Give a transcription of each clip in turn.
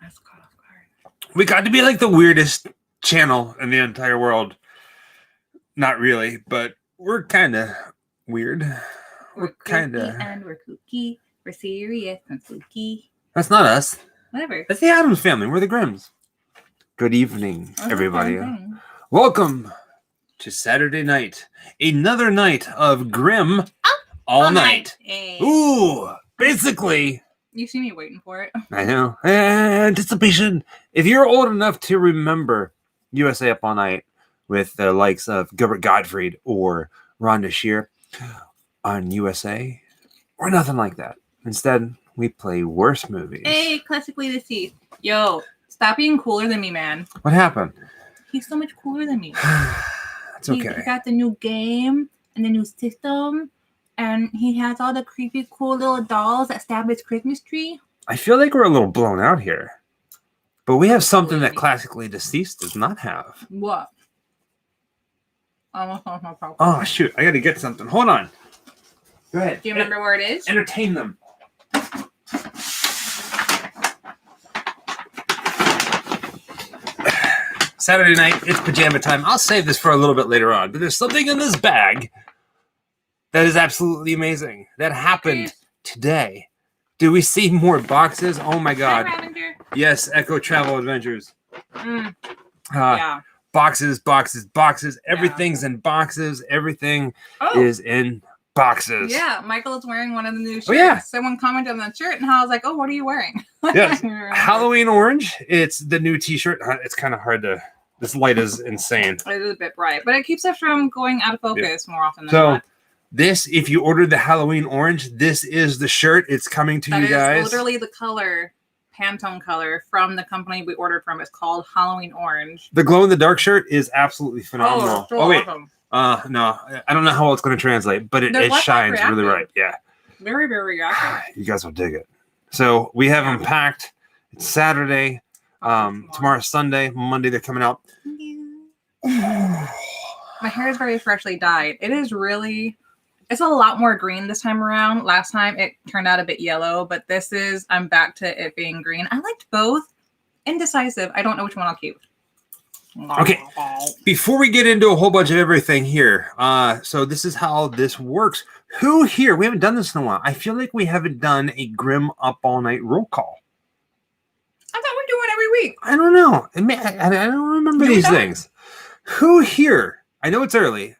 That's caught off guard. We got to be like the weirdest channel in the entire world. Not really, but we're kind of weird. We're kind of... And we're kooky. We're serious and spooky. That's not us. Whatever. That's the Addams Family. We're the Grimms. Good evening, everybody. Welcome to Saturday night. Another night of Grim all night. Hey. Ooh, basically... You see me waiting for it. I know. Anticipation. If you're old enough to remember USA Up All Night with the likes of Gilbert Gottfried or Rhonda Shear on USA, we're nothing like that. Instead, we play worse movies. Hey, classically deceased. Yo, stop being cooler than me, man. What happened? He's so much cooler than me. It's okay. He got the new game and the new system. And he has all the creepy, cool little dolls that stab his Christmas tree. I feel like we're a little blown out here. But we have something that classically deceased does not have. What? Almost lost my problem. Oh, shoot. I got to get something. Hold on. Go ahead. Do you remember where it is? Entertain them. Saturday night, it's pajama time. I'll save this for a little bit later on. But there's something in this bag that is absolutely amazing. That happened today. Do we see more boxes? Oh my God. Hi, yes, Echo Travel Adventures. Yeah. Boxes. Everything's in boxes. Everything is in boxes. Yeah, Michael is wearing one of the new shirts. Oh, yeah. Someone commented on that shirt and I was like, oh, what are you wearing? Yes. Halloween Orange. It's the new t-shirt. It's kind of hard to... This light is insane. It is a bit bright, but it keeps us from going out of focus more often than not. This, if you ordered the Halloween Orange, this is the shirt. It's coming to you guys. It's literally the color, Pantone color, from the company we ordered from. It's called Halloween Orange. The glow-in-the-dark shirt is absolutely phenomenal. Oh, wait. Awesome. No. I don't know how it's going to translate, but it shines really bright. Yeah. Very, very reactive. You guys will dig it. So we have them packed. It's Saturday. Tomorrow's Sunday. Monday, they're coming out. My hair is very freshly dyed. It is really... It's a lot more green this time around. Last time it turned out a bit yellow, but I'm back to it being green. I liked both. Indecisive. I don't know which one I'll keep. Okay. Before we get into a whole bunch of everything here, so this is how this works. Who here? We haven't done this in a while. I feel like we haven't done a Grim Up All Night roll call. I thought we do it every week. I don't know. I don't remember these things. Who here? I know it's early.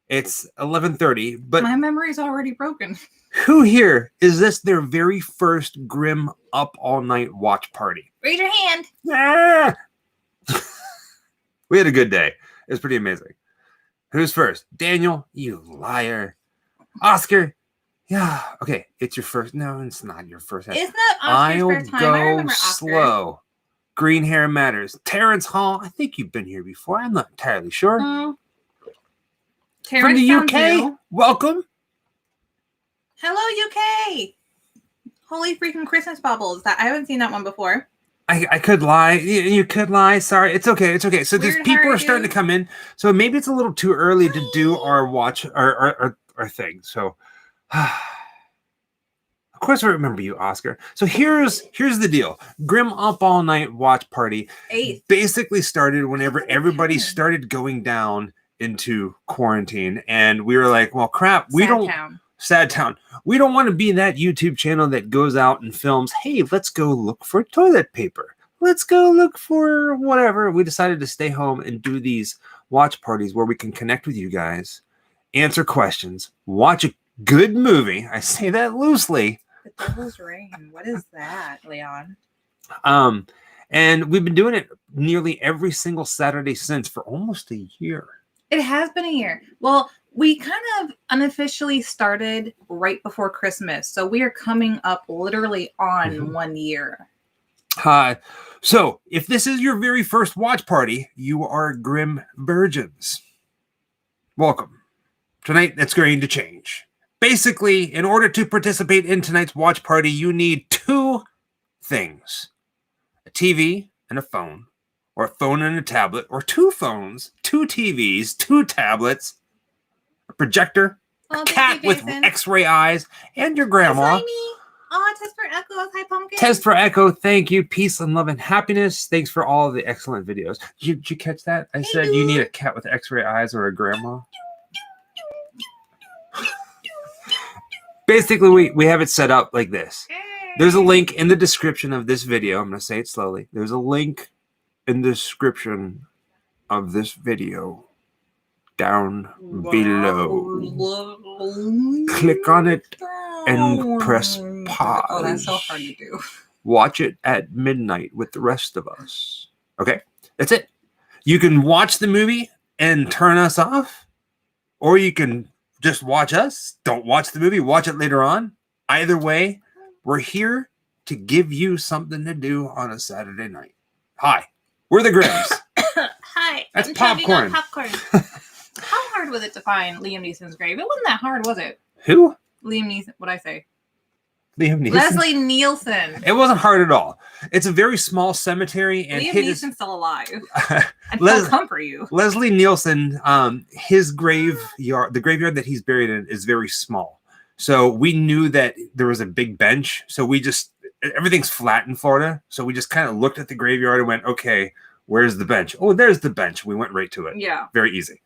It's 11:30, but my memory's already broken. Who here is this their very first Grim Up All Night watch party? Raise your hand. Ah! We had a good day. It was pretty amazing. Who's first? Daniel, you liar. Oscar, yeah. Okay, it's your first. No, it's not your first. It's not Oscar's first time. I remember Oscar. Slow. Green hair matters. Terrence Hall, I think you've been here before. I'm not entirely sure. From the UK, welcome. Hello, UK. Holy freaking Christmas bubbles! I haven't seen that one before. I could lie. You could lie. Sorry, it's okay. It's okay. So there's people are starting to come in. So maybe it's a little too early to do our watch our thing. So, of course, I remember you, Oscar. So here's the deal. Grim Up All Night watch party basically started whenever everybody started going down into quarantine, and we were like, well, crap, Sad Town. We don't want to be that YouTube channel that goes out and films, hey, let's go look for toilet paper. Let's go look for whatever. We decided to stay home and do these watch parties where we can connect with you guys, answer questions, watch a good movie. I say that loosely. The Devil's Rain. What is that, Leon? And we've been doing it nearly every single Saturday since for almost a year. It has been a year. Well, we kind of unofficially started right before Christmas. So we are coming up literally on 1 year. So if this is your very first watch party, you are Grim Virgins. Welcome. Tonight, that's going to change. Basically, in order to participate in tonight's watch party, you need two things. A TV and a phone. Or a phone and a tablet, or two phones, two TVs, two tablets, a projector, a cat with X-ray eyes, and your grandma. Oh, Test for Echo. Hi, Pumpkin. Test for Echo. Thank you. Peace and love and happiness. Thanks for all of the excellent videos. Did you catch that? I said you need a cat with X-ray eyes or a grandma. Basically, we have it set up like this. There's a link in the description of this video. I'm going to say it slowly. There's a link in the description of this video down below. Click on it and press pause. Oh, that's so hard to do. Watch it at midnight with the rest of us. Okay, that's it. You can watch the movie and turn us off, or you can just watch us. Don't watch the movie. Watch it later on. Either way, we're here to give you something to do on a Saturday night. Hi, we're the Grims. Hi. That's I'm popcorn. Popcorn. How hard was it to find Liam Neeson's grave? It wasn't that hard, was it? Who? Liam Neeson. What'd I say? Liam Neeson. Leslie Nielsen. It wasn't hard at all. It's a very small cemetery, and Liam Neeson's still alive. And Les- he'll comfort you. Leslie Nielsen, his graveyard, the graveyard that he's buried in, is very small. So we knew that there was a big bench. So we just, everything's flat in Florida. So we just kind of looked at the graveyard and went, okay, where's the bench? Oh, there's the bench. We went right to it. Yeah. Very easy.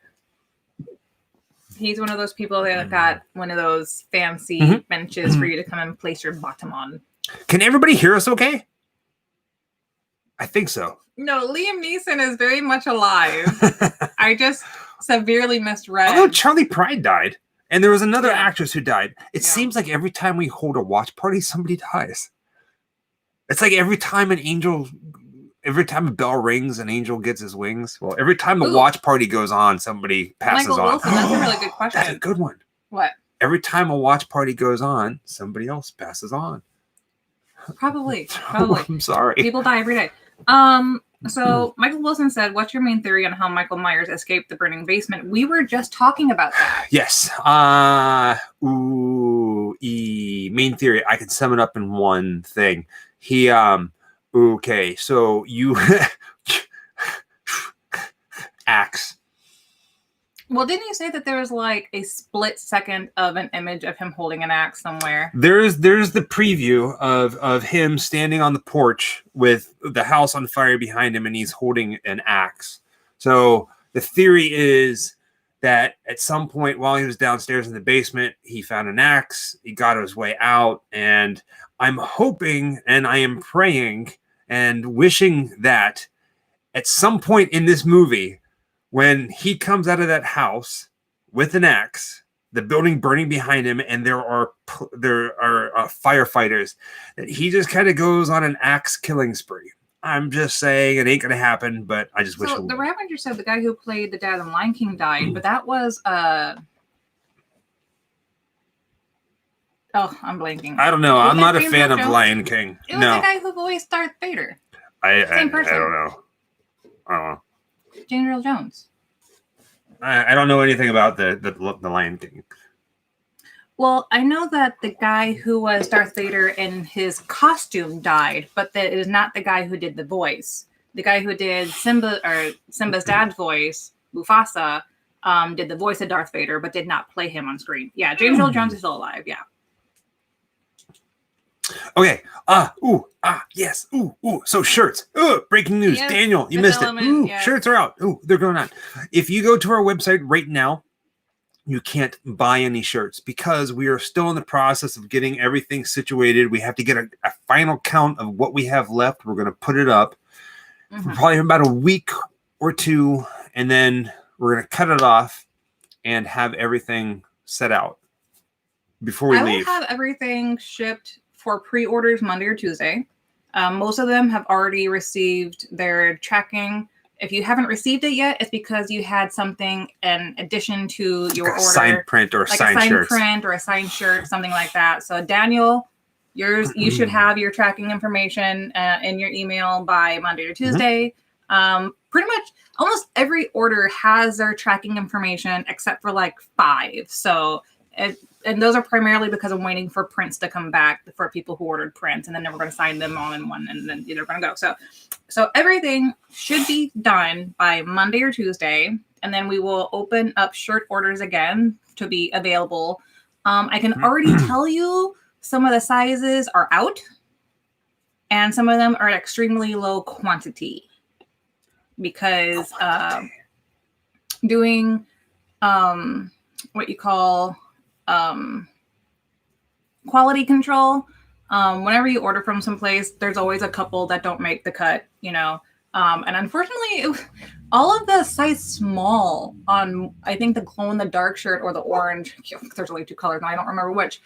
He's one of those people that got one of those fancy benches for you to come and place your bottom on. Can everybody hear us okay? I think so. No, Liam Neeson is very much alive. I just severely misread. Although Charlie Pride died, and there was another actress who died. It seems like every time we hold a watch party, somebody dies. It's like every time a bell rings, an angel gets his wings. Well, every time the watch party goes on, somebody passes Michael on. Wilson, that's a really good question. That's a good one. What? Every time a watch party goes on, somebody else passes on. Probably. I'm sorry. People die every day. So Michael Wilson said, what's your main theory on how Michael Myers escaped the burning basement? We were just talking about that. Yes. Main theory. I can sum it up in one thing. Okay, so you axe. Well, didn't you say that there was like a split second of an image of him holding an axe somewhere? There's the preview of him standing on the porch with the house on fire behind him, and he's holding an axe. So the theory is that at some point while he was downstairs in the basement, he found an axe, he got his way out, and I'm hoping and I am praying and wishing that at some point in this movie, when he comes out of that house with an axe, the building burning behind him, and there are firefighters, that he just kind of goes on an axe killing spree. I'm just saying it ain't gonna happen, but I just wish it would. The Ravager said the guy who played the dad in Lion King died, but that was oh, I'm blanking. I don't know. I'm not a fan of Lion King. It was the guy who voiced Darth Vader. Same person. I don't know. James Earl Jones. I don't know anything about the Lion King. Well, I know that the guy who was Darth Vader in his costume died, but that it is not the guy who did the voice. The guy who did Simba's dad's voice, Mufasa, did the voice of Darth Vader, but did not play him on screen. Yeah, James Earl Jones is still alive. Yeah. Okay. Yes. So shirts. Breaking news. Yes, Daniel, you missed it. Yes. Shirts are out. They're going on. If you go to our website right now, you can't buy any shirts because we are still in the process of getting everything situated. We have to get a final count of what we have left. We're going to put it up for probably about a week or two, and then we're going to cut it off and have everything set out before we leave. I will have everything shipped for pre-orders Monday or Tuesday. Most of them have already received their tracking. If you haven't received it yet, it's because you had something in addition to your order. Signed print or like signed a shirts. Print or a signed shirt, something like that. So Daniel, you should have your tracking information in your email by Monday or Tuesday. Pretty much almost every order has their tracking information except for like 5. So and those are primarily because I'm waiting for prints to come back for people who ordered prints, and then we're going to sign them all in one, and then they're going to go. So everything should be done by Monday or Tuesday, and then we will open up shirt orders again to be available. I can already tell you some of the sizes are out, and some of them are extremely low quantity because doing what you call quality control. Whenever you order from someplace, there's always a couple that don't make the cut, you know. And unfortunately, all of the size small on, I think, the glow in the dark shirt or the orange, there's only 2 colors and I don't remember which,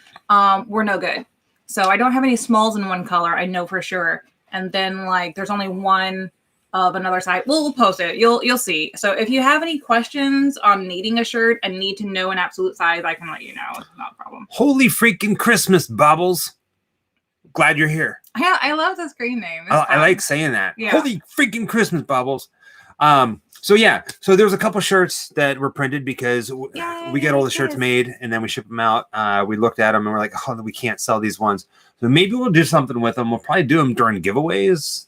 were no good. So I don't have any smalls in one color, I know for sure. And then like there's only one of another size. We'll post it. You'll see. So if you have any questions on needing a shirt and need to know an absolute size, I can let you know. It's not a problem. Holy freaking Christmas, Bubbles. Glad you're here. I love the screen name. I like saying that. Yeah. Holy freaking Christmas, Bubbles. So there was a couple shirts that were printed because we get all the shirts made and then we ship them out. We looked at them and we're like, oh, we can't sell these ones. So maybe we'll do something with them. We'll probably do them during giveaways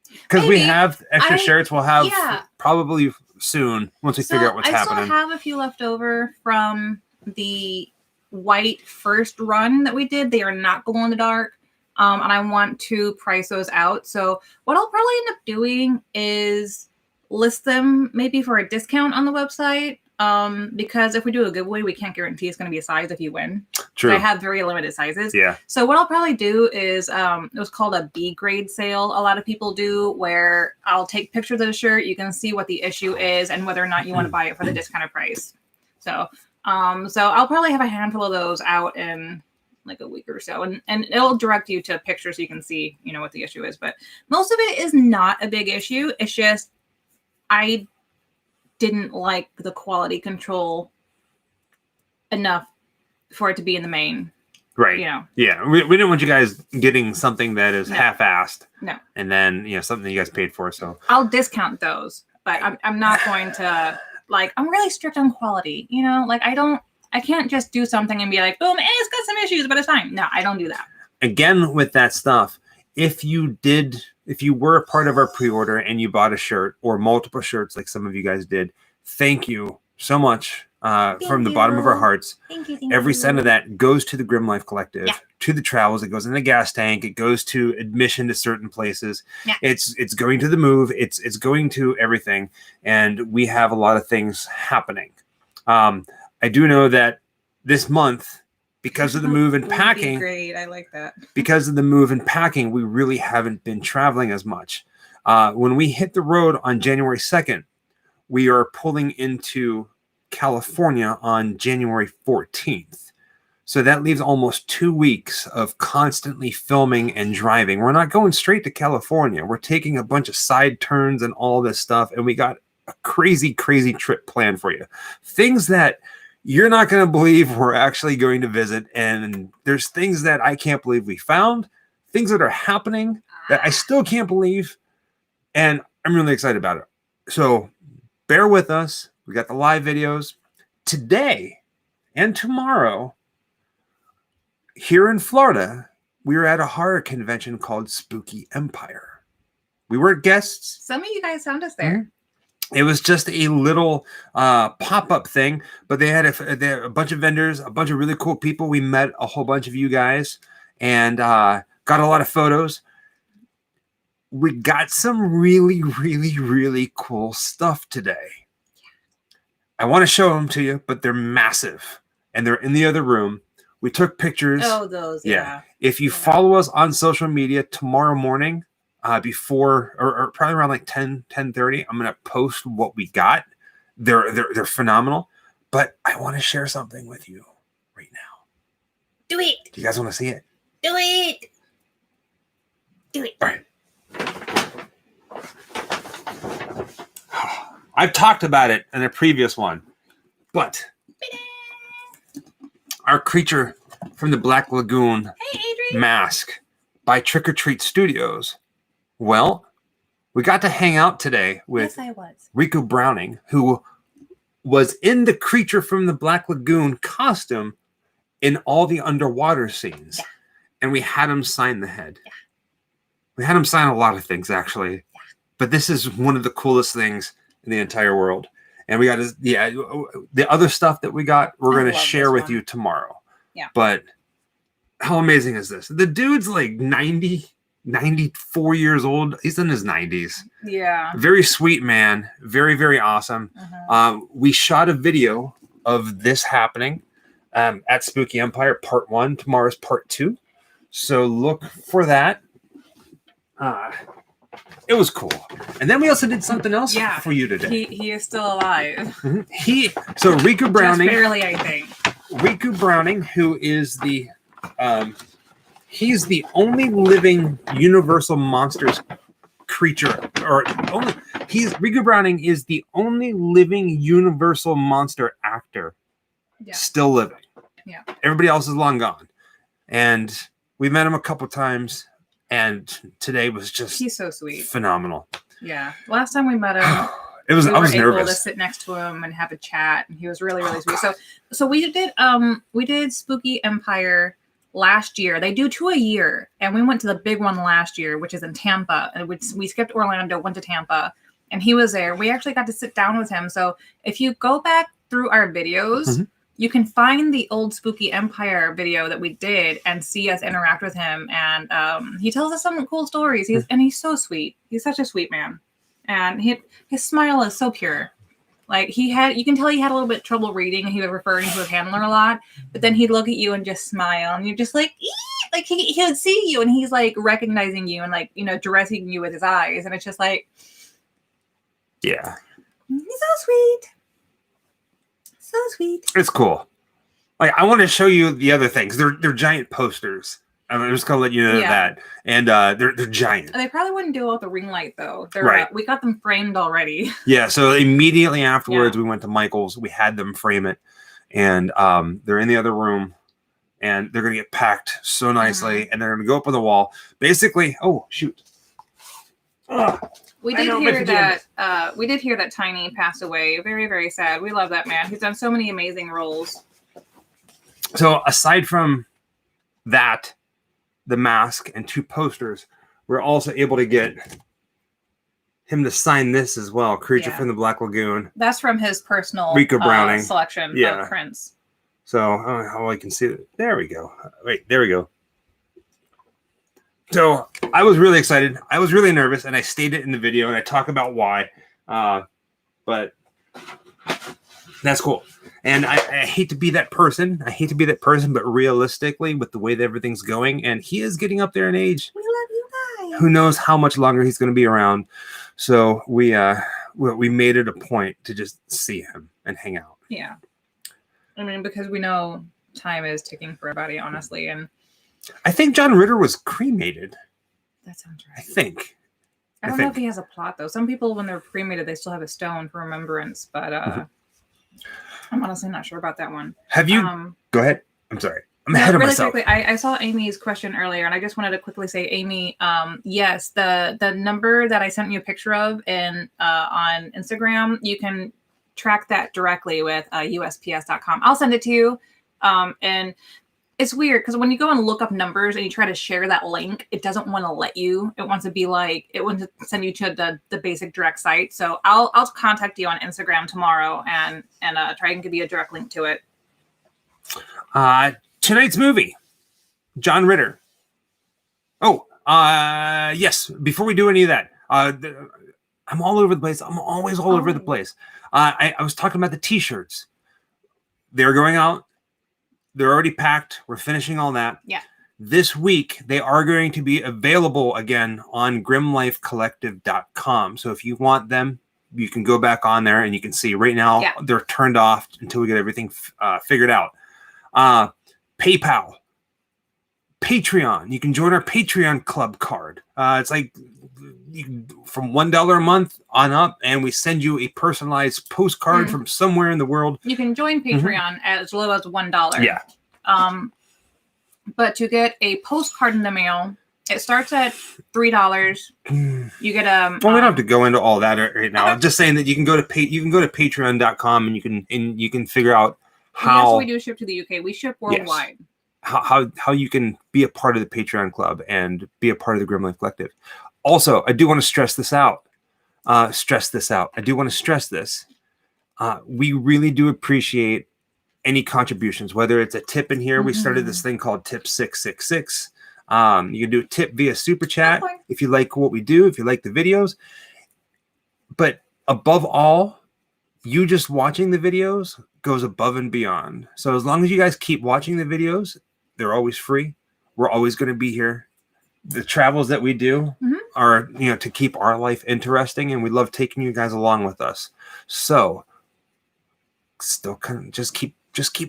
because we have extra shirts. We'll have probably soon once we figure out what's happening. I still have a few left over from the white first run that we did. They are not glow in the dark. And I want to price those out. So what I'll probably end up doing is list them maybe for a discount on the website. Because if we do a giveaway, we can't guarantee it's going to be a size if you win. True. I have very limited sizes. Yeah. So what I'll probably do is, it was called a B grade sale. A lot of people do where I'll take pictures of the shirt. You can see what the issue is and whether or not you want to buy it for the discounted price. So I'll probably have a handful of those out in like a week or so, and it'll direct you to pictures so you can see, you know, what the issue is. But most of it is not a big issue. It's just I didn't like the quality control enough for it to be in the main. Right. You know. Yeah. We didn't want you guys getting something that is half-assed. No. And then, you know, something that you guys paid for. So I'll discount those, but I'm not going to, like, I'm really strict on quality, you know, like I can't just do something and be like, boom, it's got some issues, but it's fine. No, I don't do that. Again, with that stuff, if you were a part of our pre-order and you bought a shirt or multiple shirts like some of you guys did, thank you so much from the bottom of our hearts. Thank you. Every cent of that goes to the Grim Life Collective, to the travels. It goes in the gas tank. It goes to admission to certain places. Yeah. It's going to the move. It's going to everything. And we have a lot of things happening. I do know that this month, because of the move and packing, great. I like that. Because of the move and packing, we really haven't been traveling as much. When we hit the road on January 2nd, we are pulling into California on January 14th. So that leaves almost 2 weeks of constantly filming and driving. We're not going straight to California. We're taking a bunch of side turns and all this stuff. And we got a crazy, crazy trip planned for you. Things that you're not going to believe we're actually going to visit. And there's things that I can't believe we found, things that are happening that I still can't believe. And I'm really excited about it. So bear with us. We got the live videos today and tomorrow here in Florida. We were at a horror convention called Spooky Empire. We weren't guests. Some of you guys found us there. Mm-hmm. It was just a little pop-up thing, but they had a bunch of vendors, a bunch of really cool people. We met a whole bunch of you guys and got a lot of photos. We got some really, really, really cool stuff today. I want to show them to you, but they're massive and they're in the other room. We took pictures. Oh, those, yeah. If you follow us on social media tomorrow morning, before or probably around like 10:30, I'm gonna post what we got. They're phenomenal, but I want to share something with you right now. Do it. Do you guys want to see it? Do it. Do it. All right. I've talked about it in a previous one, but our creature from the Black Lagoon mask by Trick or Treat Studios. Well, we got to hang out today with Rico Browning, who was in the creature from the Black Lagoon costume in all the underwater scenes. Yeah. And we had him sign the head. Yeah. We had him sign a lot of things, actually. Yeah. But this is one of the coolest things in the entire world. And we got the other stuff that we got, we're going to share with you tomorrow. Yeah. But how amazing is this? The dude's like 94 years old. He's in his 90s. Yeah. Very sweet man. Very, very awesome. We shot a video of this happening at Spooky Empire Part 1. Tomorrow's Part 2. So look for that. It was cool. And then we also did something else for you today. He is still alive. So Riku Browning. Just barely, I think. Riku Browning, who is the he's the only living Universal Monsters creature, Riku Browning is the only living Universal Monster actor still living. Yeah. Everybody else is long gone. And we met him a couple times, and today was just he's so sweet. Phenomenal. Yeah. Last time we met him, I was nervous. Able to sit next to him and have a chat, and he was really, really sweet. So we did Spooky Empire last year. They do 2 a year, and we went to the big one last year, which is in Tampa. And we skipped Orlando, went to Tampa, and he was there. We actually got to sit down with him. So if you go back through our videos, you can find the old Spooky Empire video that we did and see us interact with him. And he tells us some cool stories. He's so sweet. He's such a sweet man. And his smile is so pure. Like you can tell he had a little bit of trouble reading, and he was referring to his handler a lot, but then he'd look at you and just smile, and you're just like, ee! Like he would see you, and he's like recognizing you and like, dressing you with his eyes. And it's just like, yeah, he's so sweet. So sweet. It's cool. Like, I want to show you the other things. They're giant posters. I'm just gonna let you know that, and they're giant. They probably wouldn't do it with the ring light though. Right. We got them framed already. Yeah. So immediately afterwards, we went to Michael's. We had them frame it, and they're in the other room, and they're gonna get packed so nicely, and they're gonna go up on the wall. Basically, oh shoot. We did hear that Tiny passed away. Very, very sad. We love that man. He's done so many amazing roles. So aside from that, the mask and 2 posters, we're also able to get him to sign this as well. Creature from the Black Lagoon. That's from his personal Riku Browning selection of prints. So how I can see it. There we go. Wait, there we go. So I was really excited. I was really nervous, and I stated it in the video, and I talk about why. But that's cool. And I hate to be that person. But realistically, with the way that everything's going, and he is getting up there in age. We love you guys. Who knows how much longer he's going to be around? So we made it a point to just see him and hang out. Yeah. I mean, because we know time is ticking for everybody, honestly. And I think John Ritter was cremated. That sounds right. I don't know if he has a plot, though. Some people, when they're cremated, they still have a stone for remembrance. But I'm honestly not sure about that one. Have you? Go ahead. I'm sorry. I'm ahead of myself. Quickly, I saw Amy's question earlier, and I just wanted to quickly say, Amy, yes, the number that I sent you a picture of on Instagram, you can track that directly with USPS.com. I'll send it to you. And it's weird because when you go and look up numbers and you try to share that link, it doesn't want to let you. It wants to be like, it wants to send you to the basic direct site. So I'll contact you on Instagram tomorrow and try and give you a direct link to it. Tonight's movie, John Ritter. Oh, yes. Before we do any of that, I'm all over the place. I'm always all over the place. I was talking about the T-shirts. They're going out. They're already packed. We're finishing all that. Yeah. This week, they are going to be available again on grimlifecollective.com. So if you want them, you can go back on there and you can see right now they're turned off until we get everything figured out. PayPal, Patreon. You can join our Patreon club card. It's like from $1 a month on up, and we send you a personalized postcard from somewhere in the world. You can join Patreon as low as $1. Yeah. But to get a postcard in the mail, it starts at $3. You get a. Well, we don't have to go into all that right now. I'm just saying that you can go to patreon.com and you can figure out how. Yes, we do ship to the UK. We ship worldwide. Yes. How you can be a part of the Patreon club and be a part of the Grim Life Collective. Also, I do want to stress this out. I do want to stress this. We really do appreciate any contributions, whether it's a tip in here. We started this thing called Tip 666. You can do a tip via Super Chat if you like what we do, if you like the videos. But above all, you just watching the videos goes above and beyond. So as long as you guys keep watching the videos, they're always free. We're always going to be here. The travels that we do are, to keep our life interesting, and we love taking you guys along with us. So still kind of just keep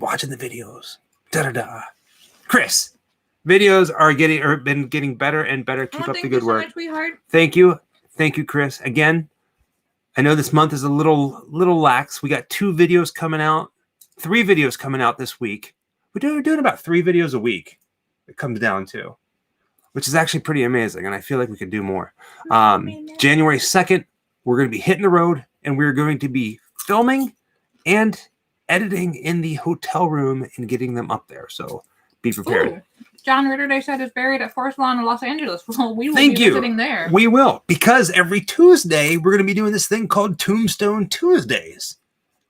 watching the videos. Chris, videos are been getting better and better. Keep up the good work. Thank you so much, sweetheart. Thank you, Chris. Again, I know this month is a little lax. We got 2 videos coming out, 3 videos coming out this week. We're doing about 3 videos a week. It comes down to, which is actually pretty amazing, and I feel like we could do more. January 2nd, we're going to be hitting the road, and we're going to be filming and editing in the hotel room and getting them up there. So be prepared. Ooh. John Ritter, they said, is buried at Forest Lawn in Los Angeles. Well, we will be visiting there. We will, because every Tuesday we're going to be doing this thing called Tombstone Tuesdays,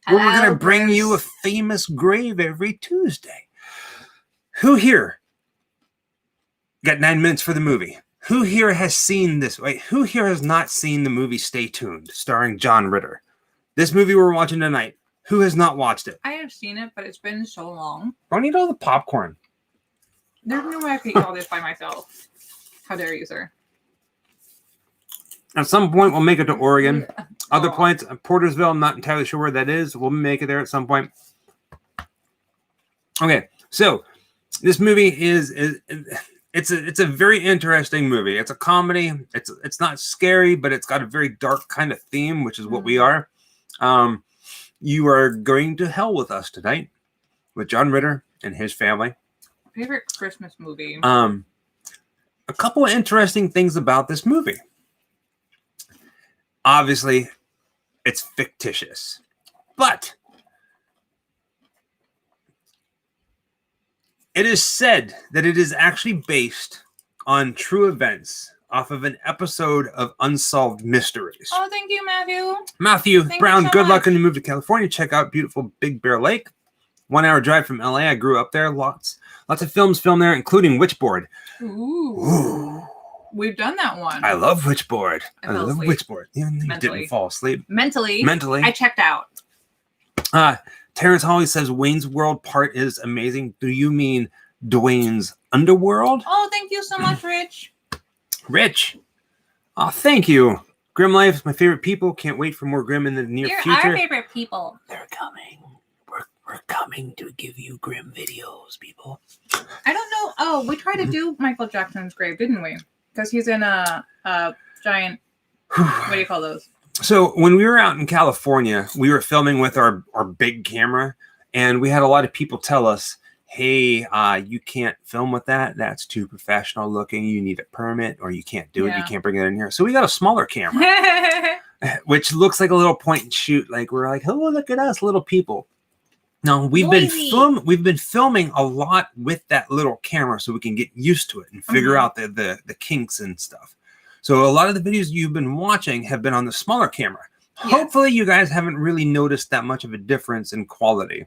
where we're going to bring you a famous grave every Tuesday. Who here got 9 minutes for the movie? Who here has seen this? Wait, who here has not seen the movie Stay Tuned, starring John Ritter? This movie we're watching tonight. Who has not watched it? I have seen it, but it's been so long. Don't eat all the popcorn. There's no way I could eat all this by myself. How dare you, sir? At some point, we'll make it to Oregon. Other points, Portersville, I'm not entirely sure where that is. We'll make it there at some point. Okay, so this movie it's a very interesting movie. It's a comedy. It's not scary, but it's got a very dark kind of theme, which is what we are. You are going to hell with us tonight with John Ritter and his family. Favorite Christmas movie. A couple of interesting things about this movie. Obviously, it's fictitious, but it is said that it is actually based on true events off of an episode of Unsolved Mysteries. Oh, thank you, Matthew. Matthew Brown, good luck much. when you move to California. Check out beautiful Big Bear Lake. 1 hour drive from LA. I grew up there. Lots of films filmed there, including Witchboard. Ooh. We've done that one. I love Witchboard. I love asleep. Witchboard. You didn't fall asleep. Mentally. I checked out. Terrence Hawley says Wayne's World part is amazing. Do you mean Dwayne's Underworld? Oh, thank you so much, Rich. Rich. Oh, thank you. Grim Life is my favorite people. Can't wait for more Grim in the near future. You're our favorite people. They're coming. We're coming to give you Grim videos, people. I don't know. Oh, we tried to do Michael Jackson's grave, didn't we? Because he's in a giant, what do you call those? So when we were out in California, we were filming with our big camera, and we had a lot of people tell us, hey, you can't film with that. That's too professional looking. You need a permit, or you can't do it. You can't bring it in here. So we got a smaller camera, which looks like a little point and shoot. Like we're like, oh, look at us, little people. No, we've been filming a lot with that little camera so we can get used to it and figure out the kinks and stuff. So a lot of the videos you've been watching have been on the smaller camera. Yes. Hopefully you guys haven't really noticed that much of a difference in quality.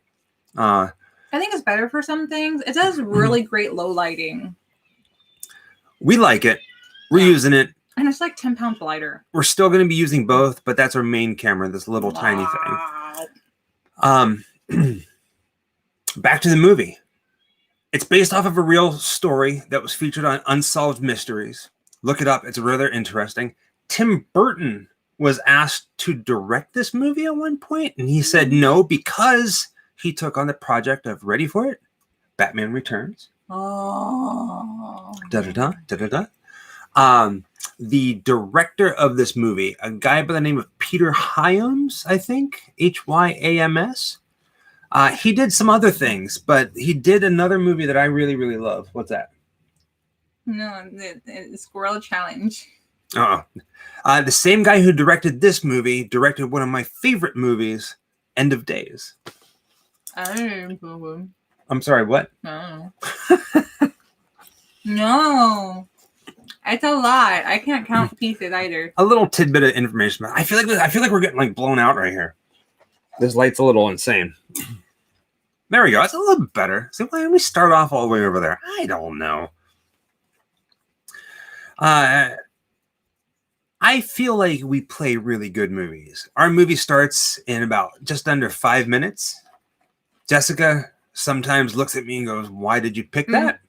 I think it's better for some things. It does really great low lighting. We like it. We're using it. And it's like 10 pounds lighter. We're still going to be using both, but that's our main camera, this little tiny thing. Back to the movie. It's based off of a real story that was featured on Unsolved Mysteries. Look it up. It's rather interesting. Tim Burton was asked to direct this movie at one point, and he said no because he took on the project of, ready for it, Batman Returns. Oh. The director of this movie, a guy by the name of Peter Hyams, I think, Hyams. He did some other things, but he did another movie that I really, really love. What's that? No, the Squirrel Challenge. The same guy who directed this movie directed one of my favorite movies, End of Days. I'm sorry, what? No. No. It's a lot. I can't count pieces either. A little tidbit of information. I feel like we're getting like blown out right here. This light's a little insane. There we go. It's a little bit better. So why don't we start off all the way over there? I don't know. I feel like we play really good movies. Our movie starts in about just under 5 minutes. Jessica sometimes looks at me and goes, "Why did you pick that?"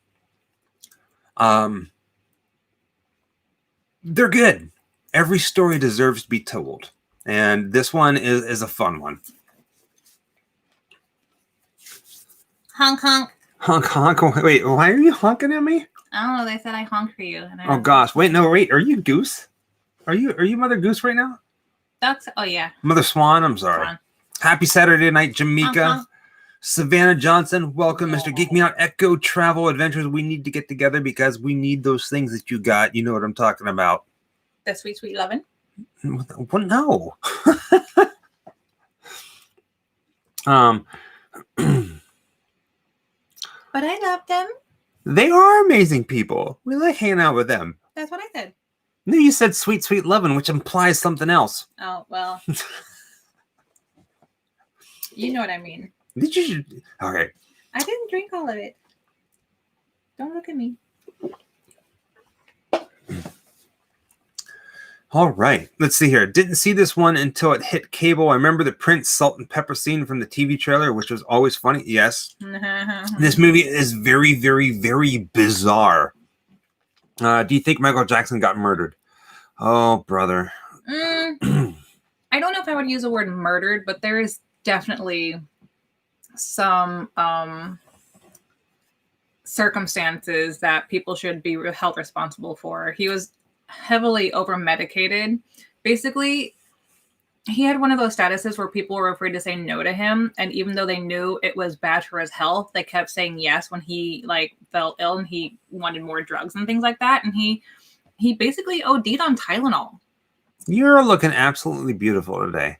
They're good. Every story deserves to be told. And this one is a fun one. Honk, honk. Honk, honk. Wait, why are you honking at me? I don't know. They said I honked for you. And Oh, gosh. Wait, no, wait. Are you Goose? Are you Mother Goose right now? Oh, yeah. Mother Swan, I'm sorry. Swan. Happy Saturday night, Jamaica. Savannah Johnson, welcome, Mr. Geek Me Out. Echo Travel Adventures. We need to get together because we need those things that you got. You know what I'm talking about. The sweet, sweet lovin'? Well, no. But I love them. They are amazing people. We like hanging out with them. That's what I said. No, you said sweet, sweet lovin', which implies something else. Oh, well. You know what I mean. Did you? Okay. I didn't drink all of it. Don't look at me. All right. Let's see here. Didn't see this one until it hit cable. I remember the Prince salt and pepper scene from the TV trailer, which was always funny. Yes. This movie is very, very, very bizarre. Do you think Michael Jackson got murdered? Oh, brother. I don't know if I would use the word murdered, but there is definitely some circumstances that people should be held responsible for. He was heavily over medicated. Basically, he had one of those statuses where people were afraid to say no to him, and even though they knew it was bad for his health, they kept saying yes when he felt ill and he wanted more drugs and things like that. And he basically OD'd on Tylenol. You're looking absolutely beautiful today.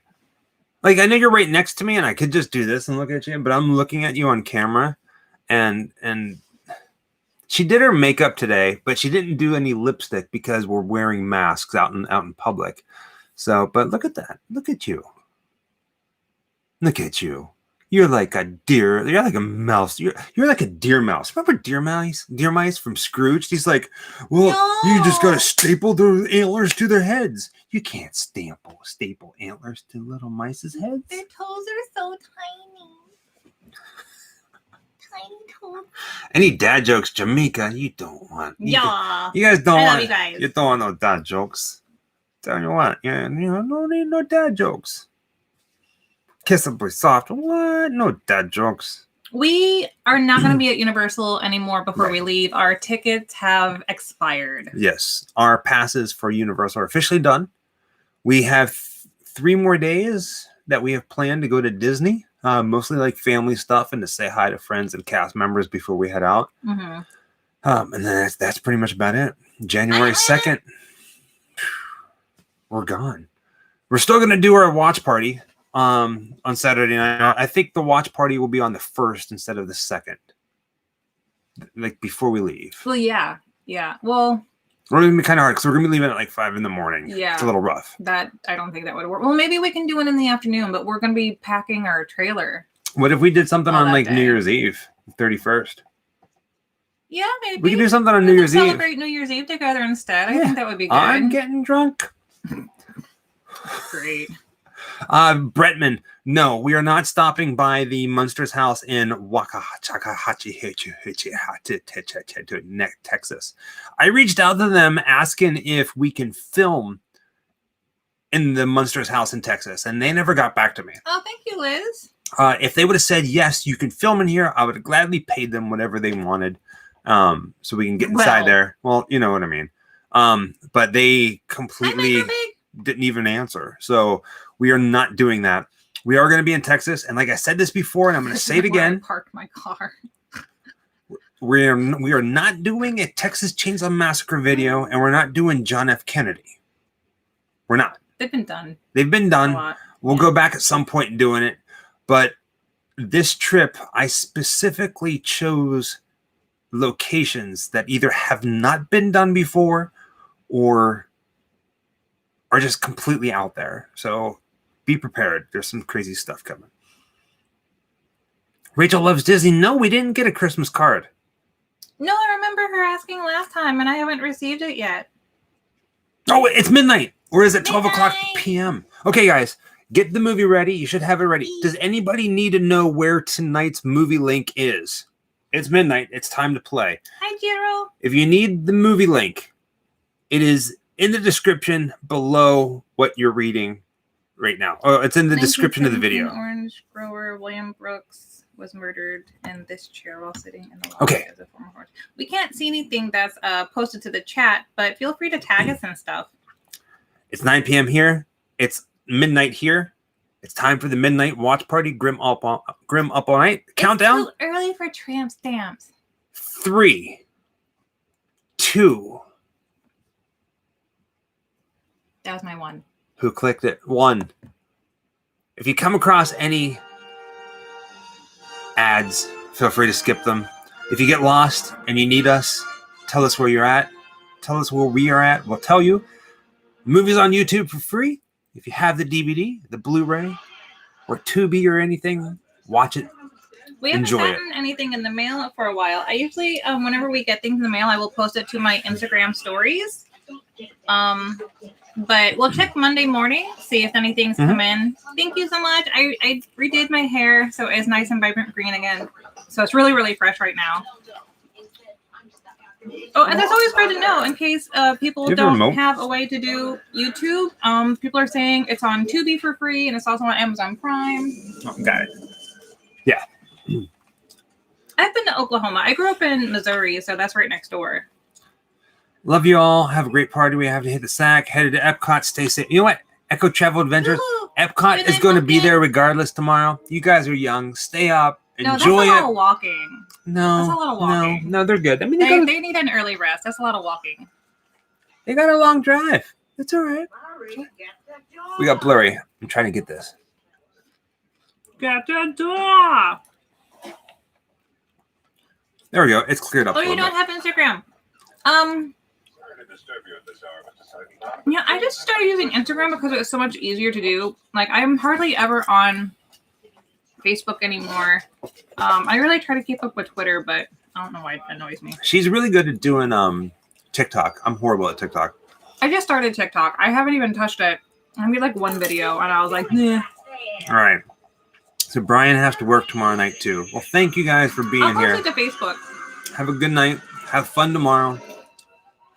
Like, I know you're right next to me and I could just do this and look at you, but I'm looking at you on camera, and she did her makeup today, but she didn't do any lipstick because we're wearing masks out in public. So, but look at that. Look at you. Look at you. You're like a deer. You're like a mouse. You're like a deer mouse. Remember deer mice? Deer mice from Scrooge? He's like, well, no. You just got to staple their antlers to their heads. You can't staple antlers to little mice's heads. Their toes are so tiny. Tiny toes. Any dad jokes, Jamaica? You don't want. Yeah. You guys don't want. You guys. You don't want no dad jokes. Tell you what, yeah, no need no dad jokes. Kiss a boy soft. What? No dad jokes. We are not going to be at Universal anymore before we leave. Our tickets have expired. Yes. Our passes for Universal are officially done. We have 3 more days that we have planned to go to Disney. Mostly like family stuff and to say hi to friends and cast members before we head out. Mm-hmm. And then that's pretty much about it. January 2nd, we're gone. We're still going to do our watch party on Saturday night. I think the watch party will be on the 1st instead of the 2nd. Like before we leave. Well, yeah. Well, we're going to be kind of hard because we're going to be leaving at like 5 a.m. Yeah. It's a little rough. I don't think that would work. Well, maybe we can do it in the afternoon, but we're going to be packing our trailer. What if we did something on like New Year's Eve, 31st? Yeah, maybe. We can do something on New Year's Eve. Celebrate New Year's Eve together instead. I think that would be good. I'm getting drunk. Great. Bretman, no, we are not stopping by the Munsters house in Texas. I reached out to them asking if we can film in the Munsters house in Texas, and they never got back to me. Oh, thank you, Liz. If they would have said, yes, you can film in here, I would have gladly paid them whatever they wanted so we can get inside there. Well, you know what I mean. But they completely didn't even answer. So we are not doing that. We are going to be in Texas. And like I said this before, and I'm going to say it again. I parked my car. We are not doing a Texas Chainsaw Massacre video, and we're not doing John F. Kennedy. We're not. They've been done. They've been done. We'll go back at some point and doing it. But this trip, I specifically chose locations that either have not been done before or are just completely out there. So be prepared. There's some crazy stuff coming. Rachel loves Disney. No, we didn't get a Christmas card. No, I remember her asking last time, and I haven't received it yet. Oh, it's midnight. Or is it 12 o'clock p.m.? Okay, guys, get the movie ready. You should have it ready. Does anybody need to know where tonight's movie link is? It's midnight. It's time to play. Hi, Jiro. If you need the movie link, it is in the description below what you're reading right now. Oh, it's in the description of the video. Orange grower William Brooks was murdered in this chair while sitting in the lobby Okay. as a former horse. We can't see anything that's posted to the chat, but feel free to tag us and stuff. It's 9 p.m. here. It's midnight here. It's time for the midnight watch party. Grim up all night. Countdown. It's too early for tramp stamps. 3, 2. That was my one. Who clicked it? 1. If you come across any ads, feel free to skip them. If you get lost and you need us, tell us where you're at. Tell us where we are at. We'll tell you. Movies on YouTube for free. If you have the DVD, the Blu-ray, or Tubi or anything, watch it. We haven't Enjoy gotten anything in the mail for a while. I usually, whenever we get things in the mail, I will post it to my Instagram stories. But we'll check Monday morning, see if anything's come in. Thank you so much. I redid my hair, so it's nice and vibrant green again. So it's really, really fresh right now. Oh, and that's always great to know in case people don't have a way to do YouTube. People are saying it's on Tubi for free, and it's also on Amazon Prime. Oh, got it. Yeah. I've been to Oklahoma. I grew up in Missouri, so that's right next door. Love you all. Have a great party. We have to hit the sack. Headed to Epcot. Stay safe. You know what? Echo Travel Adventures. Woo-hoo. Epcot is going to be there regardless tomorrow. You guys are young. Stay up. Enjoy that's a lot of walking. No. That's a lot of walking. No, they're good. I mean, they need an early rest. That's a lot of walking. They got a long drive. It's all right. We got blurry. I'm trying to get this. Get the door. There we go. It's cleared up. Oh, you don't have Instagram. Yeah, I just started using Instagram because it was so much easier to do. Like, I'm hardly ever on Facebook anymore. I really try to keep up with Twitter, but I don't know why it annoys me. She's really good at doing TikTok. I'm horrible at TikTok. I just started TikTok. I haven't even touched it. I made like one video, and I was like, nah. All right. So Brian has to work tomorrow night too. Well, thank you guys for being here. I'll post it to Facebook. Have a good night. Have fun tomorrow.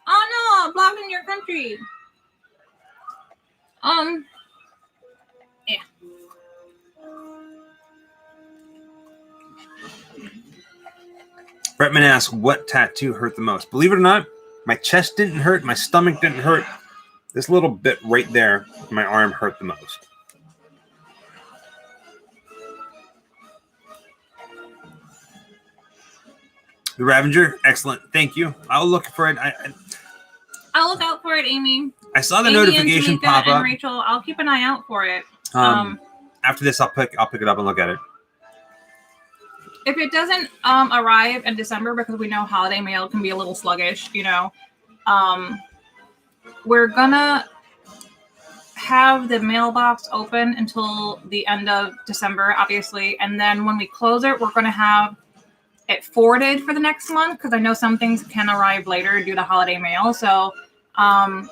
Oh no, blocked in your country. Yeah. Bretman asks, what tattoo hurt the most? Believe it or not, my chest didn't hurt. My stomach didn't hurt. This little bit right there, my arm hurt the most. The Ravager, excellent. Thank you. I'll look for it. I'll look out for it, Amy. I saw the notification pop up. And Rachel, I'll keep an eye out for it. After this, I'll pick it up and look at it. If it doesn't arrive in December, because we know holiday mail can be a little sluggish, you know, we're gonna have the mailbox open until the end of December, obviously, and then when we close it, we're gonna have it forwarded for the next month, because I know some things can arrive later due to holiday mail. So I'll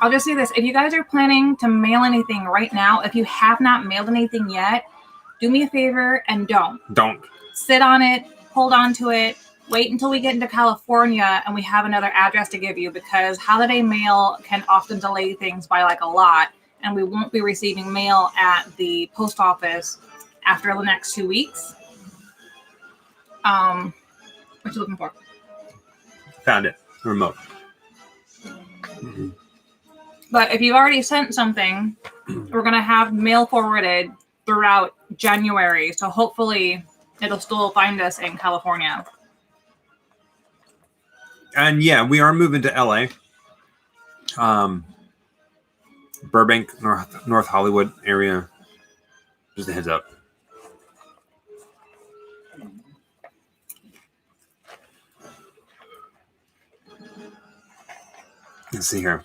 just say this: if you guys are planning to mail anything right now, if you have not mailed anything yet, do me a favor and don't sit on it, hold on to it, wait until we get into California and we have another address to give you, because holiday mail can often delay things by like a lot, and we won't be receiving mail at the post office after the next 2 weeks. What you looking for? Found it. Remote. But if you've already sent something, we're going to have mail forwarded throughout January. So hopefully it'll still find us in California. And yeah, we are moving to LA. Burbank, North Hollywood area. Just a heads up. Let's see here.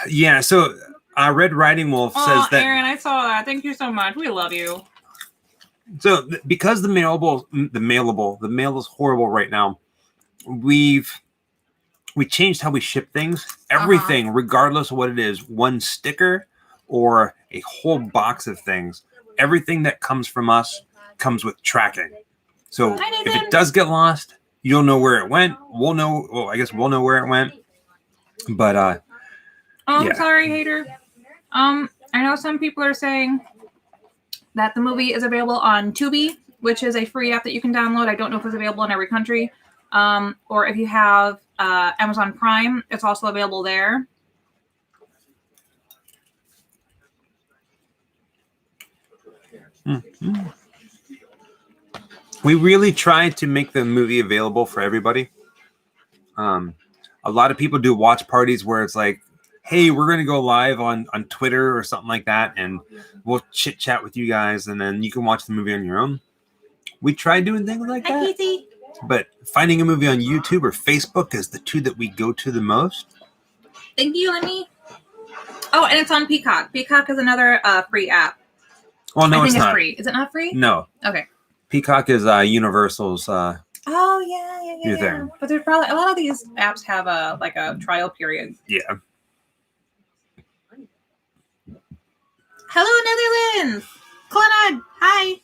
Yeah, so Red Riding Wolf says that. Aaron, I saw that. Thank you so much. We love you. So because the mail is horrible right now. We changed how we ship things. Everything, regardless of what it is, one sticker or a whole box of things. Everything that comes from us comes with tracking. So if it does get lost, you'll know where it went. We'll know. Well, I guess we'll know where it went. But I'm sorry, hater. I know some people are saying that the movie is available on Tubi, which is a free app that you can download. I don't know if it's available in every country. Or if you have Amazon Prime, it's also available there. Mm-hmm. We really tried to make the movie available for everybody. A lot of people do watch parties where it's like, hey, we're going to go live on Twitter or something like that, and we'll chit chat with you guys, and then you can watch the movie on your own. We tried doing things like that. But finding a movie on YouTube or Facebook is the two that we go to the most. Thank you, Lenny. Oh, and it's on Peacock. Peacock is another free app. Well, no, I think it's not. Free. Is it not free? No. Okay. Peacock is Universal's. Oh yeah. Thing. But there's probably a lot of these apps have a trial period. Yeah. Hello, Netherlands. Clannad, hi.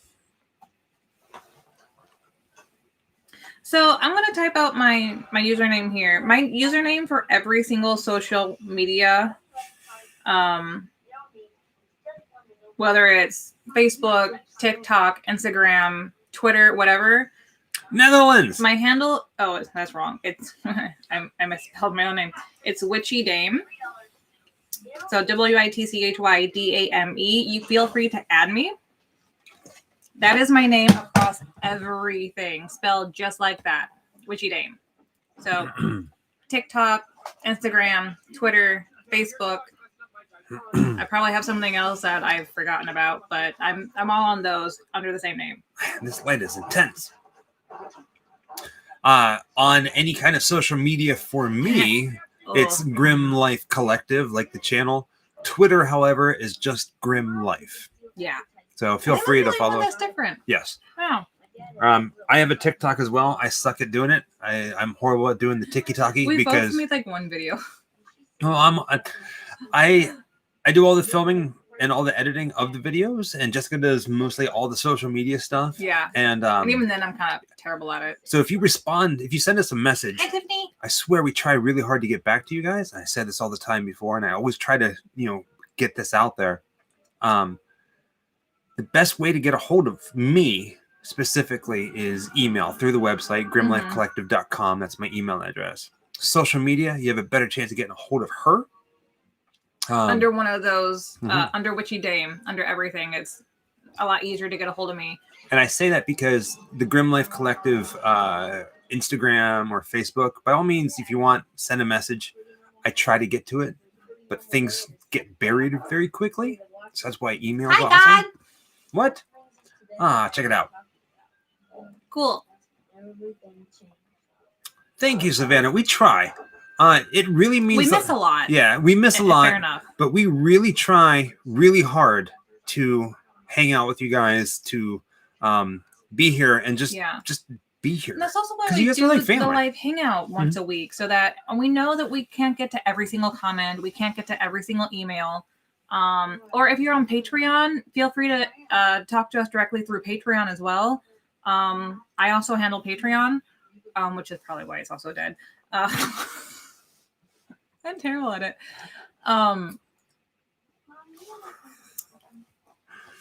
So I'm gonna type out my username here. My username for every single social media, whether it's Facebook, TikTok, Instagram, Twitter, whatever. Netherlands. My handle. Oh, that's wrong. It's I misspelled my own name. It's Witchy Dame. So WITCHYDAME. You feel free to add me. That is my name across everything, spelled just like that. Witchy Dame. So TikTok, Instagram, Twitter, Facebook. I probably have something else that I've forgotten about, but I'm all on those under the same name. This light is intense. On any kind of social media for me, it's Grim Life Collective, like the channel. Twitter, however, is just Grim Life. Yeah. So feel free to follow. That's different. Yes. Wow. I have a TikTok as well. I suck at doing it. I'm horrible at doing the tiki-taki because both made like one video. Well, I do all the filming and all the editing of the videos, and Jessica does mostly all the social media stuff. Yeah. And even then, I'm kind of terrible at it. So if you send us a message, hi, Tiffany. I swear we try really hard to get back to you guys. I said this all the time before, and I always try to, get this out there. The best way to get a hold of me specifically is email through the website, grimlifecollective.com. That's my email address. Social media, you have a better chance of getting a hold of her. Under one of those, under Witchy Dame, under everything, it's a lot easier to get a hold of me. And I say that because the Grim Life Collective Instagram or Facebook, by all means, if you want, send a message. I try to get to it, but things get buried very quickly. So that's why emails are awesome. What? Check it out. Cool. Thank you, Savannah. We try. It really means we miss a lot. Yeah, we miss a lot. Fair enough. But we really try really hard to hang out with you guys, to be here and just be here. And that's also why we do the live hangout once a week, so that we know that we can't get to every single comment, we can't get to every single email. Or if you're on Patreon, feel free to talk to us directly through Patreon as well. I also handle Patreon, which is probably why it's also dead. I'm terrible at it.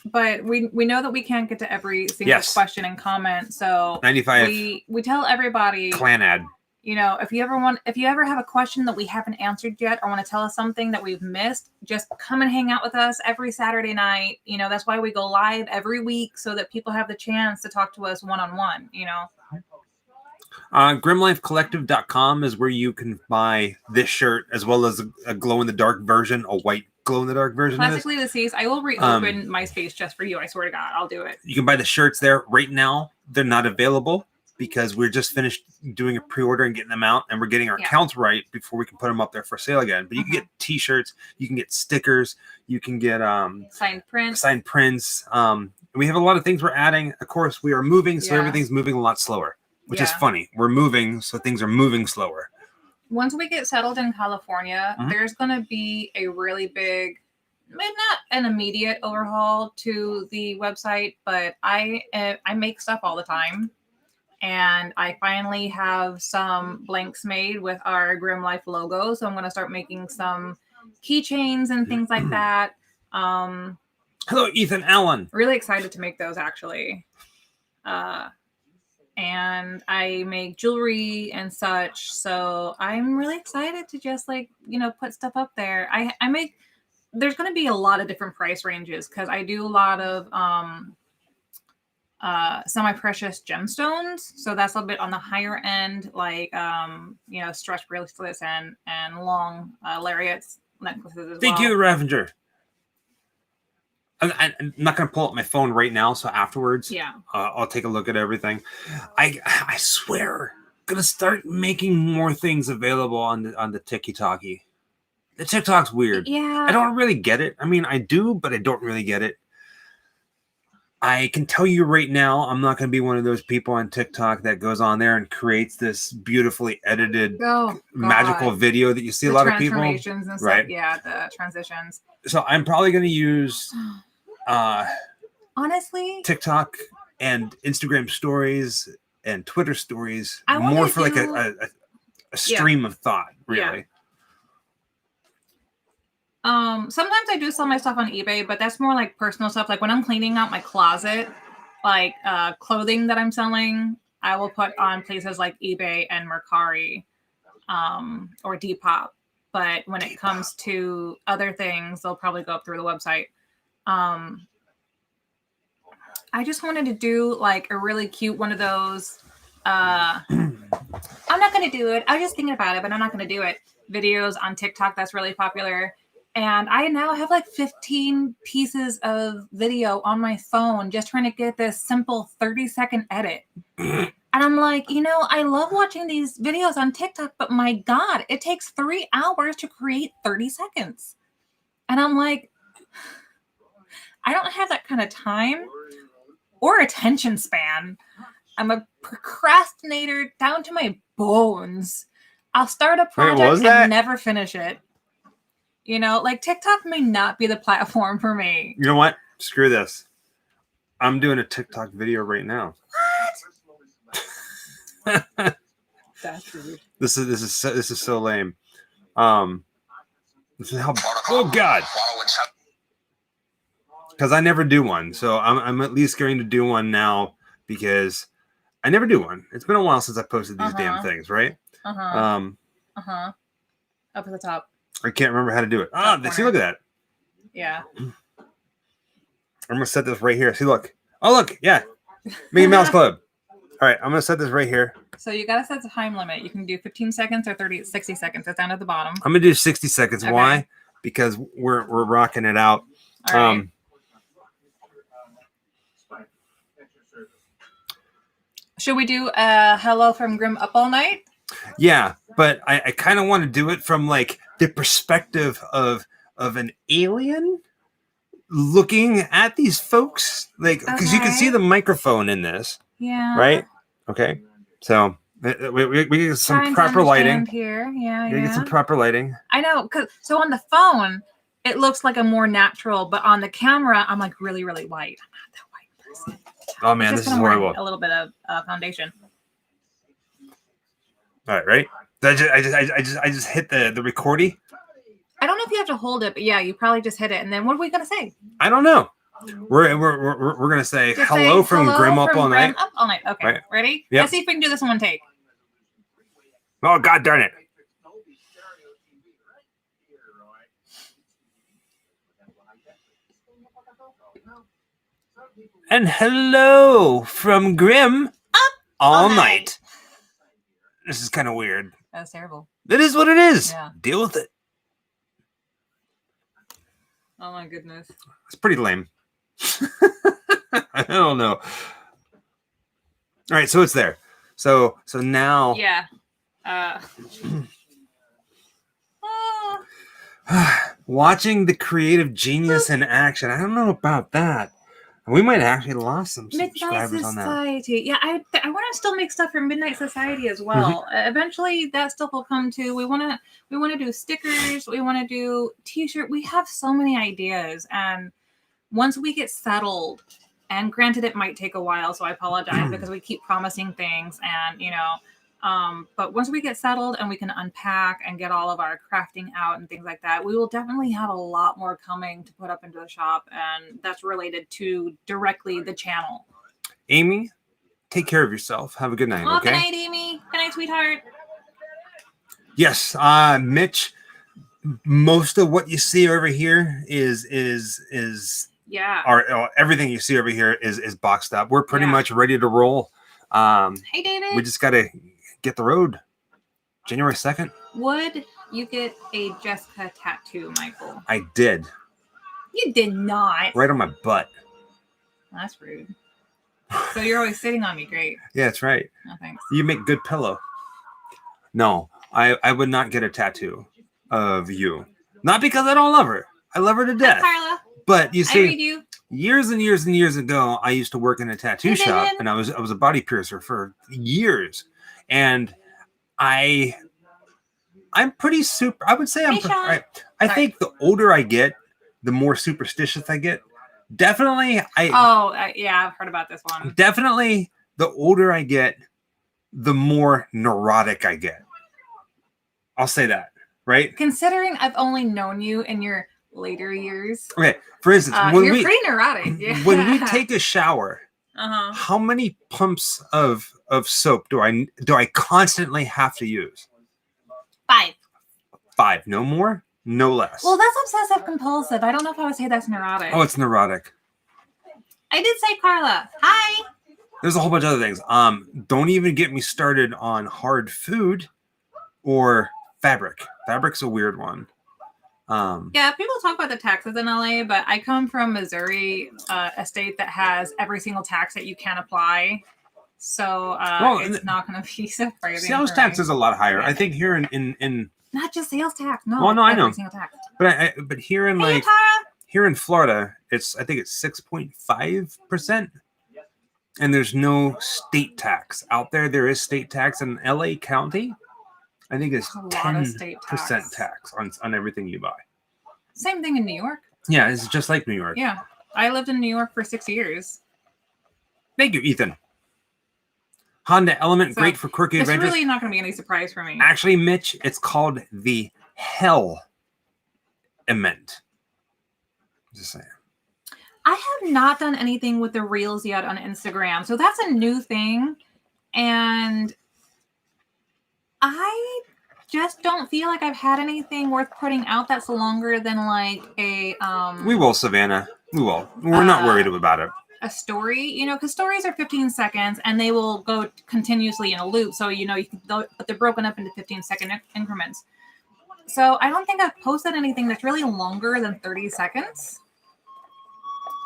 But we know that we can't get to every single question and comment. So 95. We tell everybody clan ad. If you ever have a question that we haven't answered yet or want to tell us something that we've missed, just come and hang out with us every Saturday night. That's why we go live every week, so that people have the chance to talk to us one-on-one, Grimlifecollective.com is where you can buy this shirt as well as a glow-in-the-dark version, a white glow-in-the-dark version. Classically deceased. I will reopen MySpace just for you. I swear to God, I'll do it. You can buy the shirts there right now. They're not available because we're just finished doing a pre-order and getting them out, and we're getting our accounts right before we can put them up there for sale again. But you can get t-shirts, you can get stickers, you can get signed prints. We have a lot of things we're adding. Of course, we are moving, so everything's moving a lot slower, which is funny. We're moving, so things are moving slower. Once we get settled in California, there's going to be a really big, maybe not an immediate overhaul to the website, but I make stuff all the time. And I finally have some blanks made with our Grim Life logo. So I'm going to start making some keychains and things like that. Hello, Ethan Allen. Really excited to make those, actually. And I make jewelry and such. So I'm really excited to just put stuff up there. I make, there's going to be a lot of different price ranges because I do a lot of semi-precious gemstones, so that's a little bit on the higher end, stretch bracelets and long lariats, necklaces as well. Thank you, Ravager. I'm not going to pull up my phone right now, so afterwards, I'll take a look at everything. I swear, I'm gonna start making more things available on the TikTok-y. The TikTok's weird. Yeah, I don't really get it. I mean, I do, but I don't really get it. I can tell you right now, I'm not going to be one of those people on TikTok that goes on there and creates this beautifully edited, magical video that you see a lot of people. Transformations and stuff. Right? Yeah, the transitions. So I'm probably going to use, honestly, TikTok and Instagram stories and Twitter stories more for like a stream of thought, really. Yeah. Sometimes I do sell my stuff on eBay, but that's more like personal stuff. Like when I'm cleaning out my closet, like clothing that I'm selling, I will put on places like eBay and Mercari, or Depop. But when it comes to other things, they'll probably go up through the website. I just wanted to do like a really cute one of those. I'm not going to do it. I was just thinking about it, but I'm not going to do it. Videos on TikTok that's really popular. And I now have like 15 pieces of video on my phone just trying to get this simple 30-second edit. And I'm like, I love watching these videos on TikTok, but my God, it takes 3 hours to create 30 seconds. And I'm like, I don't have that kind of time or attention span. I'm a procrastinator down to my bones. I'll start a project and never finish it. Like TikTok may not be the platform for me. You know what? Screw this. I'm doing a TikTok video right now. What? That's rude. This is so lame. This is how. Oh God. Because I never do one, so I'm at least going to do one now because I never do one. It's been a while since I posted these damn things, right? Up at the top. I can't remember how to do it. See, look at that. Yeah. I'm gonna set this right here. See, look. Oh, look. Yeah. Mickey Mouse Club. All right, I'm gonna set this right here. So you gotta set the time limit. You can do 15 seconds or 60 seconds. It's down at the bottom. I'm gonna do 60 seconds. Okay. Why? Because we're rocking it out. All right. Should we do a hello from Grim Up All Night? Yeah, but I kind of want to do it from like the perspective of an alien looking at these folks, like because you can see the microphone in this. Yeah. Right. Okay. So we get some proper lighting here. Yeah. We get some proper lighting. I know, so on the phone it looks like a more natural, but on the camera I'm like really, really white. I'm not that white person. Oh man, this is horrible. A little bit of foundation. All right, ready? I just hit the recordy. I don't know if you have to hold it, but yeah, you probably just hit it. And then what are we gonna say? I don't know. We're gonna say hello from Grim Up All Night. Up All Night. Okay, right. Ready? Yep. Let's see if we can do this in one take. Oh God darn it! And hello from Grim Up All Night. This is kind of weird. That's terrible. It is what it is. Yeah. Deal with it. Oh my goodness. It's pretty lame. I don't know. All right, so it's there. So now, yeah. Watching the creative genius in action. I don't know about that. We might actually lost some subscribers on that. Midnight Society. Yeah, I want to still make stuff for Midnight Society as well. Eventually, that stuff will come too. We want to do stickers. We want to do T-shirt. We have so many ideas, and once we get settled, and granted, it might take a while, so I apologize because we keep promising things, and but once we get settled and we can unpack and get all of our crafting out and things like that, we will definitely have a lot more coming to put up into the shop, and that's related to directly the channel. Amy, take care of yourself. Have a good night, okay? Good night, Amy. Good night, sweetheart. Yes, Mitch, most of what you see over here is everything you see over here is boxed up. We're pretty much ready to roll. Hey, David. We just got to get the road. January 2nd. Would you get a Jessica tattoo, Michael? I did. You did not. Right on my butt. That's rude. So you're always sitting on me. Great. Yeah, that's right. No, thanks. You make good pillow. No, I would not get a tattoo of you. Not because I don't love her. I love her to death. Hi, Carla. But you see, I read you. Years and years and years ago, I used to work in a tattoo shop, and I was a body piercer for years. And I'm pretty super. I would say I think the older I get, the more superstitious I get. Definitely, yeah, I've heard about this one. Definitely, the older I get, the more neurotic I get. I'll say that, right? Considering I've only known you in your later years. Okay, for instance, you're pretty neurotic. Yeah. When we take a shower, how many pumps of soap do I constantly have to use? 5. 5, no more, no less. Well, that's obsessive compulsive. I don't know if I would say that's neurotic. Oh, it's neurotic. I did say Carla. Hi. There's a whole bunch of other things. Don't even get me started on hard food or fabric. Fabric's a weird one. Yeah, people talk about the taxes in LA, but I come from Missouri, a state that has every single tax that you can apply. So it's not going to be surprising. Sales tax is a lot higher. I think here in not just sales tax. No, well, no, I know. Every single tax. But here in here in Florida, I think it's 6.5%, and there's no state tax out there. There is state tax in LA County. I think it's 10% tax on everything you buy. Same thing in New York. Yeah, it's just like New York. Yeah. I lived in New York for 6 years. Thank you, Ethan. Honda Element, great for quirky adventures. It's really not going to be any surprise for me. Actually, Mitch, it's called the Hell Element. Just saying. I have not done anything with the Reels yet on Instagram. So that's a new thing. And I just don't feel like I've had anything worth putting out that's longer than like a We will, Savannah. We will. We're not worried about it. A story, because stories are 15 seconds and they will go continuously in a loop. So but they're broken up into 15-second increments. So I don't think I've posted anything that's really longer than 30 seconds.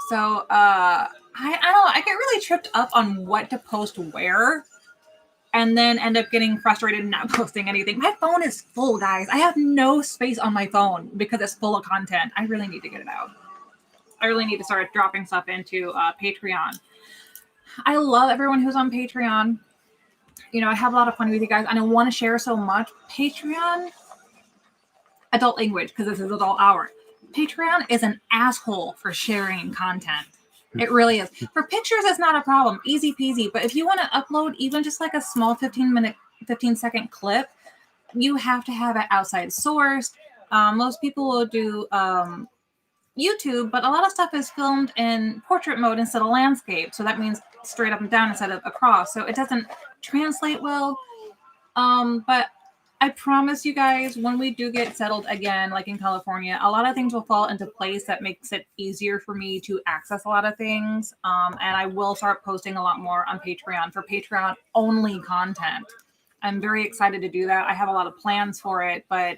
So I don't know. I get really tripped up on what to post where. And then end up getting frustrated and not posting anything. My phone is full, guys. I have no space on my phone because it's full of content. I really need to get it out. I really need to start dropping stuff into Patreon. I love everyone who's on Patreon. I have a lot of fun with you guys, and I want to share so much. Patreon, adult language, because this is adult hour. Patreon is an asshole for sharing content. It really is. For pictures, it's not a problem. Easy peasy. But if you want to upload even just like a small 15-second clip, you have to have it outside sourced. Most people will do YouTube, but a lot of stuff is filmed in portrait mode instead of landscape. So that means straight up and down instead of across. So it doesn't translate well. But I promise you guys, when we do get settled again, like in California, a lot of things will fall into place that makes it easier for me to access a lot of things. And I will start posting a lot more on Patreon for Patreon only content. I'm very excited to do that. I have a lot of plans for it, but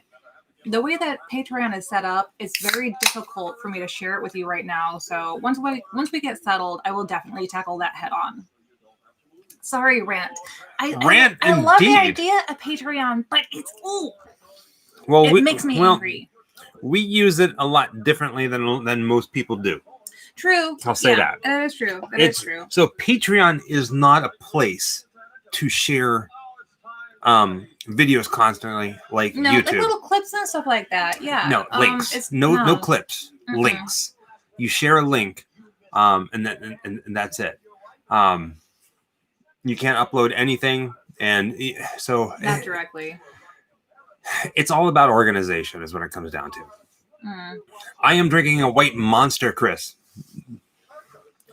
the way that Patreon is set up, it's very difficult for me to share it with you right now. So once we get settled, I will definitely tackle that head on. Sorry, rant. I love the idea of Patreon, but it's it makes me angry. We use it a lot differently than most people do. True. I'll say that. That is true. That is true. So Patreon is not a place to share videos constantly like YouTube. Like little clips and stuff like that. Yeah. No, links. No clips. Mm-mm. Links. You share a link, and that's it. You can't upload anything, and so not directly. It's all about organization, is what it comes down to. I am drinking a white Monster, Chris.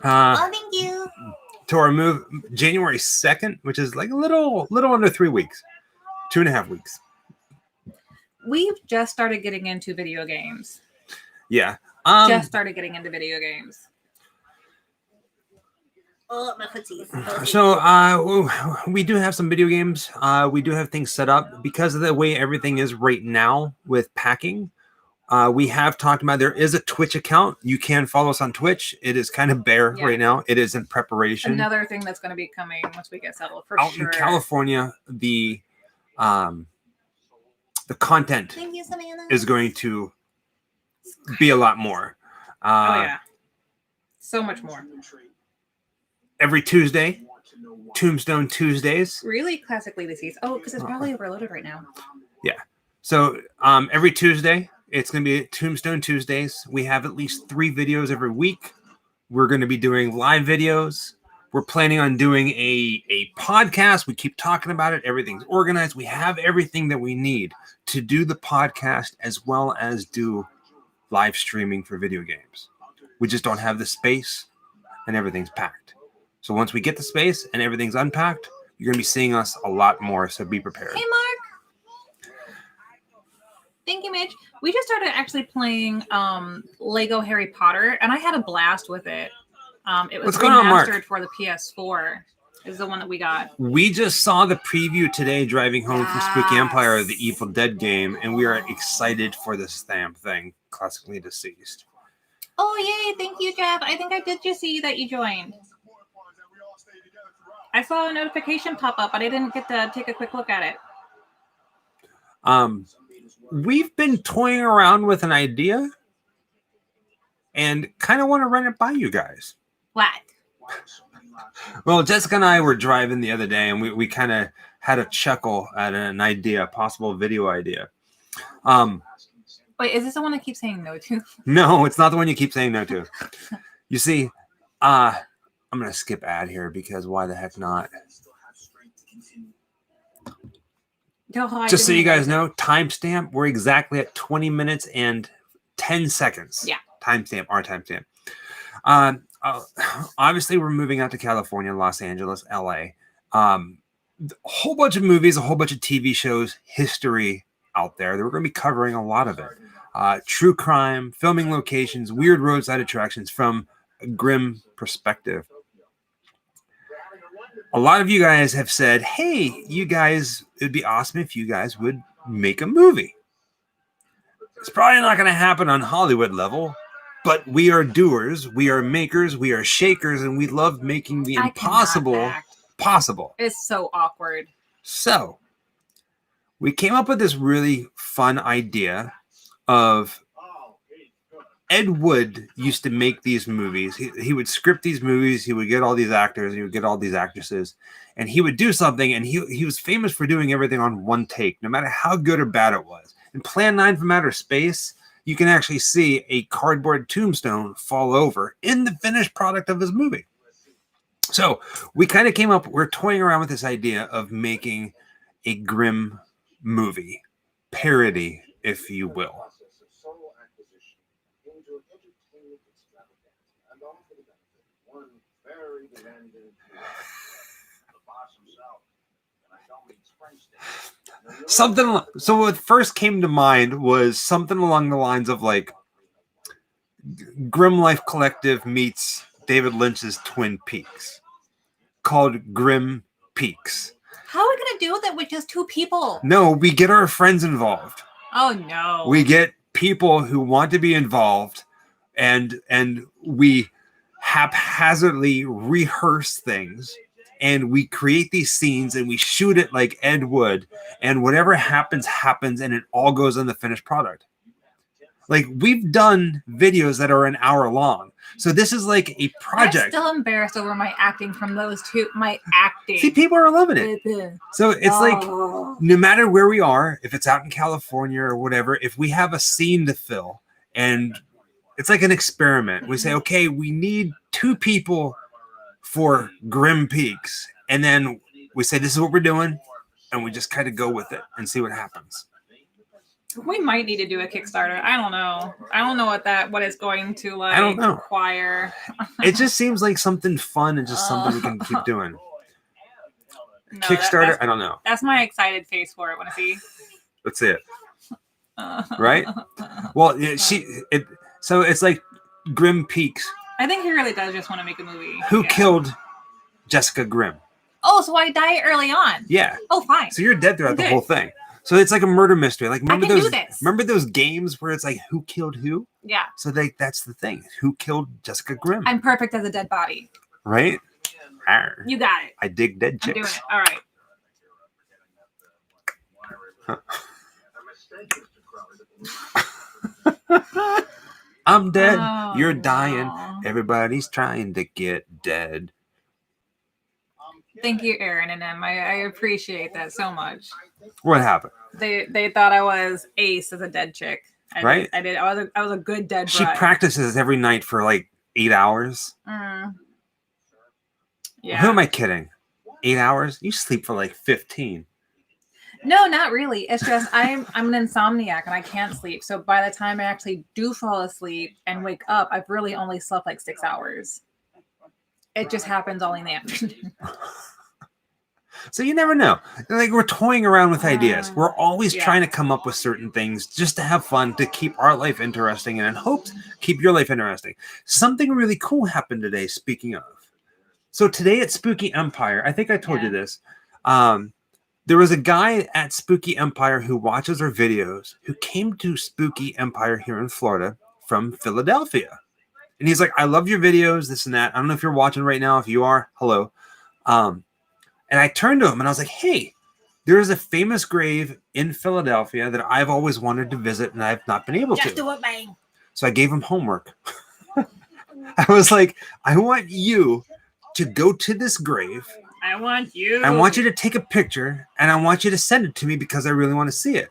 Thank you. To our move January 2nd, which is like a little under 3 weeks, 2.5 weeks. We've just started getting into video games. Yeah. Just started getting into video games. Oh, my footsies. So we do have some video games. We do have things set up because of the way everything is right now with packing. We have talked about there is a Twitch account. You can follow us on Twitch. It is kind of bare right now. It is in preparation. Another thing that's going to be coming once we get settled for out sure. In California, the content is going to be a lot more. So much more. Every Tuesday, Tombstone Tuesdays. Really classically deceased. Oh, because it's probably overloaded right now. Yeah. So every Tuesday, it's going to be Tombstone Tuesdays. We have at least 3 videos every week. We're going to be doing live videos. We're planning on doing a podcast. We keep talking about it. Everything's organized. We have everything that we need to do the podcast as well as do live streaming for video games. We just don't have the space and everything's packed. So once we get the space and everything's unpacked, you're going to be seeing us a lot more. So be prepared. Hey, Mark. Thank you, Mitch. We just started actually playing Lego Harry Potter, and I had a blast with it. It was remastered for the PS4. Is the one that we got. We just saw the preview today driving home from Spooky Empire, the Evil Dead game, and we are excited for this damn thing, Classically Deceased. Oh, yay. Thank you, Jeff. I think I did just see that you joined. I saw a notification pop up, but I didn't get to take a quick look at it. We've been toying around with an idea and kind of want to run it by you guys. What? Well, Jessica and I were driving the other day, and we kind of had a chuckle at an idea, a possible video idea. Wait, is this the one I keep saying no to? No, it's not the one you keep saying no to. You see, I'm going to skip ad here because why the heck not? Just so you guys know, timestamp, we're exactly at 20 minutes and 10 seconds. Yeah. Our timestamp. Obviously, we're moving out to California, Los Angeles, LA. A whole bunch of movies, a whole bunch of TV shows, history out there. We're going to be covering a lot of it. True crime, filming locations, weird roadside attractions from a grim perspective. A lot of you guys have said, hey, you guys, it'd be awesome if you guys would make a movie. It's probably not going to happen on Hollywood level, but we are doers, we are makers, we are shakers, and we love making the impossible possible. It's so awkward. So, we came up with this really fun idea of Ed Wood used to make these movies. He would script these movies. He would get all these actors. He would get all these actresses. And he would do something. And he was famous for doing everything on one take, no matter how good or bad it was. In Plan 9 from Outer Space, you can actually see a cardboard tombstone fall over in the finished product of his movie. So we kind of came up, we're toying around with this idea of making a grim movie. Parody, if you will. So what first came to mind was something along the lines of like Grim Life Collective meets David Lynch's Twin Peaks, called Grim Peaks. How are we going to do that with just 2 people? No, we get our friends involved. Oh, no. We get people who want to be involved, and we haphazardly rehearse things and we create these scenes and we shoot it like Ed would, and whatever happens, and it all goes in the finished product. Like, we've done videos that are an hour long. So this is like a project. I'm still embarrassed over my acting from those two. My acting. See, people are loving it. So it's like, no matter where we are, if it's out in California or whatever, if we have a scene to fill, and it's like an experiment. We say, okay, we need 2 people for Grim Peaks. And then we say, this is what we're doing. And we just kind of go with it and see what happens. We might need to do a Kickstarter. I don't know. I don't know what it's going to like. I don't know. Require. It just seems like something fun and just something we can keep doing. No, Kickstarter, I don't know. That's my excited face for it. Want to see? Let's see it. Right? Well, so it's like Grim Peaks. I think he really does just want to make a movie. Who killed Jessica Grimm? Oh, so I die early on. Yeah. Oh, fine. So you're dead throughout the whole thing. So it's like a murder mystery. Like, remember those games where it's like who killed who? Yeah. So that's the thing. Who killed Jessica Grimm? I'm perfect as a dead body. Right? You got it. I dig dead chicks. I'm doing it. All right. Huh. I'm dead. You're dying. Everybody's trying to get dead. Thank you, Aaron and Em. I appreciate that so much. What happened? They thought I was ace as a dead chick. I was a good dead She bride. practices every night for like 8 hours. Yeah. Well, who am I kidding? 8 hours? You sleep for like 15. No, not really. It's just I'm an insomniac and I can't sleep. So by the time I actually do fall asleep and wake up, I've really only slept like 6 hours. It just happens all in the afternoon. So you never know. Like, we're toying around with ideas. We're always trying to come up with certain things just to have fun, to keep our life interesting, and in hopes keep your life interesting. Something really cool happened today, speaking of. So today at Spooky Empire, I think I told you this. There was a guy at Spooky Empire who watches our videos who came to Spooky Empire here in Florida from Philadelphia. And he's like, I love your videos, this and that. I don't know if you're watching right now. If you are, hello. And I turned to him and I was like, hey, there is a famous grave in Philadelphia that I've always wanted to visit and I've not been able to. Just do it, man. So I gave him homework. I was like, I want you to go to this grave. I want you to take a picture and I want you to send it to me because I really want to see it.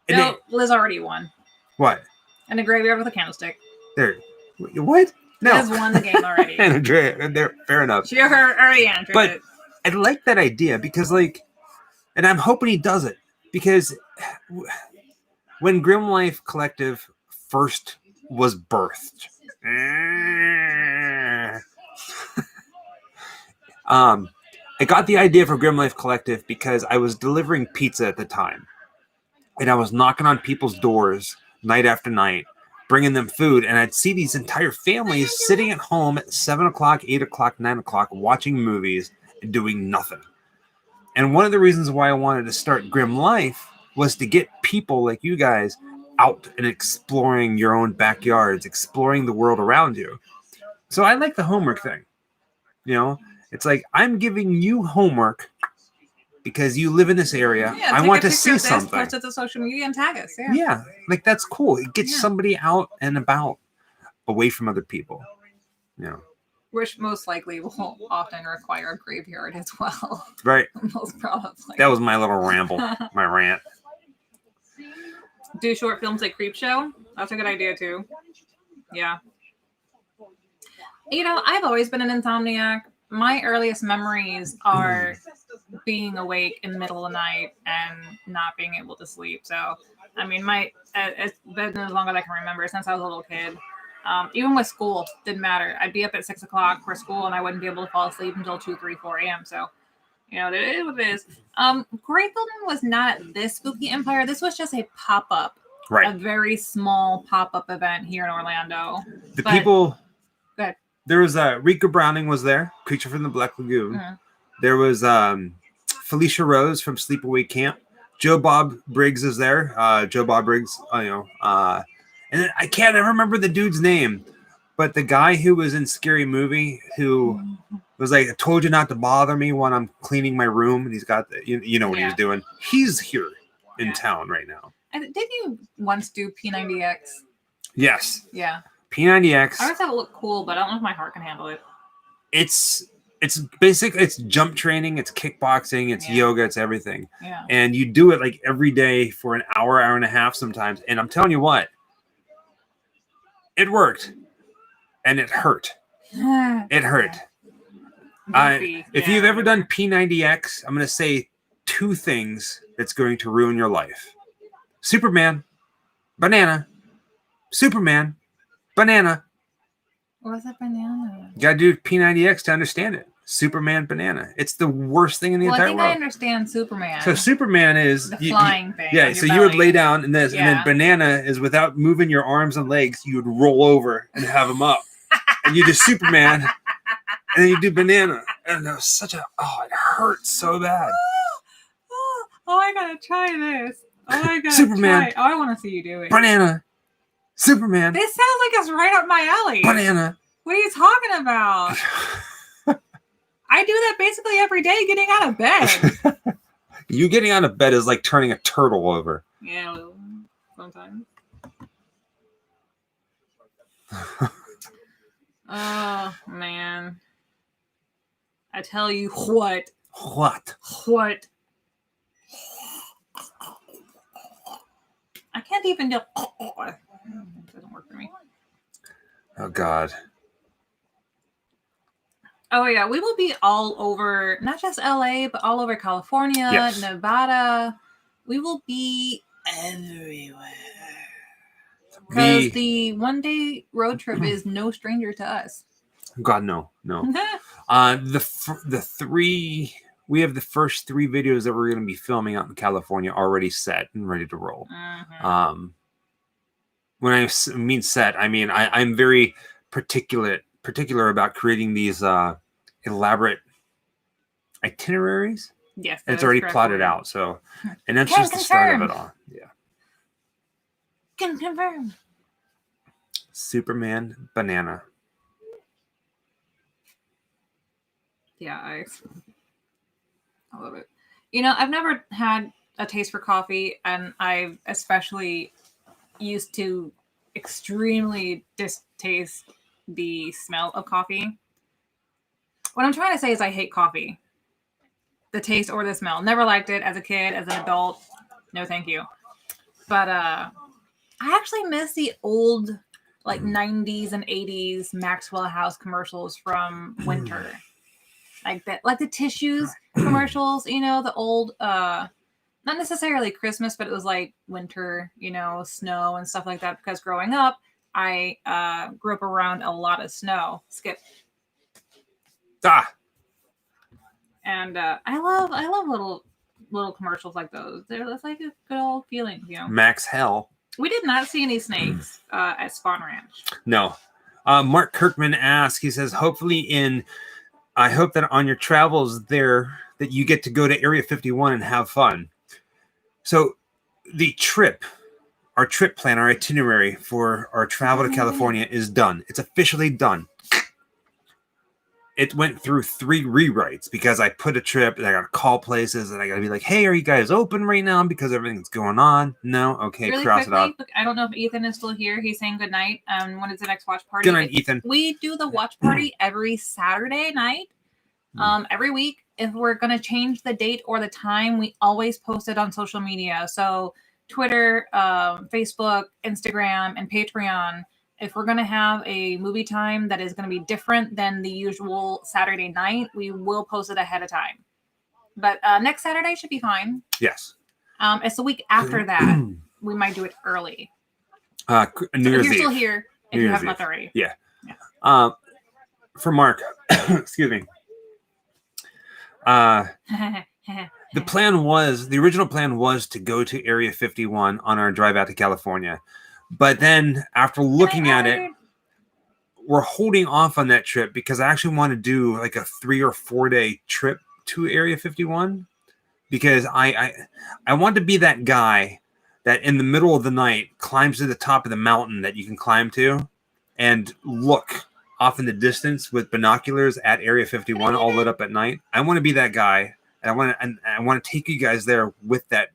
And Liz already won. What? In a graveyard with a candlestick. There. What? No. Liz won the game already. Fair enough. She already answered it. I like that idea because, like, and I'm hoping he does it because when Grim Life Collective first was birthed, I got the idea for Grim Life Collective because I was delivering pizza at the time, and I was knocking on people's doors night after night, bringing them food, and I'd see these entire families sitting at home at 7 o'clock, 8 o'clock, 9 o'clock, watching movies and doing nothing. And one of the reasons why I wanted to start Grim Life was to get people like you guys out and exploring your own backyards, exploring the world around you. So I like the homework thing. You know, it's like, I'm giving you homework because you live in this area. Yeah, I want to see something. Post it to social media and tag us. Yeah, like, that's cool. It gets somebody out and about, away from other people. You know. Which most likely will often require a graveyard as well. Right. Most probably. That was my little ramble, my rant. Do short films like Creepshow. That's a good idea too. Yeah. You know, I've always been an insomniac. My earliest memories are being awake in the middle of the night and not being able to sleep. So, I mean, it's been as long as I can remember since I was a little kid. Even with school, didn't matter. I'd be up at 6 o'clock for school and I wouldn't be able to fall asleep until 2, 3, 4 a.m. So, you know, it is what it is. Grave Building was not at this Spooky Empire. This was just a pop-up. Right. A very small pop-up event here in Orlando. People... Go ahead. There was Rika Browning was there, Creature from the Black Lagoon. Mm-hmm. There was Felicia Rose from Sleepaway Camp. Joe Bob Briggs is there. Joe Bob Briggs, and I can't remember the dude's name, but the guy who was in Scary Movie who was like, I told you not to bother me when I'm cleaning my room. And he's got, you know what he's doing. He's here in town right now. And didn't you once do P90X? Yes. Yeah. P90X. I always thought it looked cool, but I don't know if my heart can handle it. It's basic. It's jump training. It's kickboxing. It's yoga. It's everything. Yeah. And you do it like every day for an hour, hour and a half sometimes. And I'm telling you what, it worked, and it hurt. It hurt. If you've ever done P90X, I'm going to say 2 things that's going to ruin your life. Superman, banana. Superman, banana. What's a banana? You got to do P90X to understand it. Superman, banana. It's the worst thing in the entire world. I understand Superman. So Superman is the flying thing. Yeah, so you would lay down and this, and then banana is without moving your arms and legs, you would roll over and have them up. And you do Superman, and then you do banana. And it was it hurt so bad. Oh, I gotta try this. Oh, I gotta Superman. try. Oh, I want to see you do it. Banana. Superman. This sounds like it's right up my alley. Banana. What are you talking about? I do that basically every day getting out of bed. You getting out of bed is like turning a turtle over. Yeah, sometimes. Oh, man. I tell you what. What? I can't even do. It doesn't work for me. Oh, God. Oh, yeah. We will be all over, not just LA, but all over California, Nevada. We will be everywhere. Because the one-day road trip is no stranger to us. God, no. We have the first 3 videos that we're going to be filming out in California already set and ready to roll. Mm-hmm. When I mean set, I mean I'm very particular about creating these elaborate itineraries. Yes, it's already plotted out. So, and that's just the start of it all. Yeah. Can confirm. Superman, banana. Yeah, I love it. I've never had a taste for coffee, and I especially used to extremely distaste the smell of coffee. What I'm trying to say is I hate coffee. The taste or the smell. Never liked it as a kid, as an adult. No, thank you. But I actually miss the old, 90s and 80s Maxwell House commercials from winter. Like that, like the tissues commercials, the old, not necessarily Christmas, but it was like winter, snow and stuff like that. Because growing up, I grew up around a lot of snow. Skip. And I love little commercials like those. It's like a good old feeling, Max Hell. We did not see any snakes at Spawn Ranch. No. Mark Kirkman asks, he says, I hope that on your travels there that you get to go to Area 51 and have fun. So our trip plan, our itinerary for our travel to California is done. It's officially done. It went through 3 rewrites because I put a trip and I got to call places and I got to be like, hey, are you guys open right now because everything's going on? No? Okay, really cross quickly, it out. I don't know if Ethan is still here. He's saying good night. When is the next watch party? Good night, Ethan. We do the watch party every Saturday night, every week. If we're going to change the date or the time, we always post it on social media. So Twitter, Facebook, Instagram, and Patreon. If we're going to have a movie time that is going to be different than the usual Saturday night, we will post it ahead of time. But next Saturday should be fine. Yes. It's the week after that. We might do it early. New Year's You're Eve. still here if you haven't left already. Yeah. For Mark, excuse me. The original plan was to go to Area 51 on our drive out to California. But then after looking at it, we're holding off on that trip because I actually want to do like a 3 or 4 day trip to Area 51 because I want to be that guy that in the middle of the night climbs to the top of the mountain that you can climb to and look off in the distance with binoculars at Area 51, all lit up at night. I want to be that guy, and I want to take you guys there with that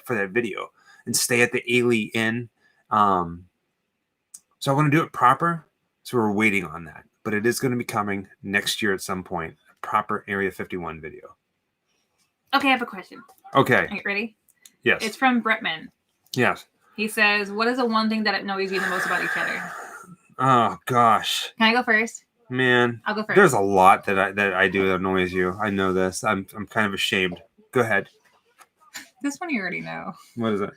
for that video and stay at the Ailey Inn. So I want to do it proper. So we're waiting on that, but it is going to be coming next year at some point. A proper Area 51 video. Okay, I have a question. Okay. Are you ready? Yes. It's from Bretman. Yes. He says, "What is the one thing that annoys you the most about each other?" Oh gosh. Can I go first? Man, I'll go first. There's a lot that I do that annoys you. I know this. I'm kind of ashamed. Go ahead. This one you already know. What is it?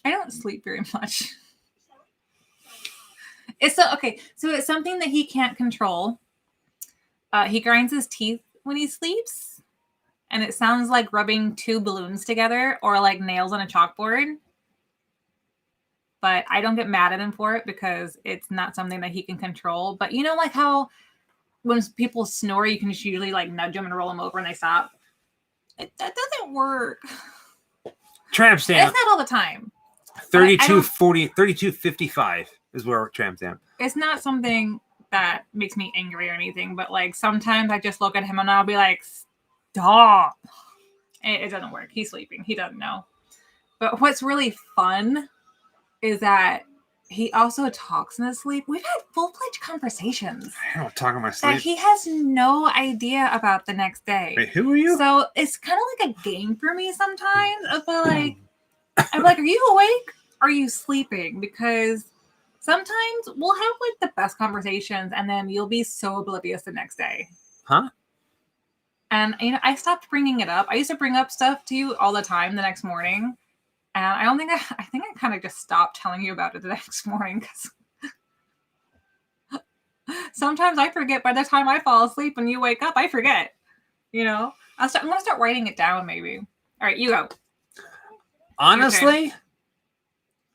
I don't sleep very much. So it's something that he can't control. He grinds his teeth when he sleeps, and it sounds like rubbing two balloons together or like nails on a chalkboard. But I don't get mad at him for it because it's not something that he can control. But you know, like how when people snore, you can just usually like nudge them and roll them over and they stop. That doesn't work. Tramp stamp. It's not all the time. 3255 is where tramp stamp. It's not something that makes me angry or anything, but like sometimes I just look at him and I'll be like, stop. It doesn't work. He's sleeping. He doesn't know. But what's really fun is that he also talks in his sleep. We've had full-fledged conversations. I don't talk in my sleep. That he has no idea about the next day. Wait, who are you? So it's kind of like a game for me sometimes. But like, I'm like, are you awake? Are you sleeping? Because sometimes we'll have like the best conversations and then you'll be so oblivious the next day. Huh? And, you know, I stopped bringing it up. I used to bring up stuff to you all the time the next morning. And I think I kind of just stopped telling you about it the next morning because sometimes I forget by the time I fall asleep and you wake up, I forget, you know, I'm going to start writing it down maybe. All right, you go. Honestly,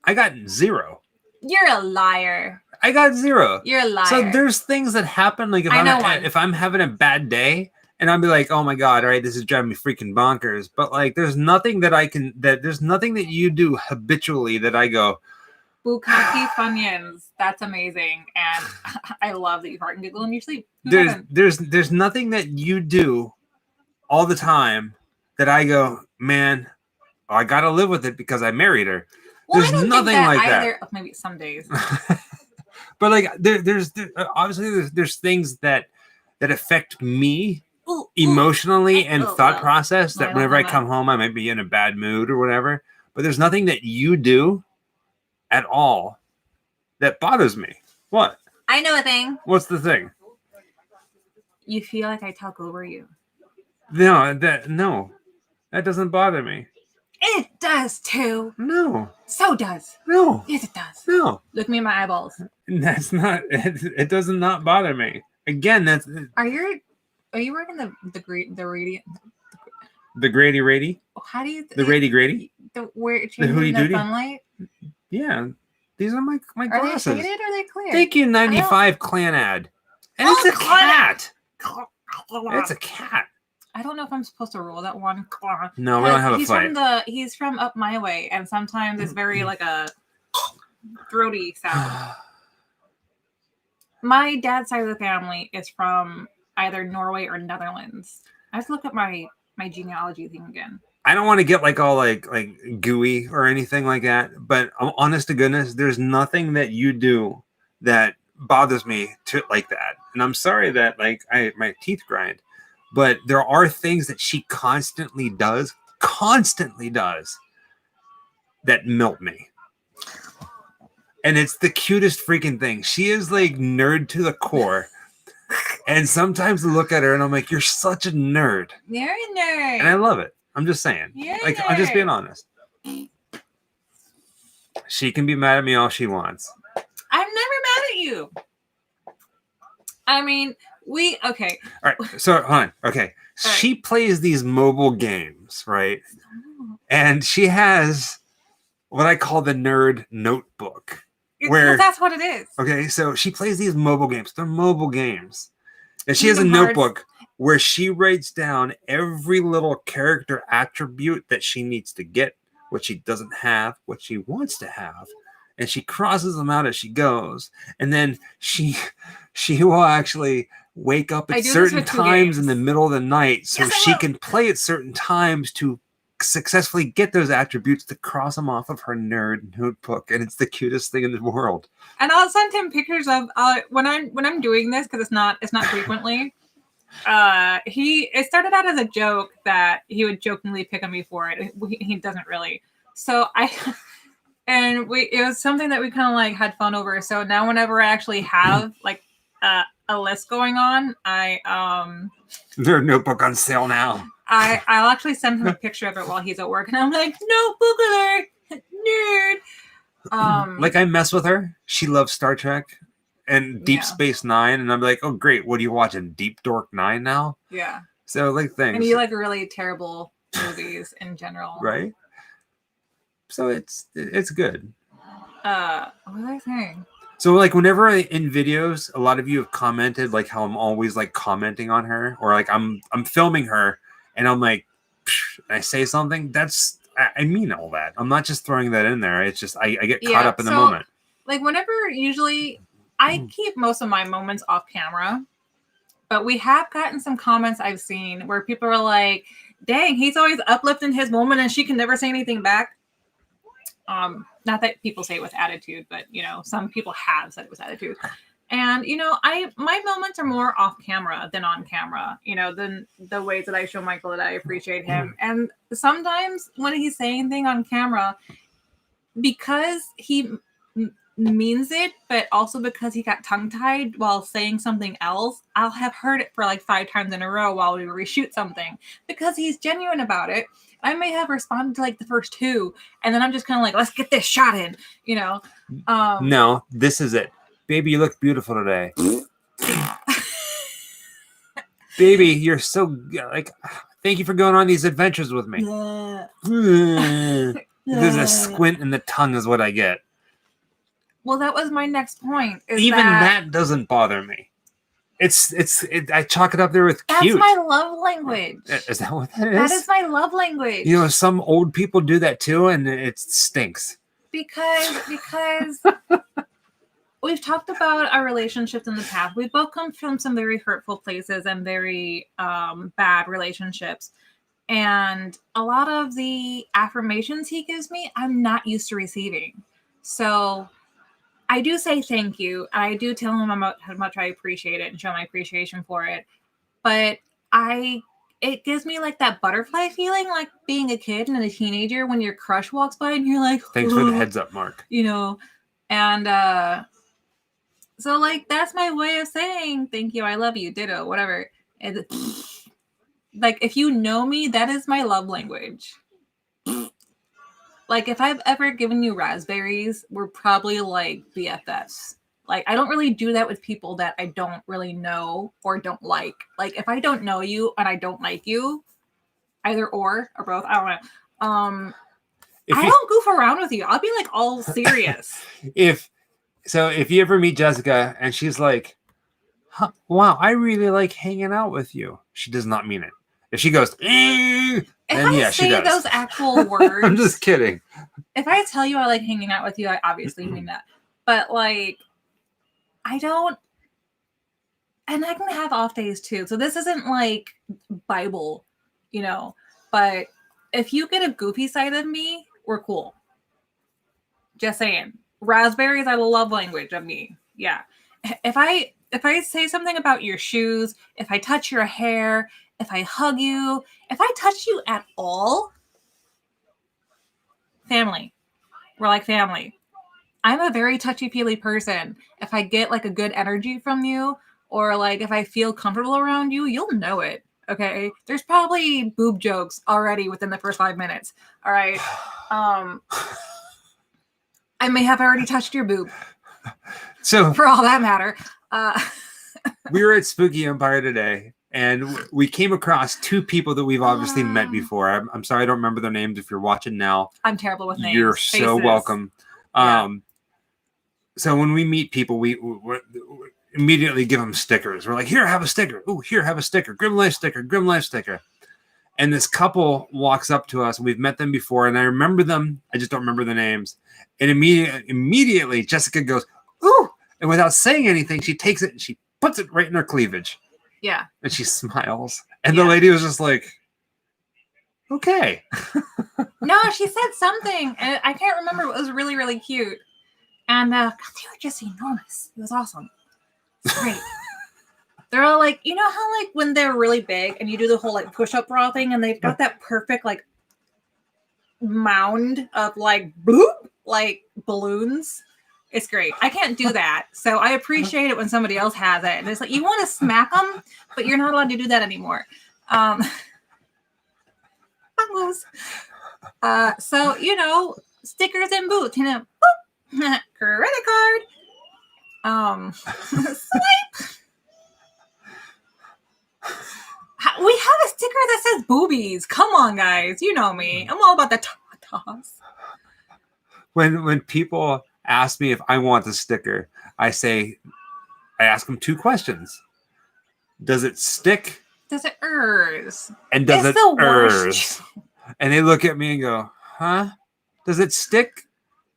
I got 0. You're a liar. I got 0. You're a liar. So there's things that happen. Like if I'm having a bad day, and I'll be like, oh my God, all right, this is driving me freaking bonkers. But like, there's nothing that there's nothing that you do habitually that I go, Bukkake Funyuns. That's amazing. And I love that you fart and giggle in your sleep. There's nothing that you do all the time that I go, man, I got to live with it because I married her. Well, there's nothing like that. Maybe some days. But like, there's obviously there's things that affect me emotionally and thought process that whenever I come home, I might be in a bad mood or whatever. But there's nothing that you do at all that bothers me. What? I know a thing. What's the thing? You feel like I talk over you. No, that doesn't bother me. It does too. No. So does. No. Yes, it does. No. Look me in my eyeballs. That's not. It does not bother me. Again, that's. Are you working the radiant? The Grady Rady? How do you? The Rady Grady? The Hootie Doody? Sunlight? Yeah. These are my glasses. Are they shaded or are they clear? Thank you, 95 clan ad. And it's a cat. It's a cat. I don't know if I'm supposed to roll that one. No, we don't have a fight. He's from up my way, and sometimes it's very like a throaty sound. My dad's side of the family is from either Norway or Netherlands. I have to look up my genealogy thing again. I don't want to get like all like gooey or anything like that, but honest to goodness, there's nothing that you do that bothers me like that. And I'm sorry that like my teeth grind, but there are things that she constantly does that melt me. And it's the cutest freaking thing. She is like nerd to the core. And sometimes I look at her and I'm like, you're such a nerd. You're a nerd. And I love it. I'm just saying. I'm just being honest. She can be mad at me all she wants. I'm never mad at you. I mean, okay. All right. So, hold on. Okay. All she plays these mobile games, right? And she has what I call the nerd notebook. Where that's what it is. Okay. So she plays these mobile games. They're mobile games. And she has a notebook where she writes down every little character attribute that she needs to get, what she doesn't have, what she wants to have. and she crosses them out as she goes, and then she will actually wake up at certain times in the middle of the night so she can play at certain times to successfully get those attributes to cross them off of her nerd notebook, and it's the cutest thing in the world. And I'll send him pictures of when I'm doing this, because it's not frequently. It started out as a joke that he would jokingly pick on me for it. He doesn't really. So it was something that we kind of like had fun over. So now whenever I actually have like a list going on, their notebook on sale now. I'll actually send him a picture of it while he's at work, and I'm like, notebook alert, nerd. Like I mess with her. She loves Star Trek and Deep Space Nine, and I'm like, oh great, what are you watching? Deep Dork 9 now? Yeah. So like things. And you like really terrible movies in general, right? So it's good. What was I saying? So like whenever in videos, a lot of you have commented like how I'm always like commenting on her, or like I'm filming her and I'm like, I say something. I mean all that. I'm not just throwing that in there. It's just I get caught up in the moment. Like whenever, usually I keep most of my moments off camera, but we have gotten some comments I've seen where people are like, dang, he's always uplifting his moment and she can never say anything back. Not that people say it with attitude, but some people have said it with attitude. And my moments are more off camera than on camera, than the ways that I show Michael that I appreciate him. And sometimes when he's saying anything on camera, because he means it, but also because he got tongue-tied while saying something else, I'll have heard it for like 5 times in a row while we reshoot something, because he's genuine about it. I may have responded to like the first 2, and then I'm just kind of like, let's get this shot in, No, this is it. Baby, you look beautiful today. Baby, you're so like, thank you for going on these adventures with me. There's a squint in the tongue is what I get. Well, that was my next point. Even that doesn't bother me. I chalk it up there with cute. That's my love language. Is that what that is? That is my love language. Some old people do that too, and it stinks. Because we've talked about our relationships in the past. We both come from some very hurtful places and very bad relationships. And a lot of the affirmations he gives me, I'm not used to receiving. So I do say thank you. I do tell him how much I appreciate it and show my appreciation for it. But it gives me like that butterfly feeling, like being a kid and a teenager when your crush walks by and you're like, thanks for the heads up, Mark. And so like that's my way of saying thank you, I love you, ditto, whatever. And like if you know me, that is my love language. Like, if I've ever given you raspberries, we're probably, like, BFFs. Like, I don't really do that with people that I don't really know or don't like. Like, if I don't know you and I don't like you, either or both, I don't know. I don't goof around with you. I'll be, like, all serious. If you ever meet Jessica and she's like, wow, I really like hanging out with you. She does not mean it. If she goes, then yeah, she does. Those actual words. I'm just kidding. If I tell you I like hanging out with you, I obviously mean that. But like, I don't, and I can have off days too. So this isn't like Bible, but if you get a goofy side of me, we're cool. Just saying. Raspberries are the love language of me. Yeah. If I say something about your shoes, if I touch your hair, if I hug you, if I touch you at all, family. We're like family. I'm a very touchy-feely person. If I get like a good energy from you, or like if I feel comfortable around you, you'll know it. Okay? There's probably boob jokes already within the first 5 minutes. All right? I may have already touched your boob. So for all that matter. We were at Spooky Empire today, and we came across 2 people that we've obviously met before. I'm sorry I don't remember their names. If you're watching now, I'm terrible with names. You're so welcome. Yeah. So when we meet people, we immediately give them stickers. We're like, here, have a sticker. Oh, here, have a sticker. Grim Life sticker. Grim Life sticker. And this couple walks up to us. We've met them before, and I remember them. I just don't remember the names. And immediately, Jessica goes, "Ooh!" And without saying anything, she takes it and she puts it right in her cleavage. Yeah. And she smiles. And the lady was just like, "Okay." No, she said something, and I can't remember. It was really, really cute. And God, they were just enormous. It was awesome. It's great. They're all like, you know how like when they're really big and you do the whole like push-up bra thing, and they've got that perfect like mound of like bloop, like balloons. It's great. I can't do that, so I appreciate it when somebody else has it. And it's like you want to smack them, but you're not allowed to do that anymore. So you know, stickers and boots. You know, boop, credit card. Swipe. We have a sticker that says boobies. Come on, guys. You know me. I'm all about the tatas. When people ask me if I want the sticker, I ask them 2 questions. Does it stick? Does it ers? And does it ers? And they look at me and go, huh? Does it stick?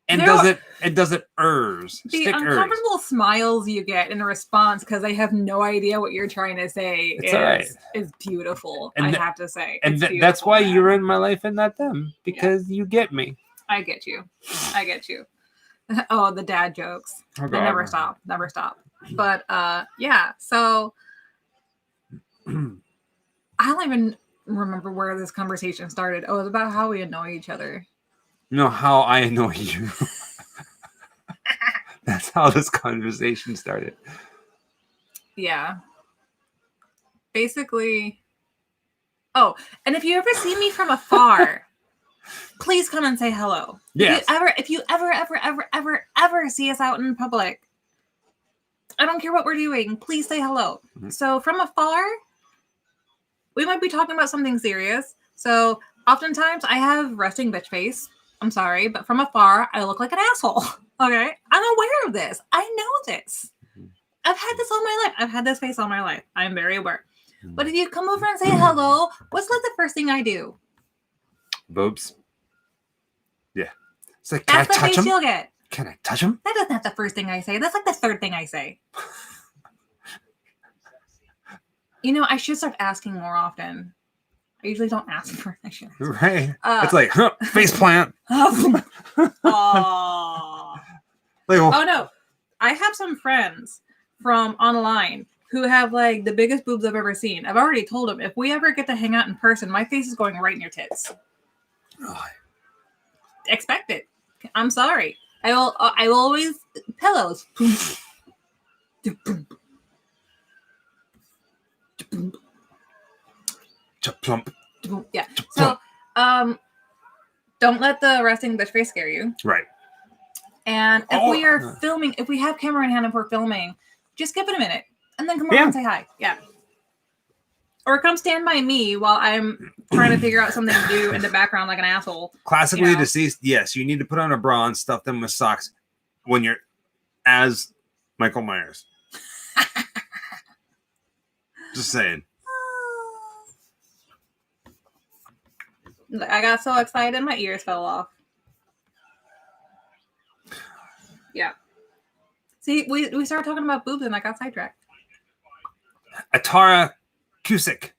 And does it ers? The uncomfortable smiles you get in response because they have no idea what you're trying to say is beautiful. And I have to say. And that's why you're in my life and not them, because you get me. I get you. Oh, the dad jokes. They never stop. But yeah, so I don't even remember where this conversation started. Oh, it was about how we annoy each other. No, how I annoy you. That's how this conversation started. Yeah. Basically. Oh, and if you ever see me from afar, please come and say hello. Yes. If you ever see us out in public, I don't care what we're doing, please say hello. Mm-hmm. So from afar, we might be talking about something serious. So oftentimes I have resting bitch face. I'm sorry, but from afar, I look like an asshole. Okay? I'm aware of this. I know this. I've had this all my life. I've had this face all my life. I'm very aware. But if you come over and say hello, what's like the first thing I do? Boobs. Yeah. It's like, that's the face you'll get. Can I touch him? That isn't the first thing I say. That's like the third thing I say. You know, I should start asking more often. I usually don't ask for it. Right. It's like, face plant. Oh no. I have some friends from online who have like the biggest boobs I've ever seen. I've already told them, if we ever get to hang out in person, my face is going right in your tits. Oh. Expect it. I'm sorry. I will always pillows. Plump. Yeah. So, don't let the resting bitch face scare you. Right. And if we are filming, if we have camera in hand and we're filming, just give it a minute and then come over and say hi. Yeah. Or come stand by me while I'm trying to figure out something to do in the background like an asshole. Classically deceased, yes. You need to put on a bra and stuff them with socks when you're as Michael Myers. Just saying. I got so excited, my ears fell off. Yeah. See, we started talking about boobs and I got sidetracked. Atara Cusick.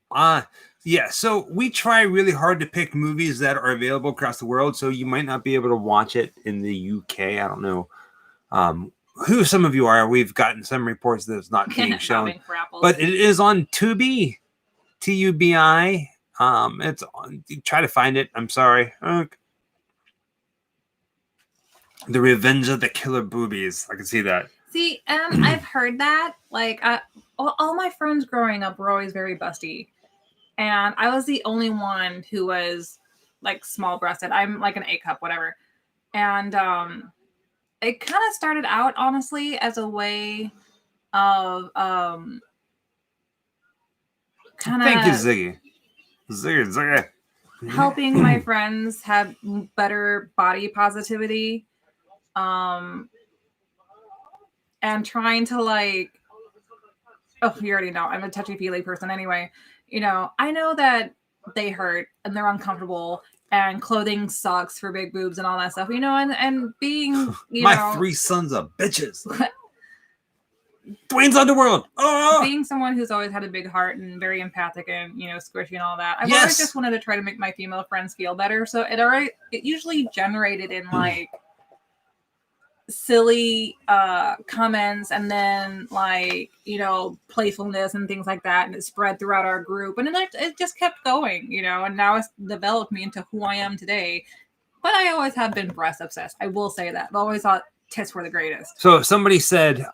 Yeah, so we try really hard to pick movies that are available across the world, so you might not be able to watch it in the UK. I don't know who some of you are. We've gotten some reports that it's not being shown. But it is on Tubi. Tubi. It's on. Try to find it. I'm sorry. The Revenge of the Killer Boobies. I can see that. See, I've heard that. Like, all my friends growing up were always very busty. And I was the only one who was, like, small-breasted. I'm, like, an A cup, whatever. And it kind of started out, honestly, as a way of kind of... Thank you, Ziggy. Ziggy. Helping my friends have better body positivity. And trying to, like, oh, you already know I'm a touchy-feely person anyway. You know, I know that they hurt and they're uncomfortable and clothing sucks for big boobs and all that stuff, and being, My 3 sons of bitches. Dwayne's Underworld. Oh! Being someone who's always had a big heart and very empathic and, squishy and all that, I've always just wanted to try to make my female friends feel better. So it usually generated in like silly comments and then like, playfulness and things like that. And it spread throughout our group and it just kept going, and now it's developed me into who I am today. But I always have been breast obsessed. I will say that. I've always thought tits were the greatest. So somebody said,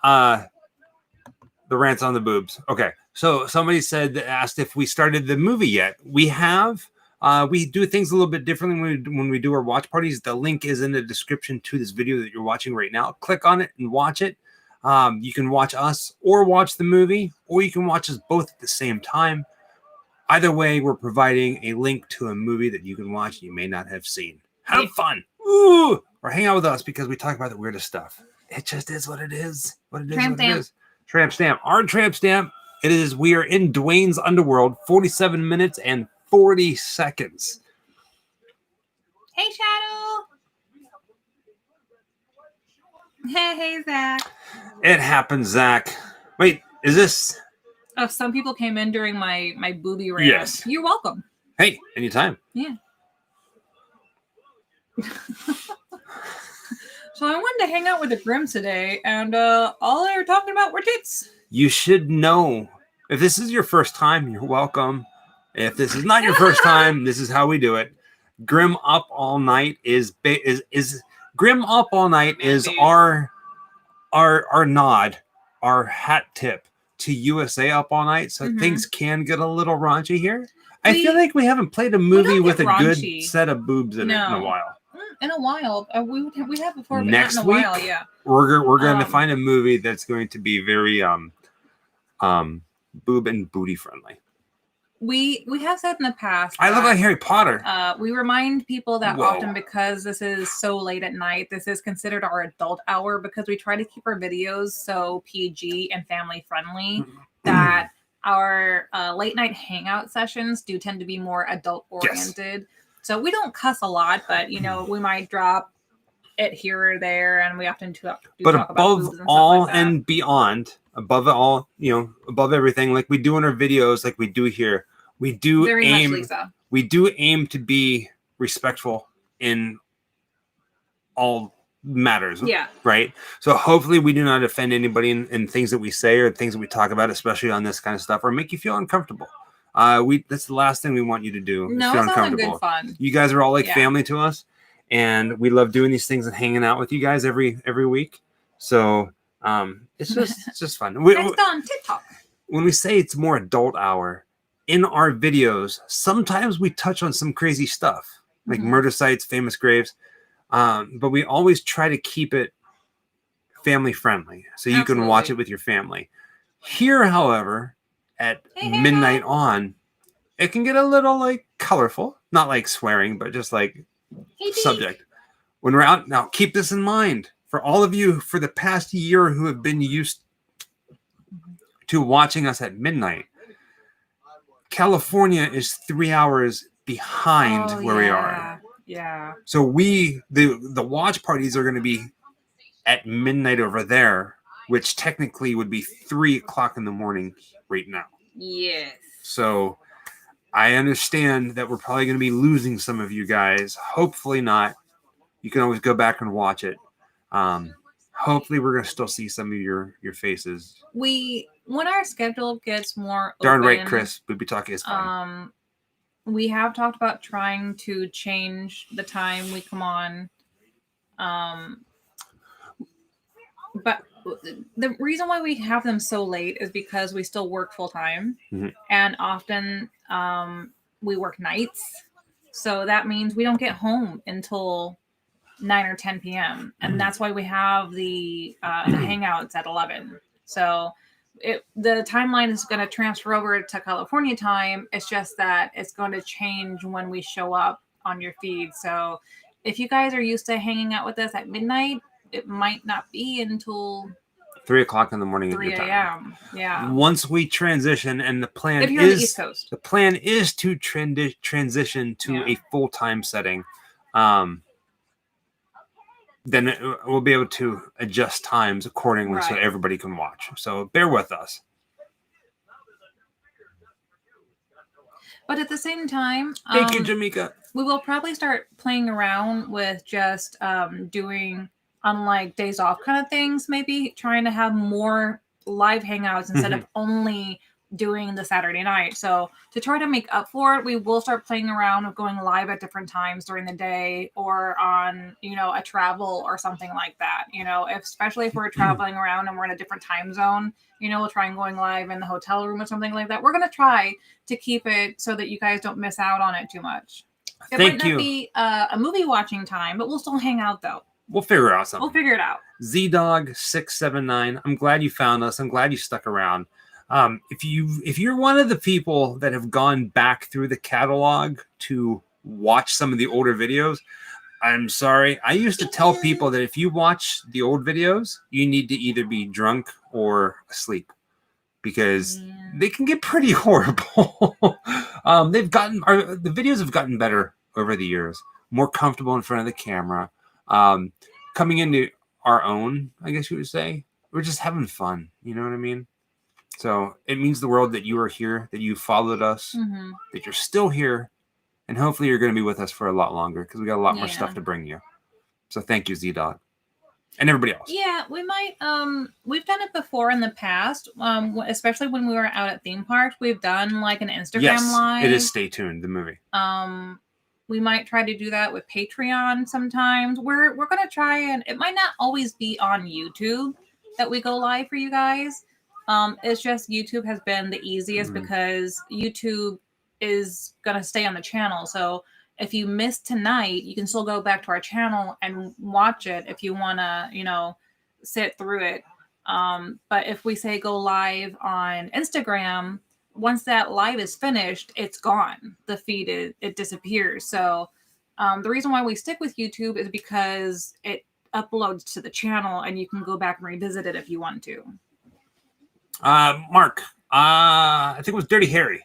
the rants on the boobs. Okay. So somebody asked if we started the movie yet. We have. We do things a little bit differently when we do our watch parties. The link is in the description to this video that you're watching right now. Click on it and watch it. You can watch us or watch the movie, or you can watch us both at the same time. Either way, we're providing a link to a movie that you can watch you may not have seen. Have fun. Ooh! Or hang out with us because we talk about the weirdest stuff. It just is what it is. Tramp stamp. Tramp stamp. Our tramp stamp. It is. We are in Dwayne's Underworld. 47 minutes and 40 seconds. Hey, Shadow. Hey, Zach. It happens, Zach. Wait, is this? Oh, some people came in during my booby rant. Yes. You're welcome. Hey, anytime. Yeah. So I wanted to hang out with the Grims today, and all they were talking about were tits. You should know. If this is your first time, you're welcome. If this is not your first time, this is how we do it. Grim Up All Night is Grim Up All Night is our nod, our hat tip to USA Up All Night. So things can get a little raunchy here. I feel like we haven't played a movie with a good set of boobs in it in a while. In a while, we have before. But Next not in a week, while, yeah. We're going to find a movie that's going to be very boob and booty friendly. We have said in the past. I look like Harry Potter. We remind people that often because this is so late at night, this is considered our adult hour because we try to keep our videos so PG and family friendly that our late night hangout sessions do tend to be more adult oriented. Yes. So we don't cuss a lot, but we might drop it here or there, and we often talk about boobs and all stuff like that. And beyond, above it all, above everything, like we do in our videos, like we do here, we do we do aim to be respectful in all matters. Yeah. Right. So hopefully we do not offend anybody in things that we say or things that we talk about, especially on this kind of stuff, or make you feel uncomfortable. That's the last thing we want you to do. No, feel it's uncomfortable. all good fun. You guys are all like family to us, and we love doing these things and hanging out with you guys every week. So it's just fun. Next on TikTok. When we say it's more adult hour in our videos, sometimes we touch on some crazy stuff like murder sites, famous graves, but we always try to keep it family friendly so you can watch it with your family. Here, however, at midnight on, it can get a little like colorful, not like swearing, but just like subject. When we're out now, keep this in mind for all of you for the past year who have been used to watching us at midnight. California is 3 hours behind where we are. Yeah. So the watch parties are going to be at midnight over there, which technically would be 3 o'clock in the morning right now. Yes. So I understand that we're probably going to be losing some of you guys. Hopefully not. You can always go back and watch it. Hopefully we're going to still see some of your faces. When our schedule gets more darn open, right, Chris. Booby Talk is fun. We have talked about trying to change the time we come on. But the reason why we have them so late is because we still work full time, and often we work nights. So that means we don't get home until 9 or 10 p.m. And that's why we have the hangouts at 11. So the timeline is going to transfer over to California time. It's just that it's going to change when we show up on your feed. So if you guys are used to hanging out with us at midnight, it might not be until 3 o'clock in the morning. 3 a.m. Yeah. Once we transition, and the plan if you're on the East Coast, the plan is to transition to a full-time setting. Then we'll be able to adjust times accordingly so everybody can watch. So bear with us. But at the same time, thank you, Jamaica. We will probably start playing around with just doing on like days off kind of things, maybe trying to have more live hangouts instead of only doing the Saturday night. So to try to make up for it, we will start playing around with going live at different times during the day or on, a travel or something like that. Especially if we're traveling around and we're in a different time zone, we'll try and going live in the hotel room or something like that. We're going to try to keep it so that you guys don't miss out on it too much. It might not be a movie watching time, but we'll still hang out though. We'll figure out something. We'll figure it out. ZDog679. I'm glad you found us. I'm glad you stuck around. If you're one of the people that have gone back through the catalog to watch some of the older videos, I'm sorry. I used to tell people that if you watch the old videos, you need to either be drunk or asleep because they can get pretty horrible. The videos have gotten better over the years, more comfortable in front of the camera, coming into our own, I guess you would say. We're just having fun. You know what I mean? So it means the world that you are here, that you followed us, that you're still here, and hopefully you're going to be with us for a lot longer because we got a lot more stuff to bring you. So thank you, Z-Dog. And everybody else. Yeah, we might. We've done it before in the past, especially when we were out at theme parks. We've done like an Instagram live. It is Stay Tuned, the movie. We might try to do that with Patreon sometimes. We're gonna try, and it might not always be on YouTube that we go live for you guys. It's just YouTube has been the easiest because YouTube is gonna stay on the channel. So if you missed tonight, you can still go back to our channel and watch it if you want to, sit through it. But if we say go live on Instagram, once that live is finished, it's gone. The feed, it disappears. So the reason why we stick with YouTube is because it uploads to the channel and you can go back and revisit it if you want to. Mark, I think it was Dirty Harry.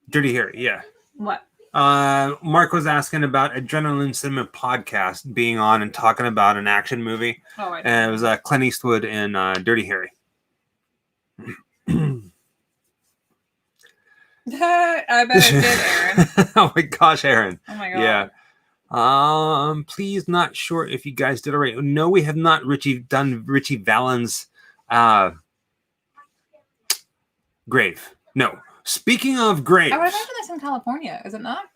Dirty Harry, yeah. What? Mark was asking about Adrenaline Cinema podcast being on and talking about an action movie. Oh, and it was Clint Eastwood and Dirty Harry. I bet it did, Aaron. Oh my gosh, Aaron. Oh my god. Yeah. Please, not sure if you guys did already. No, we have not done Richie Valens' grave. No. Speaking of graves, I would imagine that's in California, is it not?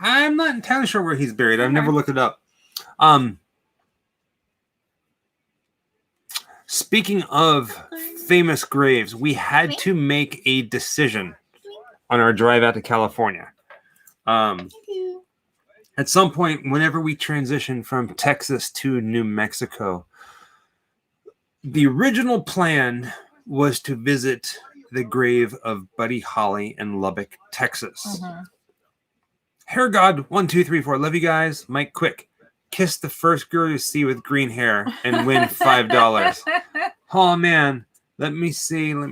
I'm not entirely sure where he's buried. I've never looked it up. Speaking of famous graves, we had to make a decision on our drive out to California. At some point, whenever we transition from Texas to New Mexico, the original plan was to visit the grave of Buddy Holly in Lubbock, Texas. Hair God 1 2 3 4. Love you guys. Mike, quick. Kiss the first girl you see with green hair and win $5. Oh man. Let me see. No.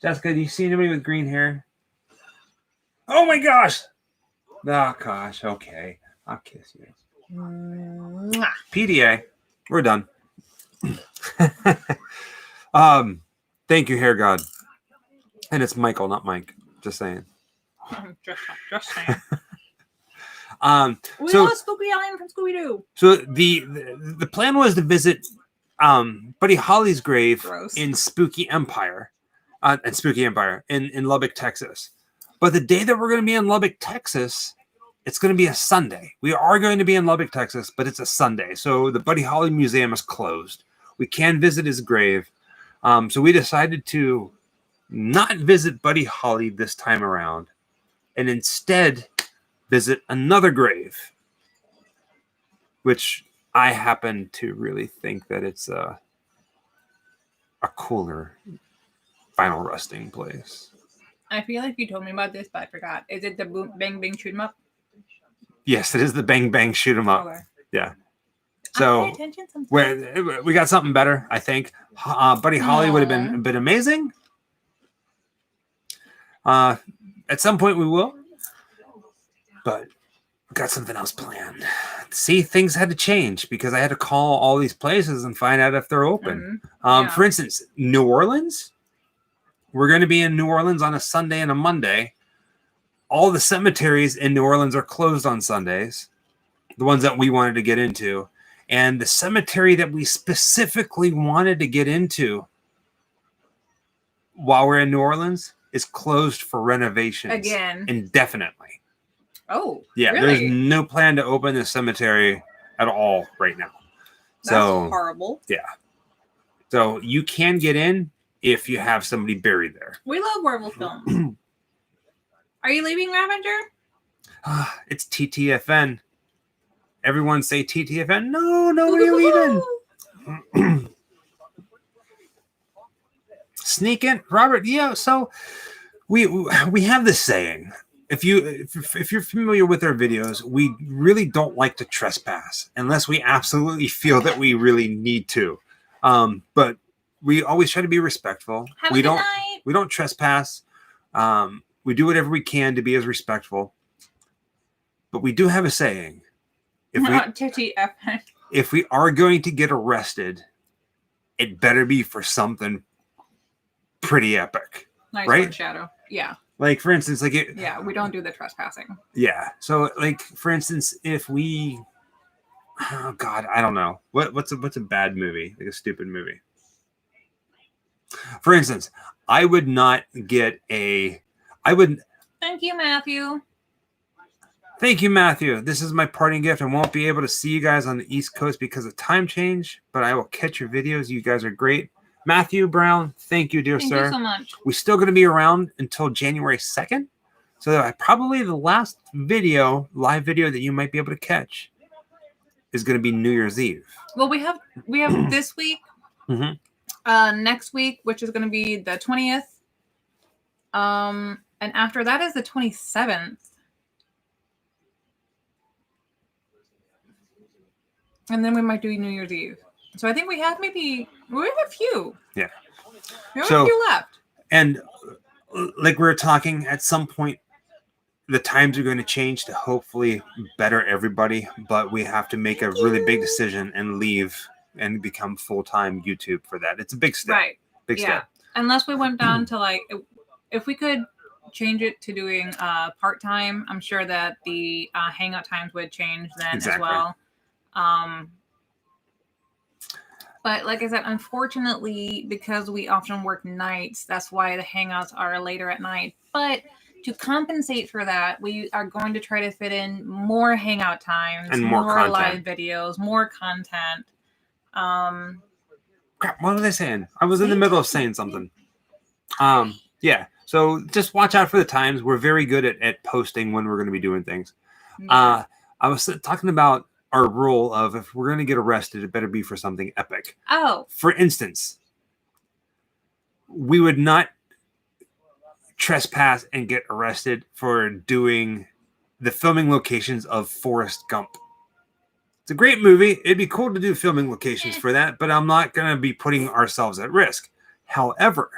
Jessica, do you see anybody with green hair? Oh my gosh. Oh gosh. Okay. I'll kiss you. PDA. We're done. Thank you, Hair God. And it's Michael, not Mike. Just saying. Just saying. We So know Spooky Island from Scooby-Doo. So the plan was to visit Buddy Holly's grave in Spooky Empire in Lubbock, Texas. But the day that we're going to be in Lubbock, Texas, it's going to be a Sunday. We are going to be in Lubbock, Texas, but it's a Sunday. So the Buddy Holly Museum is closed. We can visit his grave. So we decided to not visit Buddy Holly this time around and instead visit another grave, which I happen to really think that it's a cooler final resting place. I feel like you told me about this, but I forgot. Is it the Bang Bang Shoot 'em Up? Yes, it is the Bang Bang Shoot 'em Up. Okay. Yeah. So we got something better, I think. Buddy Holly would have been amazing. At some point we will, but we got something else planned. See, things had to change because I had to call all these places and find out if they're open. For instance, New Orleans. We're going to be in New Orleans on a Sunday and a Monday. All the cemeteries in New Orleans are closed on Sundays, the ones that we wanted to get into. And the cemetery that we specifically wanted to get into while we're in New Orleans is closed for renovations again indefinitely. Oh, yeah, really? There's no plan to open the cemetery at all right now. That's horrible. Yeah. So you can get in if you have somebody buried there. We love werewolf films. Are you leaving, Ravager? It's TTFN. Everyone say TTFN. No, nobody leaving. Sneak in, Robert. Yeah, so we have this saying. If you're familiar with our videos, we really don't like to trespass unless we absolutely feel that we really need to. But we always try to be respectful. We don't trespass. We do whatever we can to be as respectful. But we do have a saying. If we are going to get arrested, it better be for something pretty epic. Nice right? One, Shadow. Yeah. Like, for instance, like yeah, we don't do the trespassing. Yeah. So, like, for instance, if we, oh God, I don't know. What's a bad movie? Like a stupid movie. For instance, I would not get Thank you, Matthew. Thank you, Matthew. This is my parting gift. I won't be able to see you guys on the East Coast because of time change, but I will catch your videos. You guys are great. Matthew Brown, thank you, dear sir. Thank you so much. We're still going to be around until January 2nd. So probably the last live video that you might be able to catch is going to be New Year's Eve. Well, we have this week, next week, which is going to be the 20th. And after that is the 27th. And then we might do New Year's Eve. So I think we have a few. Yeah. We have a few left. And like we were talking, at some point, the times are going to change to hopefully better everybody. But we have to make a really big decision and leave and become full-time YouTube for that. It's a big step. Right. Big step. Unless we went down to if we could change it to doing part-time, I'm sure that the hangout times would change then as well. But like I said, unfortunately, because we often work nights, that's why the hangouts are later at night. But to compensate for that, we are going to try to fit in more hangout times, and more live videos, more content. Crap, what was I saying? I was in the middle of saying something. Yeah. So just watch out for the times. We're very good at posting when we're going to be doing things. I was talking about our rule of if we're going to get arrested, it better be for something epic. Oh. For instance, we would not trespass and get arrested for doing the filming locations of Forrest Gump. It's a great movie. It'd be cool to do filming locations for that, but I'm not going to be putting ourselves at risk. However,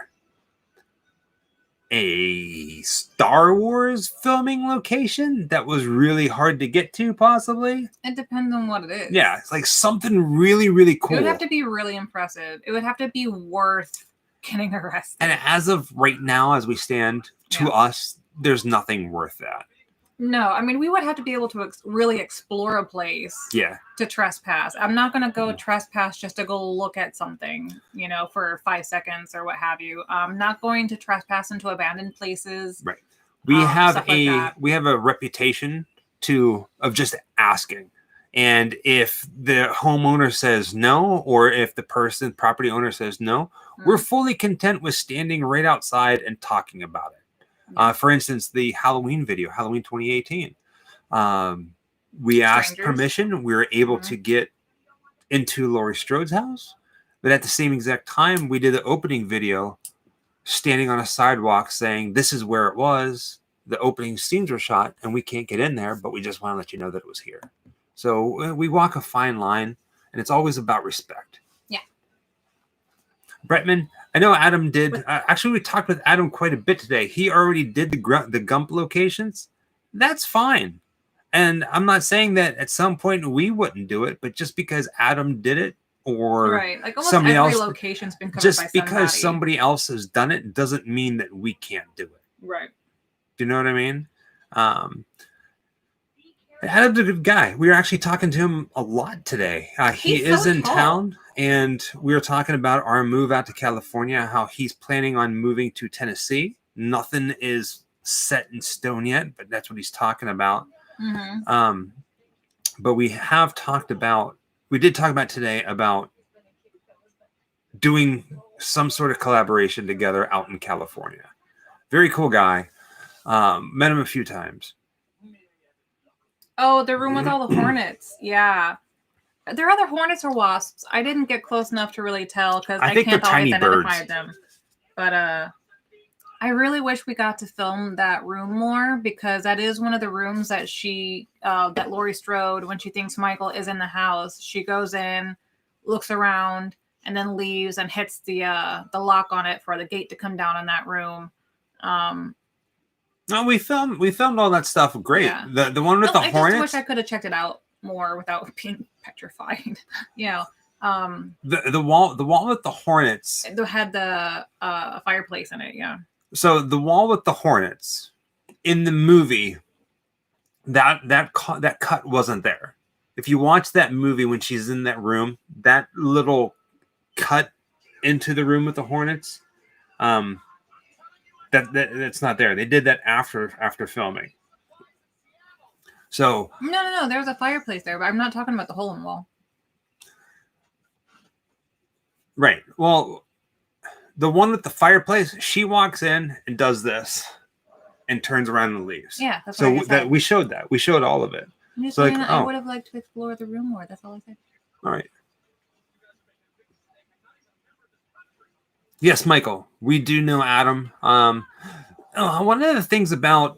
a Star Wars filming location that was really hard to get to, possibly. It depends on what it is. Yeah, it's like something really, really cool. It would have to be really impressive. It would have to be worth getting arrested. And as of right now, as we stand, to us, there's nothing worth that. No, I mean, we would have to be able to really explore a place to trespass. I'm not going to go trespass just to go look at something, for 5 seconds or what have you. I'm not going to trespass into abandoned places. Right. We have a reputation of just asking. And if the homeowner says no, or if the property owner says no, we're fully content with standing right outside and talking about it. For instance, the Halloween video, Halloween 2018. We asked permission. We were able to get into Laurie Strode's house. But at the same exact time, we did the opening video standing on a sidewalk saying, this is where it was. The opening scenes were shot and we can't get in there, but we just want to let you know that it was here. So we walk a fine line, and it's always about respect. Yeah. Bretman, I know Adam did. Actually, we talked with Adam quite a bit today. He already did the Gump locations. That's fine. And I'm not saying that at some point we wouldn't do it, but just because Adam did it, or right, like almost somebody every else, location's been covered just by because somebody else has done it doesn't mean that we can't do it. Right. Do you know what I mean? Adam's a good guy. We were actually talking to him a lot today. He is in town, and we were talking about our move out to California, how he's planning on moving to Tennessee. Nothing is set in stone yet, but that's what he's talking about. Mm-hmm. But we did talk about today about doing some sort of collaboration together out in California. Very cool guy. Met him a few times. Oh, the room with all the hornets. Yeah. There are other hornets or wasps. I didn't get close enough to really tell because I can't always identify them. But I really wish we got to film that room more, because that is one of the rooms that that Laurie Strode, when she thinks Michael is in the house, she goes in, looks around, and then leaves and hits the lock on it for the gate to come down in that room. No, we filmed all that stuff. Great. Yeah. The one with the hornets. I just wish I could have checked it out more without being petrified. The wall with the hornets. It had the fireplace in it. Yeah. So the wall with the hornets in the movie, that cut wasn't there. If you watch that movie when she's in that room, that little cut into the room with the hornets, that's not there. They did that after filming. So no, there was a fireplace there, but I'm not talking about the hole in the wall. Right. Well, the one with the fireplace, she walks in and does this and turns around and leaves. Yeah, that's so that we showed that. We showed all of it. So I would have liked to explore the room more. That's all I said. All right. Yes, Michael, we do know Adam. One of the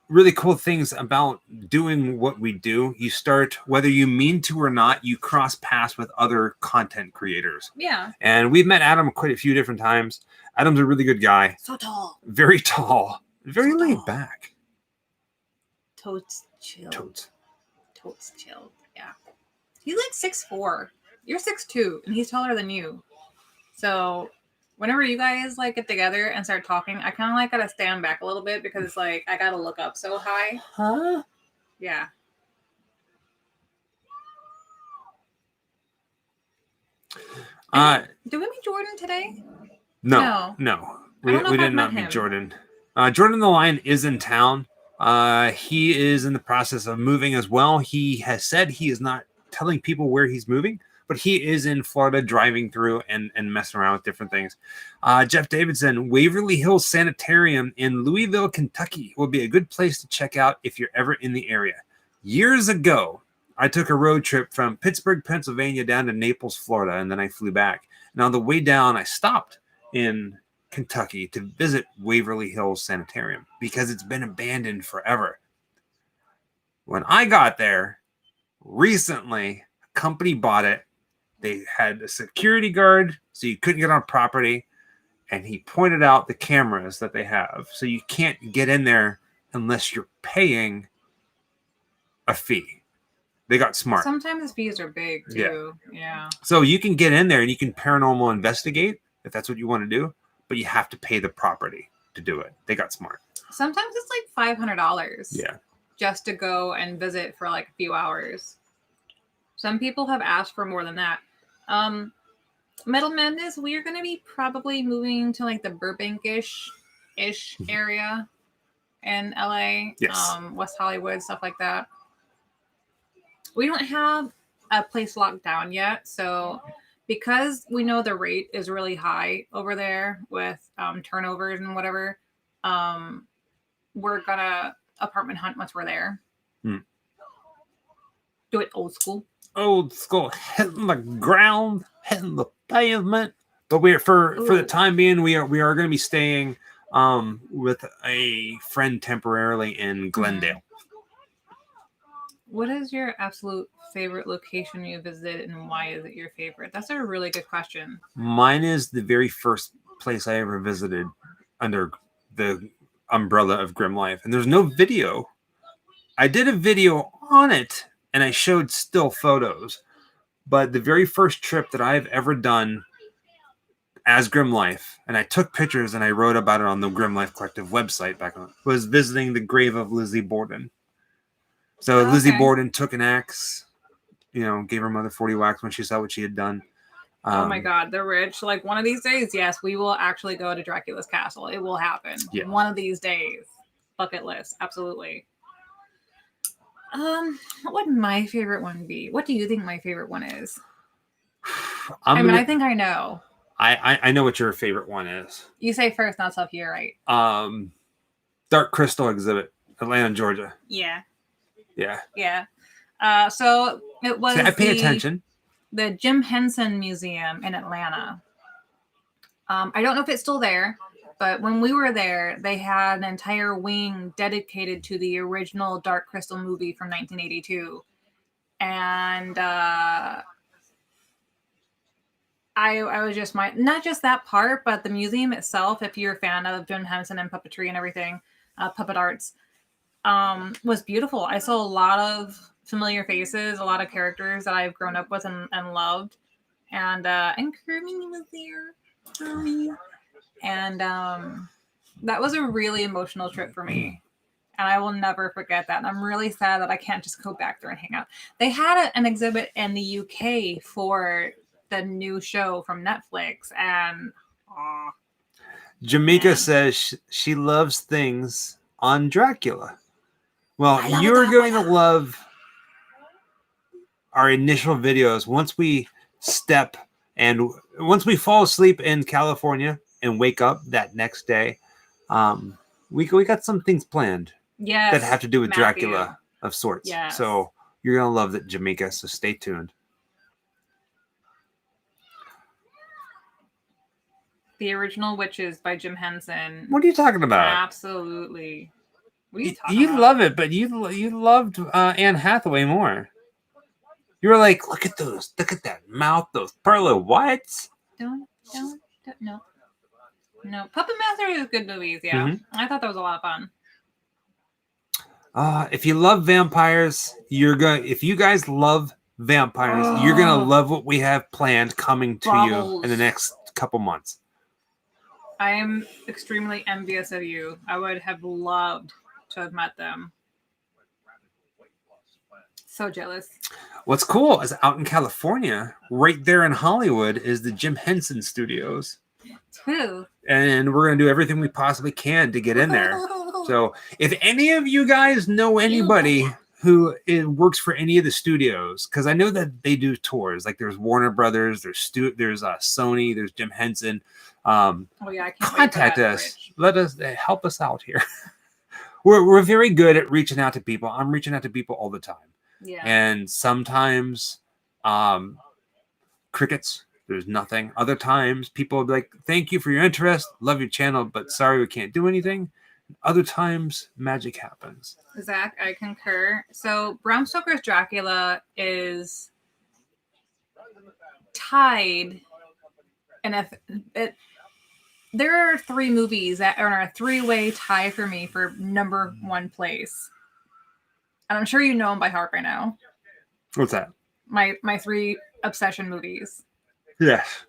really cool things about doing what we do, you start, whether you mean to or not, you cross paths with other content creators. Yeah. And we've met Adam quite a few different times. Adam's a really good guy. So tall. Very tall. Very laid back. Totes chilled. Totes chilled. Yeah. He's like 6'4". You're 6'2", and he's taller than you. So whenever you guys like get together and start talking, I kind of like gotta stand back a little bit, because it's like I gotta look up so high. Huh? Yeah. Did we meet Jordan today? No. We did not meet Jordan. Jordan the Lion is in town. He is in the process of moving as well. He has said he is not telling people where he's moving, but he is in Florida driving through and messing around with different things. Jeff Davidson, Waverly Hills Sanitarium in Louisville, Kentucky will be a good place to check out if you're ever in the area. Years ago, I took a road trip from Pittsburgh, Pennsylvania down to Naples, Florida, and then I flew back. And on the way down, I stopped in Kentucky to visit Waverly Hills Sanitarium because it's been abandoned forever. When I got there recently, a company bought it. They had a security guard, so you couldn't get on property. And he pointed out the cameras that they have. So you can't get in there unless you're paying a fee. They got smart. Sometimes the fees are big, too. Yeah. So you can get in there and you can paranormal investigate if that's what you want to do. But you have to pay the property to do it. They got smart. Sometimes it's like $500. Yeah. Just to go and visit for like a few hours. Some people have asked for more than that. Metal Madness, we are going to be probably moving to like the Burbank-ish area in LA. Yes. West Hollywood, stuff like that. We don't have a place locked down yet. So because we know the rate is really high over there with turnovers and whatever, we're going to apartment hunt once we're there. Do it old school. Old school, hitting the ground, hitting the pavement, But we're for the Ooh. time being, we are going to be staying with a friend temporarily in Glendale. What is your absolute favorite location you visited, and why is it your favorite? That's a really good question. Mine is the very first place I ever visited under the umbrella of Grim Life, and there's no video. I did a video on it, and I showed still photos. But the very first trip that I've ever done as Grim Life, and I took pictures and I wrote about it on the Grim Life Collective website back on, was visiting the grave of Lizzie Borden. So Lizzie Borden took an axe, gave her mother 40 whacks when she saw what she had done. Oh my God, the rich. Like one of these days, yes, we will actually go to Dracula's castle. It will happen. Yeah. One of these days. Bucket list. Absolutely. What would my favorite one be? What do you think my favorite one is? I think I know. I know what your favorite one is. You say first, not so you're right. Dark Crystal exhibit, Atlanta, Georgia. Yeah. Yeah. So it was. See, I pay attention. The Jim Henson Museum in Atlanta. I don't know if it's still there, but when we were there, they had an entire wing dedicated to the original Dark Crystal movie from 1982. And I was just not just that part, but the museum itself, if you're a fan of Jim Henson and puppetry and everything, puppet arts, was beautiful. I saw a lot of familiar faces, a lot of characters that I've grown up with and loved. And Kermit was there. And that was a really emotional trip for me. And I will never forget that. And I'm really sad that I can't just go back there and hang out. They had an exhibit in the UK for the new show from Netflix. And Jamaica says she loves things on Dracula. Well, you're going to love our initial videos once we fall asleep in California and wake up that next day. We got some things planned that have to do with Dracula of sorts. Yes. So you're going to love that, Jamaica. So stay tuned. The Original Witches by Jim Henson. What are you talking about? Absolutely. What are you talking about? Love it, but you loved Anne Hathaway more. You were like, look at those, look at that mouth, those pearly whites. Don't, no. Puppet Master is good movies, yeah. Mm-hmm. I thought that was a lot of fun. If you love vampires, if you guys love vampires, you're gonna love what we have planned coming to you in the next couple months. I am extremely envious of you. I would have loved to have met them. So jealous. What's cool is out in California, right there in Hollywood, is the Jim Henson Studios. True. And we're going to do everything we possibly can to get in there. So if any of you guys know anybody who works for any of the studios, because I know that they do tours, like there's Warner Brothers, there's Sony, there's Jim Henson. Contact us. Let us help us out here. We're very good at reaching out to people. I'm reaching out to people all the time. Yeah. And sometimes crickets, there's nothing. Other times people will be like, thank you for your interest. Love your channel, but sorry, we can't do anything. Other times magic happens. Zach, I concur. So Bram Stoker's Dracula is tied, and there are 3 movies that are a 3-way tie for me for number 1 place. And I'm sure you know them by heart by now. What's that? My 3 obsession movies. Yes.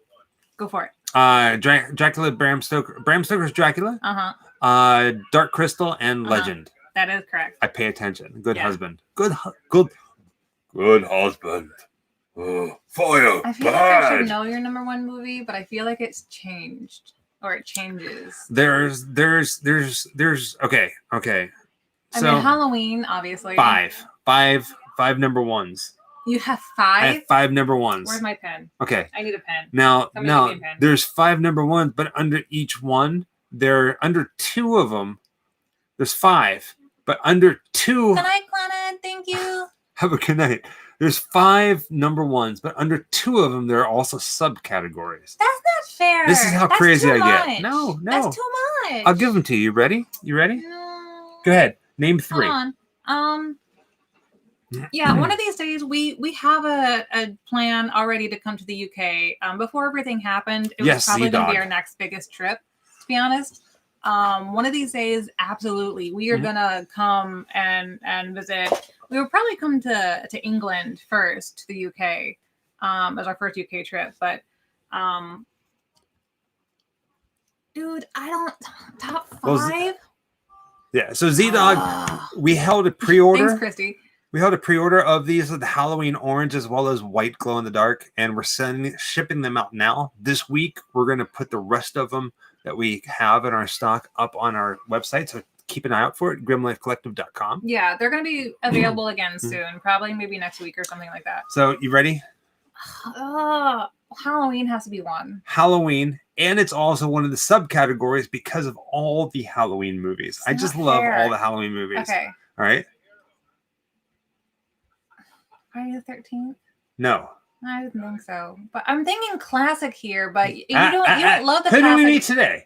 Go for it. Dracula, Bram Stoker's Dracula. Uh-huh. Dark Crystal and Legend. That is correct. I pay attention. Good husband. Good husband. Oh, fire. I feel like I should know your number 1 movie, but I feel like it's changed. Or it changes. There's okay. So, I mean, Halloween, obviously. 5 number 1s. You have 5? I have 5 number 1s. Where's my pen? Okay. I need a pen. Now, there's 5 number 1s, but under each one, under 2 of them, there's 5. But under 2... Good night, Clara. Thank you. Have a good night. There's 5 number ones, but under 2 of them, there are also subcategories. That's not fair. This is how That's crazy I much. get. No. That's too much. I'll give them to you. You ready? No. Go ahead. Name 3. Hold on. Yeah, one of these days we have a plan already to come to the UK. Before everything happened, it was probably going to be our next biggest trip, to be honest. One of these days, absolutely, we are gonna come and visit. We would probably come to England first, to the UK, as our first UK trip. But, dude, I don't top 5. Yeah, so Z-Dog, we held a pre-order. Thanks, Christy. We held a pre-order of these with the Halloween orange as well as white glow in the dark, and we're shipping them out now. This week, we're going to put the rest of them that we have in our stock up on our website, so keep an eye out for it, grimlifecollective.com. Yeah, they're going to be available again soon, probably maybe next week or something like that. So, you ready? Halloween has to be one. Halloween, and it's also one of the subcategories because of all the Halloween movies. I just love all the Halloween movies. Okay. All right? Friday the 13th? No. I didn't think so. But I'm thinking classic here, but you don't love the classic. Who do we meet today?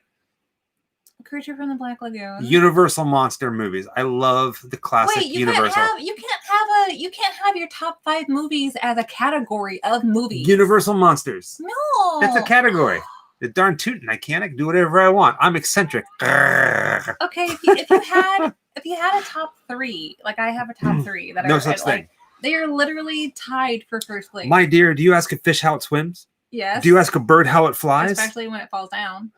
Creature from the Black Lagoon. Universal monster movies. I love the classic Universal. You can't have your top 5 movies as a category of movies. Universal monsters. No. That's a category. The darn tootin', I can do whatever I want. I'm eccentric. Okay, if you had a top 3, like I have a top 3 that no are such thing. They are literally tied for first place. My dear, do you ask a fish how it swims? Yes. Do you ask a bird how it flies? Especially when it falls down.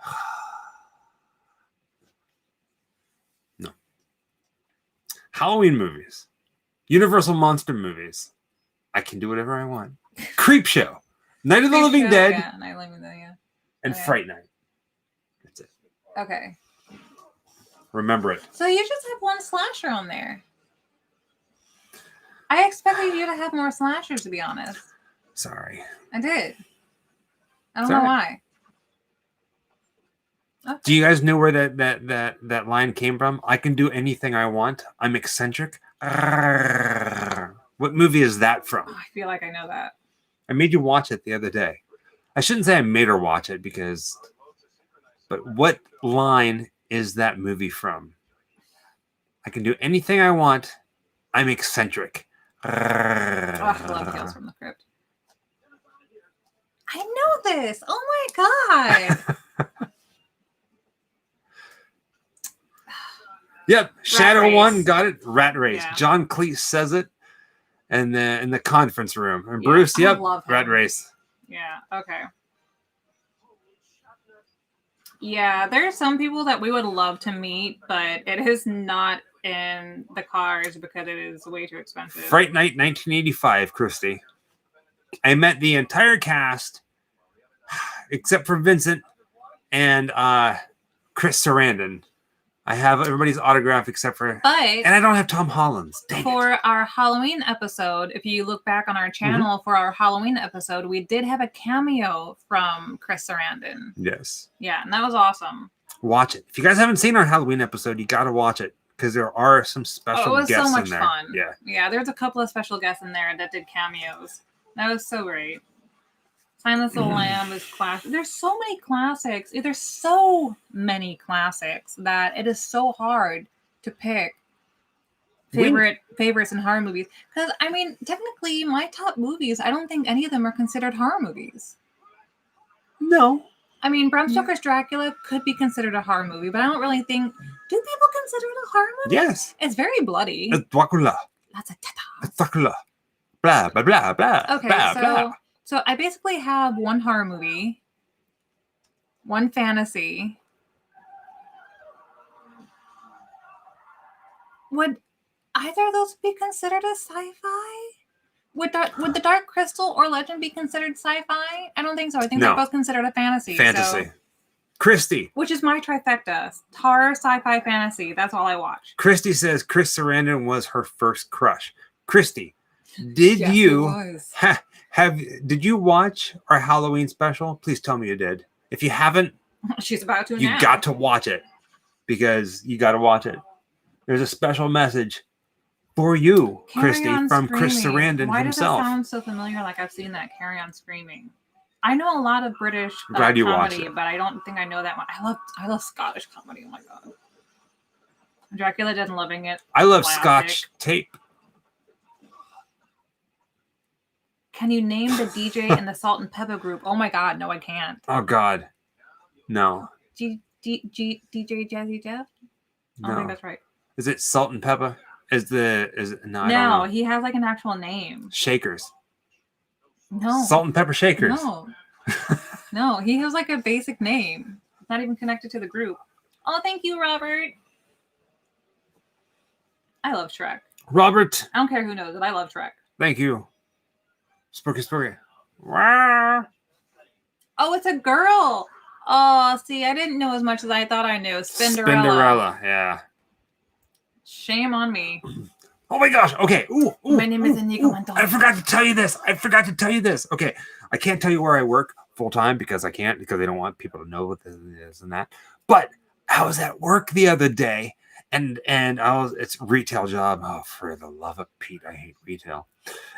No. Halloween movies. Universal monster movies. I can do whatever I want. Creep Show. Night of the Living Dead. Yeah, Night of the Living Dead, yeah. And Fright Night. That's it. Okay. Remember it. So you just have one slasher on there. I expected you to have more slashers, to be honest. Sorry. I did. I don't know why. Okay. Do you guys know where that line came from? I can do anything I want. I'm eccentric. What movie is that from? Oh, I feel like I know that. I made you watch it the other day. I shouldn't say I made her watch it but what line is that movie from? I can do anything I want. I'm eccentric. I love Tales from the Crypt. I know this. Oh my god. Yep. Shadow Race. 1 got it. Rat Race. Yeah. John Cleese says it in the conference room. And Bruce, I love him. Rat Race. Yeah. Okay. Yeah, there are some people that we would love to meet, but it is not in the cars because it is way too expensive. Fright Night 1985, Christy. I met the entire cast except for Vincent and Chris Sarandon. I have everybody's autograph except for... And I don't have Tom Holland's. For our Halloween episode, if you look back on our channel for our Halloween episode, we did have a cameo from Chris Sarandon. Yes. Yeah, and that was awesome. Watch it. If you guys haven't seen our Halloween episode, you got to watch it because there are some special guests in there. It was so much fun. Yeah. Yeah, there's a couple of special guests in there that did cameos. That was so great. Silence of the Lamb is classic. There's so many classics. There's so many classics that it is so hard to pick favorites in horror movies. Because, I mean, technically, my top movies, I don't think any of them are considered horror movies. No. I mean, Bram Stoker's Dracula could be considered a horror movie, but I don't really think... Do people consider it a horror movie? Yes. It's very bloody. Dracula. That's a teta. Dracula. Blah, blah, blah, blah. Okay, blah. So I basically have one horror movie, one fantasy. Would either of those be considered a sci-fi? Would The Dark Crystal or Legend be considered sci-fi? I don't think so. I think they're both considered a fantasy. Fantasy. So, Christy. which is my trifecta. Horror, sci-fi, fantasy. That's all I watch. Christy says Chris Sarandon was her first crush. Christy, did you did you watch our Halloween special? Please tell me you did. If you haven't, she's about to. You got to watch it because you got to watch it. There's a special message for you, Carry Christy, On from Chris Screaming. Sarandon Why himself. does it sound so familiar? Like I've seen that Carry On Screaming. I know a lot of British Glad you watched comedy, it. but I don't think I know that one. I love Scottish comedy. Oh my god, Dracula Dead and Loving It. I love Classic. Scotch tape. Can you name the DJ in the Salt and Pepper group? Oh my god, no, I can't. Oh god, no. DJ Jazzy Jeff? I don't think that's right. Is it Salt and Pepper? No, I don't know. He has like an actual name. Shakers. No. Salt and Pepper Shakers. No. No, he has like a basic name. It's not even connected to the group. Oh, thank you, Robert. I love Shrek. Robert. I don't care who knows it. I love Shrek. Thank you. Spooky. Wow. Oh, it's a girl. Oh, see, I didn't know as much as I thought I knew. Spinderella, yeah. Shame on me. Oh my gosh. Okay. My name is Inigo Montoya. I forgot to tell you this. Okay. I can't tell you where I work full time because I can't, because they don't want people to know what this is and that. But I was at work the other day and it's a retail job. Oh, for the love of Pete, I hate retail.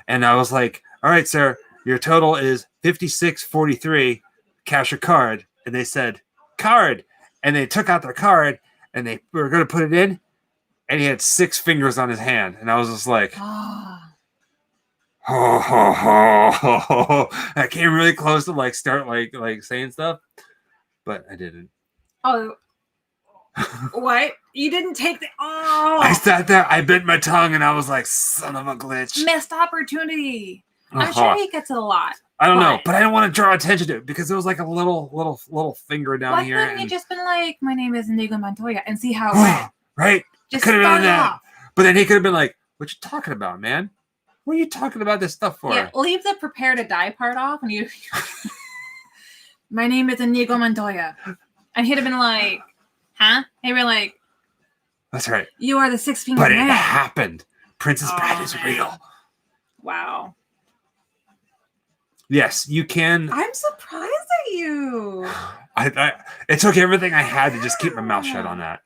And I was like, all right, sir, your total is $56.43, cash or card. And they said, card. And they took out their card and they were going to put it in. And he had 6 fingers on his hand. And I was just like, I came really close to like start like saying stuff, but I didn't. Oh, what? You didn't take the... Oh! I sat there, I bit my tongue, and I was like, son of a glitch. Missed opportunity. I'm sure he gets it a lot. I don't know, but I don't want to draw attention to it because there was like a little finger down here. Why couldn't you just been like, my name is Inigo Montoya, and see how it went? Right? Just could have done that. off. But then he could have been like, what you talking about, man? What are you talking about this stuff for? Yeah, leave the prepare to die part off, and you... My name is Inigo Montoya. And he'd have been like, huh? He'd be like... That's right. You are the 6-fingered man. But it happened. Princess Bride is real. Wow. Yes, you can. I'm surprised at you. It took everything I had to just keep my mouth shut on that.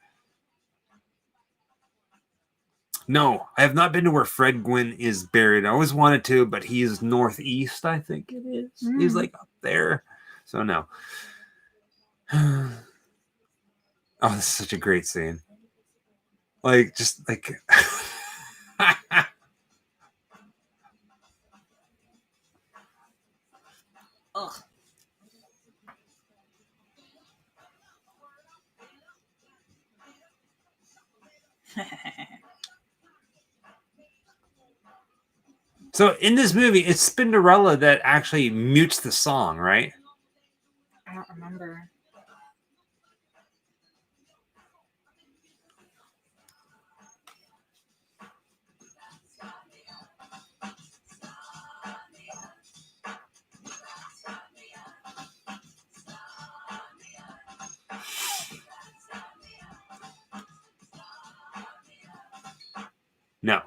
No, I have not been to where Fred Gwynn is buried. I always wanted to, but he is northeast, I think it is. He's like up there. So no. Oh, this is such a great scene. Like, just like... Ugh. So in this movie, it's Spinderella that actually mutes the song, right? I don't remember. No.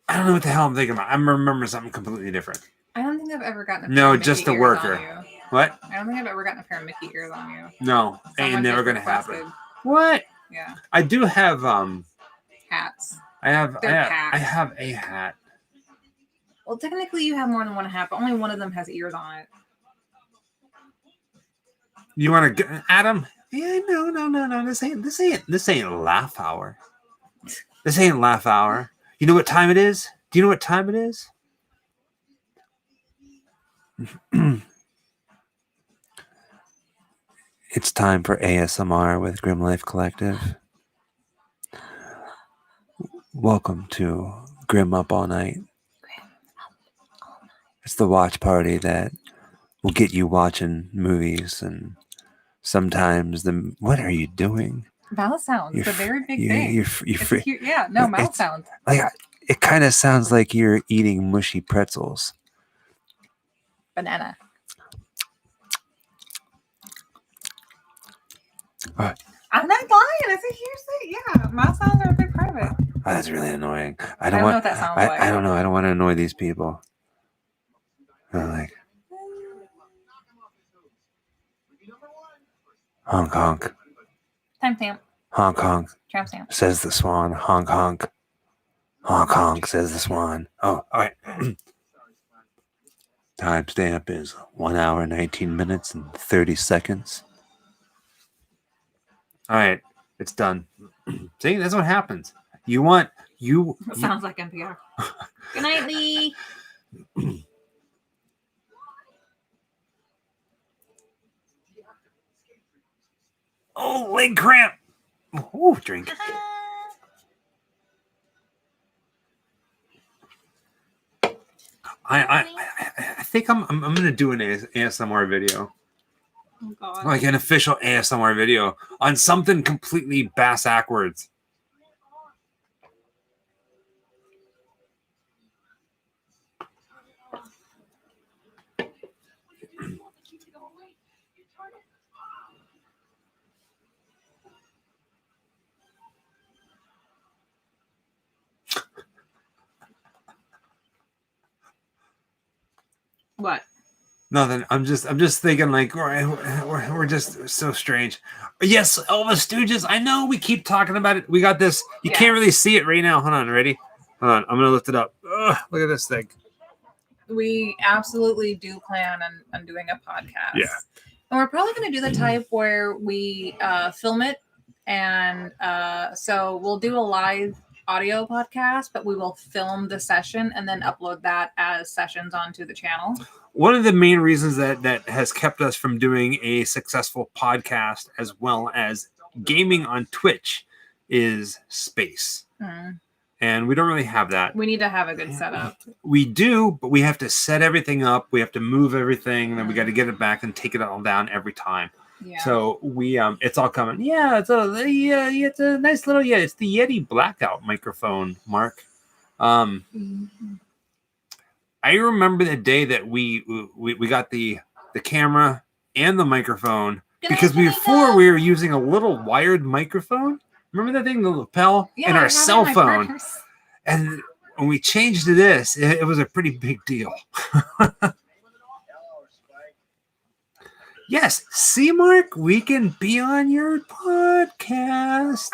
I don't know what the hell I'm thinking about. I'm remembering something completely different. I don't think I've ever gotten a No, pair of just Mickey the ears worker. on you. What? I don't think I've ever gotten a pair of Mickey ears on you. No, ain't Someone never just gonna requested. happen. What? Yeah. I do have Hats. I have They're I have a hat. Well, technically you have more than one hat, but only one of them has ears on it. You want to get Adam? Yeah, no. This ain't laugh hour. This ain't laugh hour. You know what time it is? Do you know what time it is? It's time for ASMR with Grim Life Collective. Welcome to Grim Up All Night. It's the watch party that will get you watching movies, and sometimes what are you doing? Mouth sounds. It's a very big thing. Mouth sounds. Like, it kind of sounds like you're eating mushy pretzels. Banana. I'm not lying. It's a huge thing. Yeah, mouth sounds are a big part of it. Oh, that's really annoying. I don't know what that sounds like. I don't know. I don't want to annoy these people. I'm like, honk honk. Time stamp. Honk honk. Tramp stamp. Says the swan. Honk honk. Honk honk, says the swan. Oh, all right. Timestamp is 1 hour, 19 minutes, and 30 seconds. All right, it's done. See, that's what happens. That sounds like NPR. Good night, Lee. Oh, leg cramp. Ooh, drink. I think I'm gonna do an ASMR video. Oh, God. Like an official ASMR video on something completely bass-ackwards. What? Nothing. I'm just thinking like we're just so strange. Yes, Elvis Stooges. I know we keep talking about it. We got this. You can't really see it right now. Hold on, ready? Hold on. I'm gonna lift it up. Ugh, look at this thing. We absolutely do plan on doing a podcast. Yeah. And we're probably going to do the type where we film it. And so we'll do a live audio podcast, but we will film the session and then upload that as sessions onto the channel. One of the main reasons that has kept us from doing a successful podcast as well as gaming on Twitch is space. Mm. And we don't really have that. We need to have a good setup. We do, but we have to set everything up. We have to move everything, and then we got to get it back and take it all down every time. Yeah. So we it's all coming. Yeah, it's a nice little it's the Yeti blackout microphone, Mark. I remember the day that we got the camera and the microphone because before we were using a little wired microphone. Remember that thing, the lapel, and our cell phone. And when we changed to this, it was a pretty big deal. Yes, see, Mark, we can be on your podcast.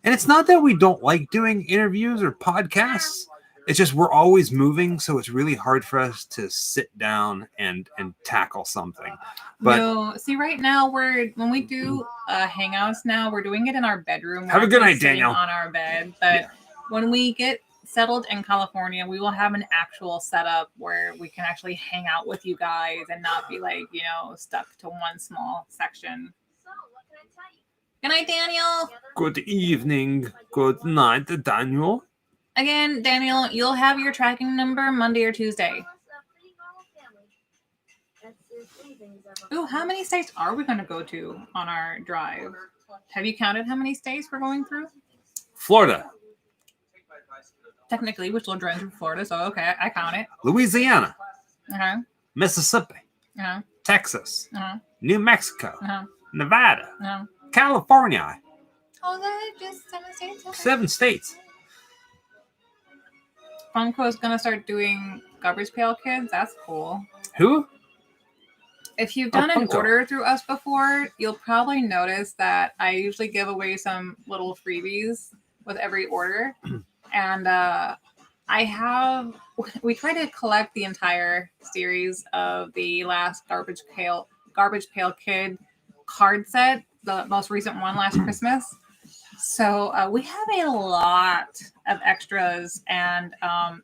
And it's not that we don't like doing interviews or podcasts. It's just we're always moving, so it's really hard for us to sit down and tackle something. But no, see, right now when we do hangouts now, we're doing it in our bedroom. Have a good night, Daniel. On our bed, but when we get settled in California, we will have an actual setup where we can actually hang out with you guys and not be like, stuck to one small section. So, what can I tell you? Good night, Daniel. Good evening. Good night, Daniel. Again, Daniel, you'll have your tracking number Monday or Tuesday. Ooh, how many states are we going to go to on our drive? Have you counted how many states we're going through? Florida. Technically, we're still driving through Florida, so okay, I count it. Louisiana. Uh-huh. Mississippi. Uh-huh. Texas. Uh-huh. New Mexico. Uh-huh. Nevada. Uh-huh. California. Oh, that's just 7 states? Okay. 7 states. Funko is going to start doing Garbage Pail Kids. That's cool. Who? If you've done an order through us before, you'll probably notice that I usually give away some little freebies with every order. And we try to collect the entire series of the last Garbage Pail Kid card set, the most recent one last Christmas. So we have a lot of extras, and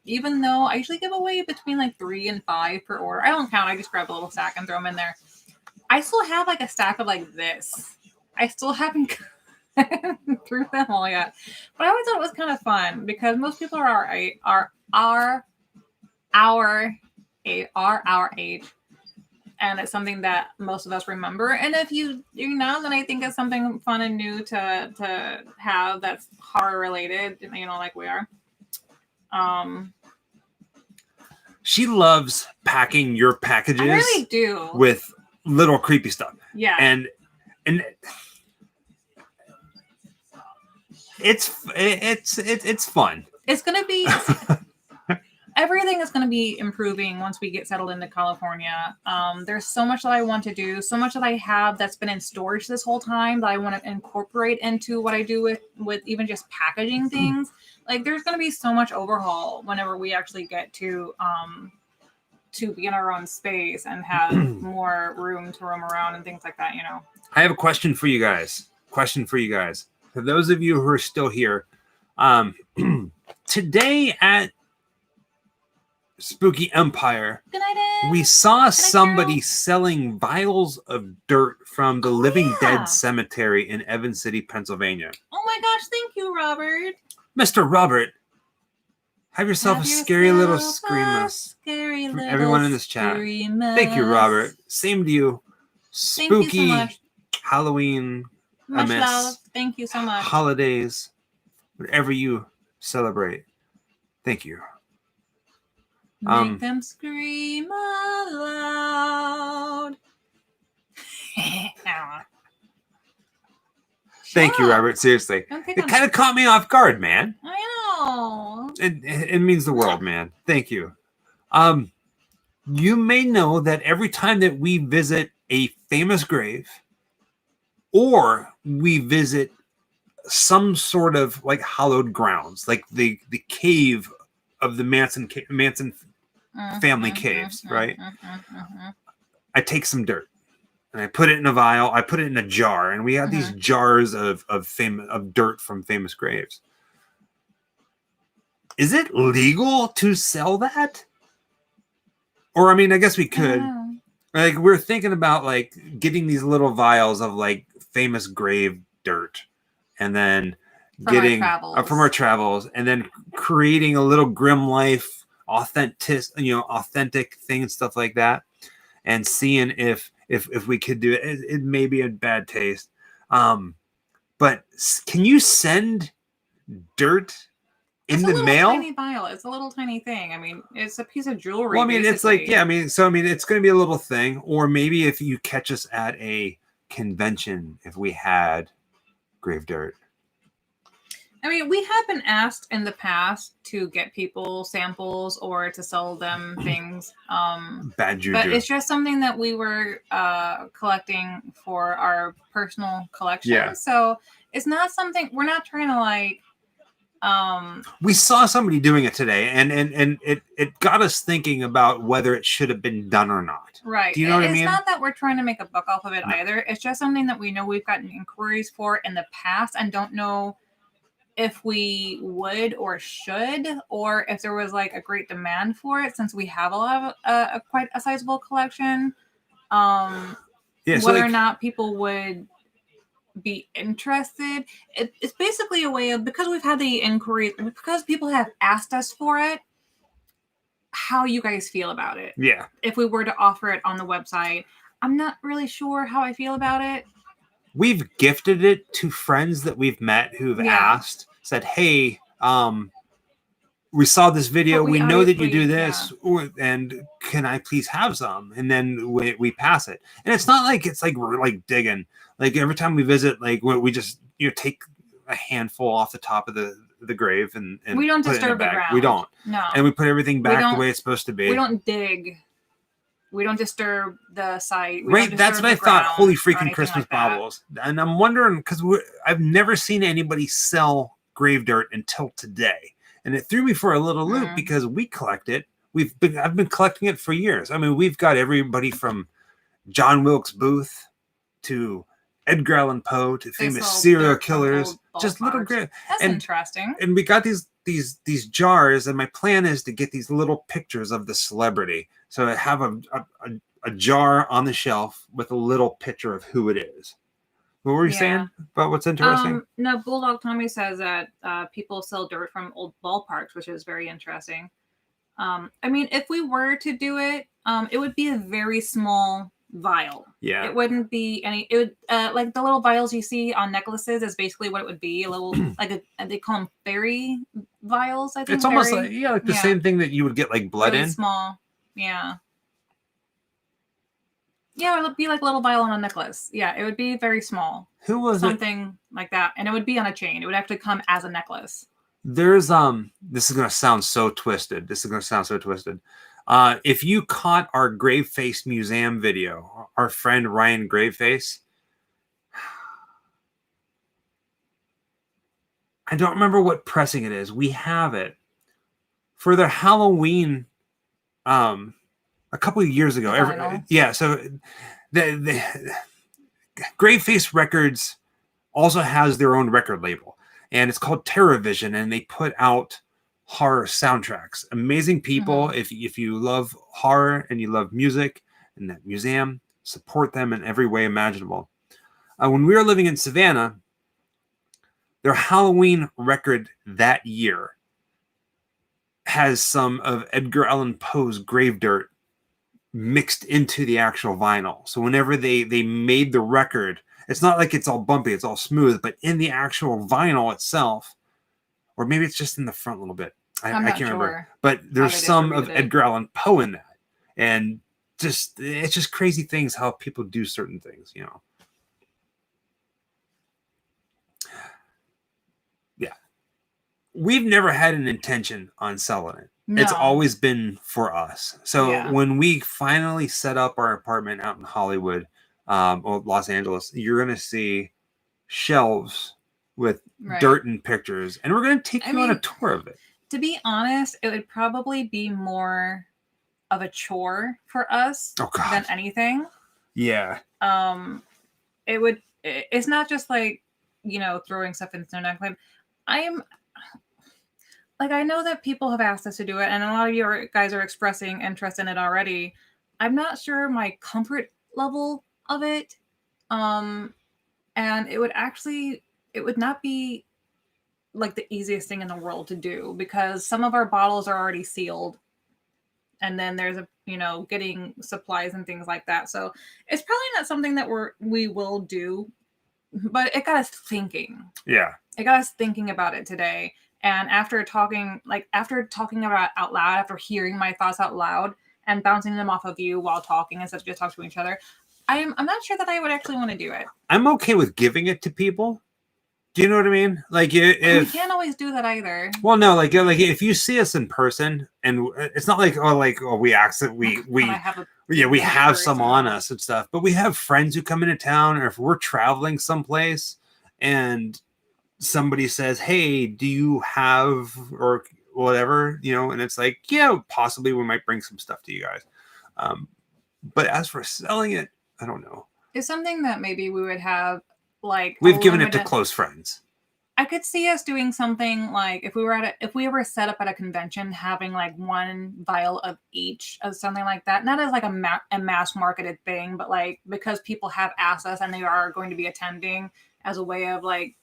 even though I usually give away between like 3 and 5 per order, I don't count. I just grab a little stack and throw them in there. I still have like a stack of like this. I still haven't through them all yet, but I always thought it was kind of fun because most people are our age. And it's something that most of us remember. And if you know, then I think it's something fun and new to have that's horror related, like we are. She loves packing your packages. I really do. With little creepy stuff. Yeah. And it's fun. It's gonna be everything is going to be improving once we get settled into California. There's so much that I want to do, so much that I have that's been in storage this whole time that I want to incorporate into what I do with even just packaging things. Like there's going to be so much overhaul whenever we actually get to be in our own space and have more room to roam around and things like that, you know. I have a question for you guys. For those of you who are still here, today at Spooky Empire, we saw somebody selling vials of dirt from the Living Dead Cemetery in Evans City, Pennsylvania. Oh my gosh, thank you, Robert. Mr. Robert, have yourself a scary little screamus from everyone in this chat. Thank you, Robert. Same to you. Spooky so Halloween. Much love. Thank you so much. Holidays, whatever you celebrate. Thank you. Make them scream aloud. Thank you, Robert. Seriously. It kind of caught me off guard, man. I know. It means the world, man. Thank you. You may know that every time that we visit a famous grave or we visit some sort of like hallowed grounds, like the cave of the Manson family caves, right? I take some dirt and I put it in a vial. I put it in a jar, and we have these jars of dirt from famous graves. Is it legal to sell that? Or I mean, I guess we could. Like we're thinking about like getting these little vials of like famous grave dirt, and then from our travels, and then creating a little Grim Life authentic thing and stuff like that, and seeing if we could do it. It may be a bad taste, but can you send dirt in the mail? Tiny vial. It's a little tiny thing. I mean, it's a piece of jewelry. Well, I mean, basically. It's like, yeah, I mean, so I mean, it's going to be a little thing, or maybe if you catch us at a convention, if we had grave dirt. I mean, we have been asked in the past to get people samples or to sell them things. Bad juju. But it's just something that we were collecting for our personal collection. Yeah. So it's not something we're not trying to like. We saw somebody doing it today, and it got us thinking about whether it should have been done or not. Right. Do you know what I mean? It's not that we're trying to make a buck off of it either. It's just something that we know we've gotten inquiries for in the past and don't know if we would or should, or if there was like a great demand for it, since we have a lot of quite a sizable collection. Whether or not people would be interested. It's basically a way of, because we've had the inquiries, because people have asked us for it, how you guys feel about it. Yeah. If we were to offer it on the website, I'm not really sure how I feel about it. We've gifted it to friends that we've met who've asked, said, hey, we saw this video. We know that you do this, and can I please have some? And then we pass it. And it's not like it's like we're like digging. Like every time we visit, like we just take a handful off the top of the grave and we don't disturb the ground. We don't. No. And we put everything back the way it's supposed to be. We don't dig. We don't disturb the site. Right, that's what I thought. Holy freaking Christmas baubles. And I'm wondering, because I've never seen anybody sell grave dirt until today. And it threw me for a little loop because we collect it. I've been collecting it for years. I mean, we've got everybody from John Wilkes Booth to Edgar Allan Poe to famous serial killers. Just little grave. That's interesting. And we got these jars, and my plan is to get these little pictures of the celebrity. So I have a jar on the shelf with a little picture of who it is. What were you saying about what's interesting? No, Bulldog Tommy says that people sell dirt from old ballparks, which is very interesting. I mean, if we were to do it, it would be a very small vial. Yeah. It wouldn't be any. It would like the little vials you see on necklaces is basically what it would be. A little like they call them fairy vials. I think it's almost like the same thing that you would get like blood really in. Small. Yeah. Yeah, it would be like a little vial on a necklace. Yeah, it would be very small. Who was something like that, and it would be on a chain. It would actually come as a necklace. There's this is gonna sound so twisted. If you caught our Graveface Museum video, our friend Ryan Graveface, I don't remember what pressing it is. We have it for their Halloween a couple of years ago. So the Graveface Records also has their own record label, and it's called TerraVision, and they put out horror soundtracks. Amazing people. If you love horror and you love music and that museum, support them in every way imaginable. When we were living in Savannah, their Halloween record that year has some of Edgar Allan Poe's grave dirt mixed into the actual vinyl. So whenever they made the record, it's not like it's all bumpy, it's all smooth, but in the actual vinyl itself, or maybe it's just in the front a little bit. I can't remember. But there's some of Edgar Allan Poe in that. And it's just crazy things how people do certain things, you know. Yeah. We've never had an intention on selling it. No. It's always been for us. So when we finally set up our apartment out in Hollywood, or Los Angeles, you're going to see shelves with dirt and pictures, and we're going to take you on a tour of it. To be honest, it would probably be more of a chore for us than anything. Yeah. It's not just like, you know, throwing stuff in the snow. I know that people have asked us to do it, and a lot of you guys are expressing interest in it already. I'm not sure my comfort level of it. And it would not be like the easiest thing in the world to do, because some of our bottles are already sealed. And then there's getting supplies and things like that. So it's probably not something that we will do, but it got us thinking. Yeah. It got us thinking about it today. And after talking about out loud, after hearing my thoughts out loud and bouncing them off of you while talking instead of just talking to each other, I'm not sure that I would actually want to do it. I'm okay with giving it to people. Do you know what I mean? Like, we can't always do that either. Well, no, like if you see us in person, and it's not like we have some on us and stuff, but we have friends who come into town, or if we're traveling someplace and somebody says, "Hey, do you have," or whatever, and it's like, yeah, possibly we might bring some stuff to you guys. But as for selling it, I don't know. It's something that maybe we would have, like, we've given it to close friends. I could see us doing something like if we were set up at a convention, having like one vial of each of something like that, not as like a mass marketed thing, but like because people have asked us and they are going to be attending, as a way of like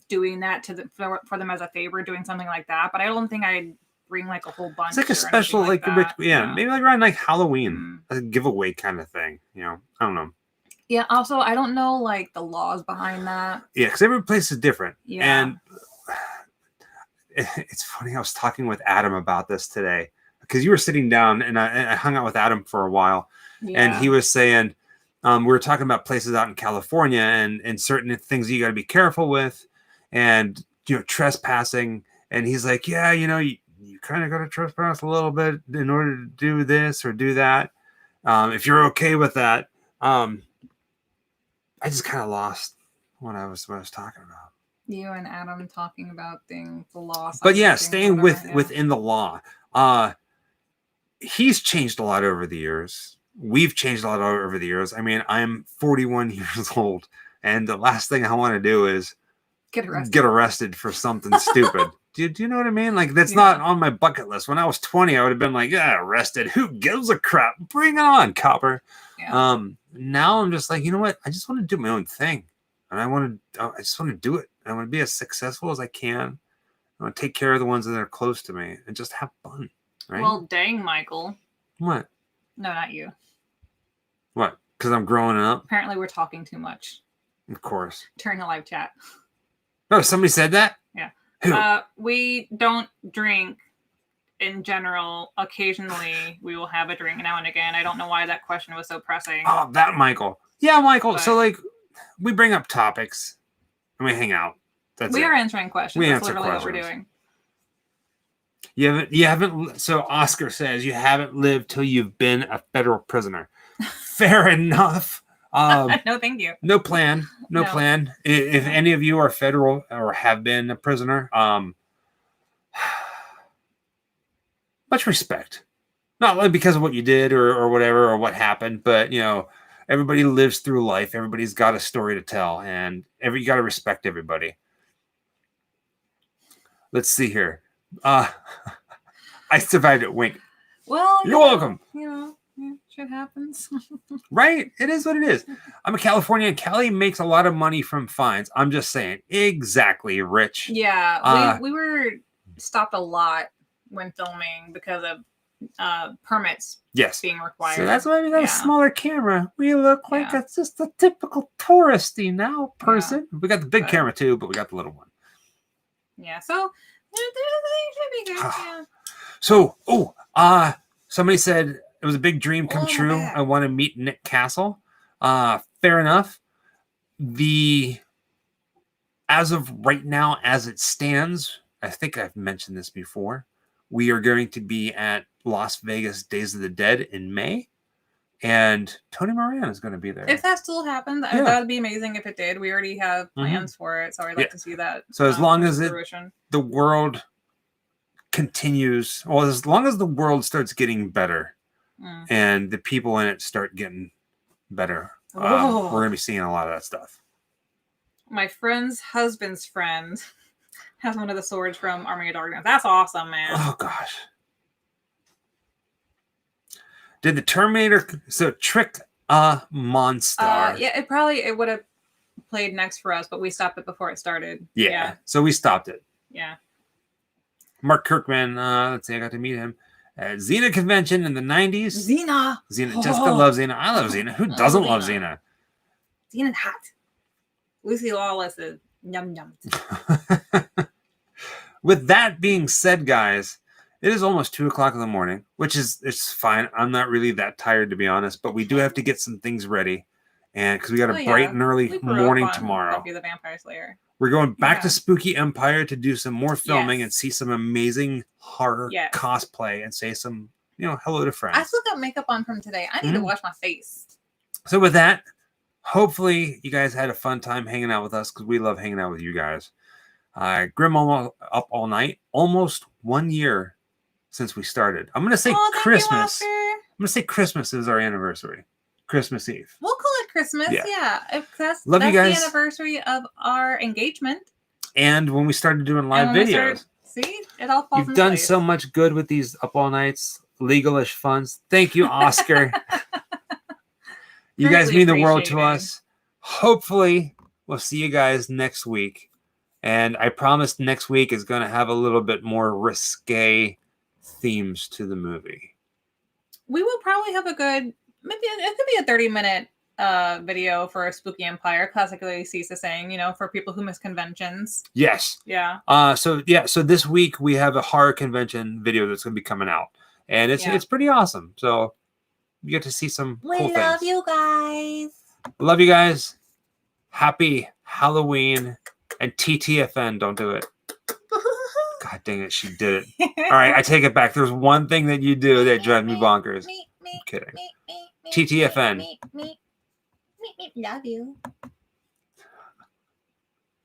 doing that for them as a favor, doing something like that. But I don't think I'd bring like a whole bunch. It's like a special maybe like around like Halloween, a giveaway kind of thing. I don't know. Yeah. Also, I don't know like the laws behind that. Yeah, because every place is different. Yeah. And it's funny. I was talking with Adam about this today, because you were sitting down, and I hung out with Adam for a while, and he was saying we were talking about places out in California and certain things you got to be careful with, and trespassing. And he's like, yeah, you kind of got to trespass a little bit in order to do this or do that. If you're okay with that. I just kind of lost what I was talking about. You and Adam talking about things, the law. But yeah, staying within the law. He's changed a lot over the years. We've changed a lot over the years. I mean, I'm 41 years old, and the last thing I want to do is get arrested for something stupid. Do you know what I mean? Like, that's not on my bucket list. When I was 20, I would have been like, yeah, arrested. Who gives a crap? Bring it on, copper. Yeah. Now I'm just like, you know what? I just want to do my own thing. And I just want to do it. I want to be as successful as I can. I want to take care of the ones that are close to me and just have fun. Right? Well, dang, Michael. What? No, not you. What? Because I'm growing up? Apparently we're talking too much. Of course. Turn the live chat. Oh, somebody said that? Yeah. Who? We don't drink in general. Occasionally we will have a drink now and again. I don't know why that question was so pressing. Oh, that Michael. Yeah, Michael. But, so like, we bring up topics and we hang out. We are answering questions. That's literally what we're doing. You haven't. So Oscar says you haven't lived till you've been a federal prisoner. Fair enough. No, thank you. No plan. No plan. If any of you are federal or have been a prisoner, much respect. Not only because of what you did or whatever or what happened, but everybody lives through life. Everybody's got a story to tell, and you got to respect everybody. Let's see here. I survived it. Wink. Well, you're welcome. Shit happens. Right? It is what it is. I'm a Californian. Cali makes a lot of money from fines. I'm just saying. Exactly, Rich. Yeah, we were stopped a lot when filming because of permits being required. So that's why we got a smaller camera. We look like it's just a typical touristy now person. We got the big camera too, but we got the little one. Yeah, so it should be good. Yeah. So, somebody said it was a big dream come true. I want to meet Nick Castle. Fair enough. As of right now, as it stands, I think I've mentioned this before. We are going to be at Las Vegas Days of the Dead in May, and Tony Moran is going to be there. If that still happens, that would be amazing if it did. We already have plans for it, so I'd like to see that. So as long as the world continues, as long as the world starts getting better, and the people in it start getting better, we're going to be seeing a lot of that stuff. My friend's husband's friend has one of the swords from Army of Darkness. That's awesome, man. Oh, gosh. Did the Terminator trick a monster? It would have played next for us, but we stopped it before it started. Yeah. So we stopped it. Yeah. Mark Kirkman, let's see, I got to meet him at Xena convention in the 90s. Xena. Jessica loves Xena. I love Xena. Who doesn't love Xena? Xena's hot. Lucy Lawless is yum yum. With that being said, guys, it is almost 2:00 in the morning, which it's fine. I'm not really that tired, to be honest, but we do have to get some things ready, and because we got a bright and early morning tomorrow. Buffy the Vampire Slayer. We're going back to Spooky Empire to do some more filming and see some amazing horror cosplay and say some, hello to friends. I still got makeup on from today. I need to wash my face. So with that, hopefully you guys had a fun time hanging out with us because we love hanging out with you guys. Grim almost up all night. Almost 1 year since we started. I'm going to say Christmas. I'm going to say Christmas is our anniversary. Christmas Eve. We'll call it Christmas. Yeah. That's you guys. The anniversary of our engagement. And when we started doing live videos. See? It all falls You've done so much good with these up all nights, legalish funds. Thank you, Oscar. You guys mean the world to us. Hopefully, we'll see you guys next week. And I promise next week is going to have a little bit more risque themes to the movie. We will probably have maybe it could be a 30-minute video for a Spooky Empire, classically Cisa saying, for people who miss conventions. Yes. Yeah. So this week we have a horror convention video that's going to be coming out. And it's pretty awesome. So you get to see some cool things. We love you guys. Love you guys. Happy Halloween. And TTFN, don't do it. God dang it, she did it. All right, I take it back. There's one thing that you do that drives me bonkers. I'm kidding. TTFN. Love you.